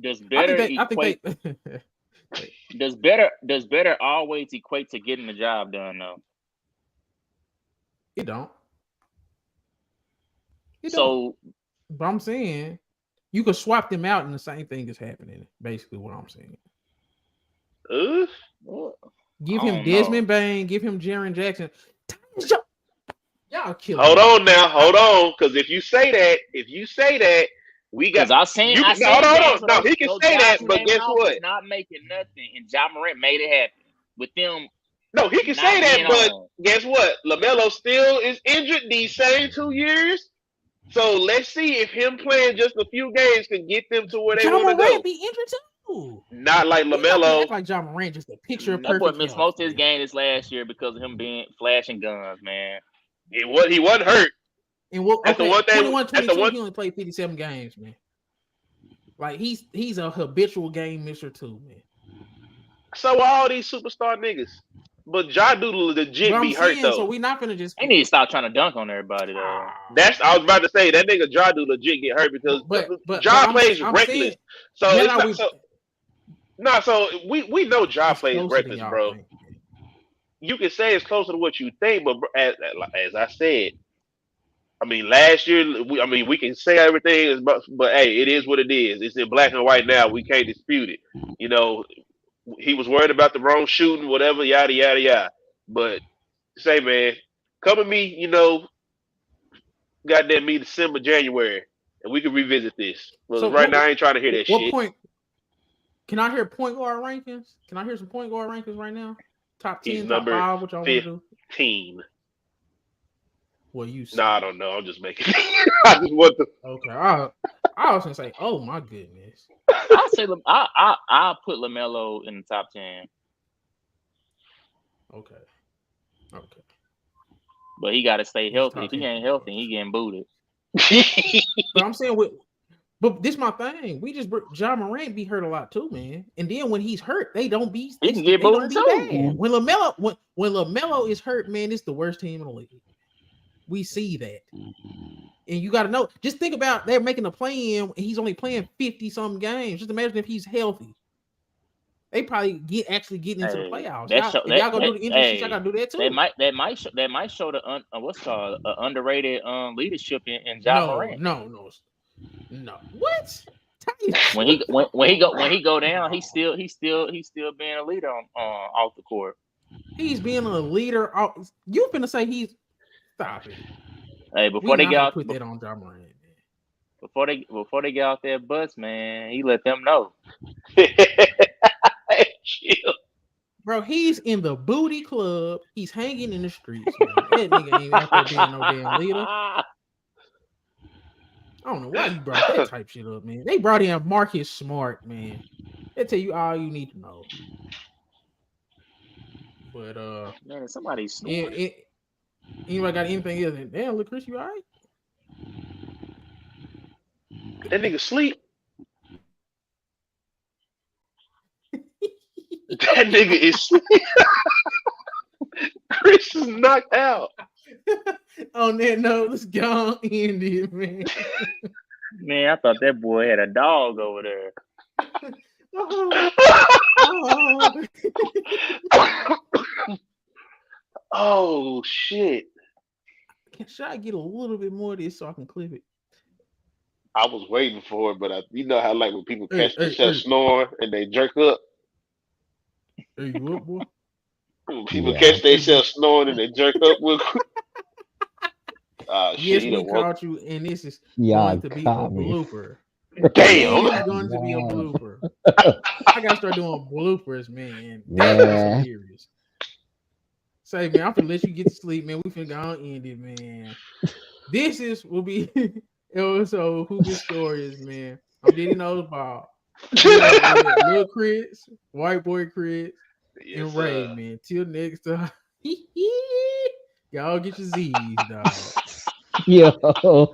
Does better always equate to getting the job done though? It don't. But I'm saying you could swap them out and the same thing is happening. Basically, what I'm saying. Give him Desmond Bain. Give him Jaren Jackson. Y'all kill. Hold on, because if you say that, we got. Hold on. No, he can say that, but guess what? Not making nothing, and Ja Morant made it happen with them. No, he can say that, but guess what? LaMelo still is injured these same 2 years. So let's see if him playing just a few games can get them to where they want to go. Be injured too? Not like LaMelo. Act like John Morant just a picture of That boy perfect missed health, most of his game this last year because of him being flashing guns, man. He wasn't hurt. And what? That's the one thing. 21, That's the 22, one. he only played 57 games, man. Like he's a habitual game misser too, man. So are all these superstar niggas. But Ja Doodle legit be hurt though. So we're not gonna just. They need to stop trying to dunk on everybody though. I was about to say that nigga Ja Doodle legit get hurt because Ja plays reckless. So it's not so. We know Ja plays reckless, bro. Think. You can say it's closer to what you think, but as I said, I mean, last year we can say everything, but hey, it is what it is. It's in black and white now. We can't dispute it. You know, he was worried about the wrong shooting, whatever, yada yada yada. But say, man, come with me. You know, goddamn me, December, January, and we can revisit this. Well, right now, I ain't trying to hear that shit. Point? Can I hear point guard rankings? Can I hear some point guard rankings right now? Top 10, He's top 5, what y'all want to do? 15. Well, you said. No, I don't know. I'm just making I just want to. Okay. I was going to say, oh, my goodness. I'll say I'll put LaMelo in the top 10. Okay. But he got to stay healthy. If he ain't healthy, he getting booted. But I'm saying, but this my thing. We just John Morant be hurt a lot too, man. And then when he's hurt, they don't be. He can get booted too. Bad. When LaMelo is hurt, man, it's the worst team in the league. We see that, and you got to know. Just think about they're making a play-in. And he's only playing 50-something games. Just imagine if he's healthy. They probably getting into the playoffs. Y'all gonna do the injury? Y'all gotta do that too. That might show the what's called underrated leadership in John Morant. No. What? When he go down, he's still being a leader on off the court. He's being a leader. You finna say he's stop it? Hey, before they get out, put that on John Morant. Before they get out their butts, man, he let them know. Bro, he's in the booty club. He's hanging in the streets. Man. That nigga ain't out there being no damn leader. I don't know why you brought that type shit up, man. They brought in Marcus Smart, man. They tell you all you need to know. But man, somebody's snoring. Anybody got anything else? Damn, look, Chris, you all right? That nigga sleep. That nigga is sleep. Chris is knocked out. On that note, let's go and end it, man. Man, I thought that boy had a dog over there. Oh shit! Should I get a little bit more of this so I can clip it? I was waiting for it, but you know how like when people catch themselves snoring and they jerk up. Hey, you up, boy? When people catch themselves snoring and they jerk up real quick. Yes, we caught you, and this is going to be a blooper. Damn, it's going to be a blooper. I gotta start doing bloopers, man. That's serious. Say, man, I'm gonna let you get to sleep, man. We finna go and end it, man. This will be so who this story is, man. I'm getting those ball. Little Chris, white boy Chris, and Ray, man. Till next time. Y'all get your Z's, dog. Yo.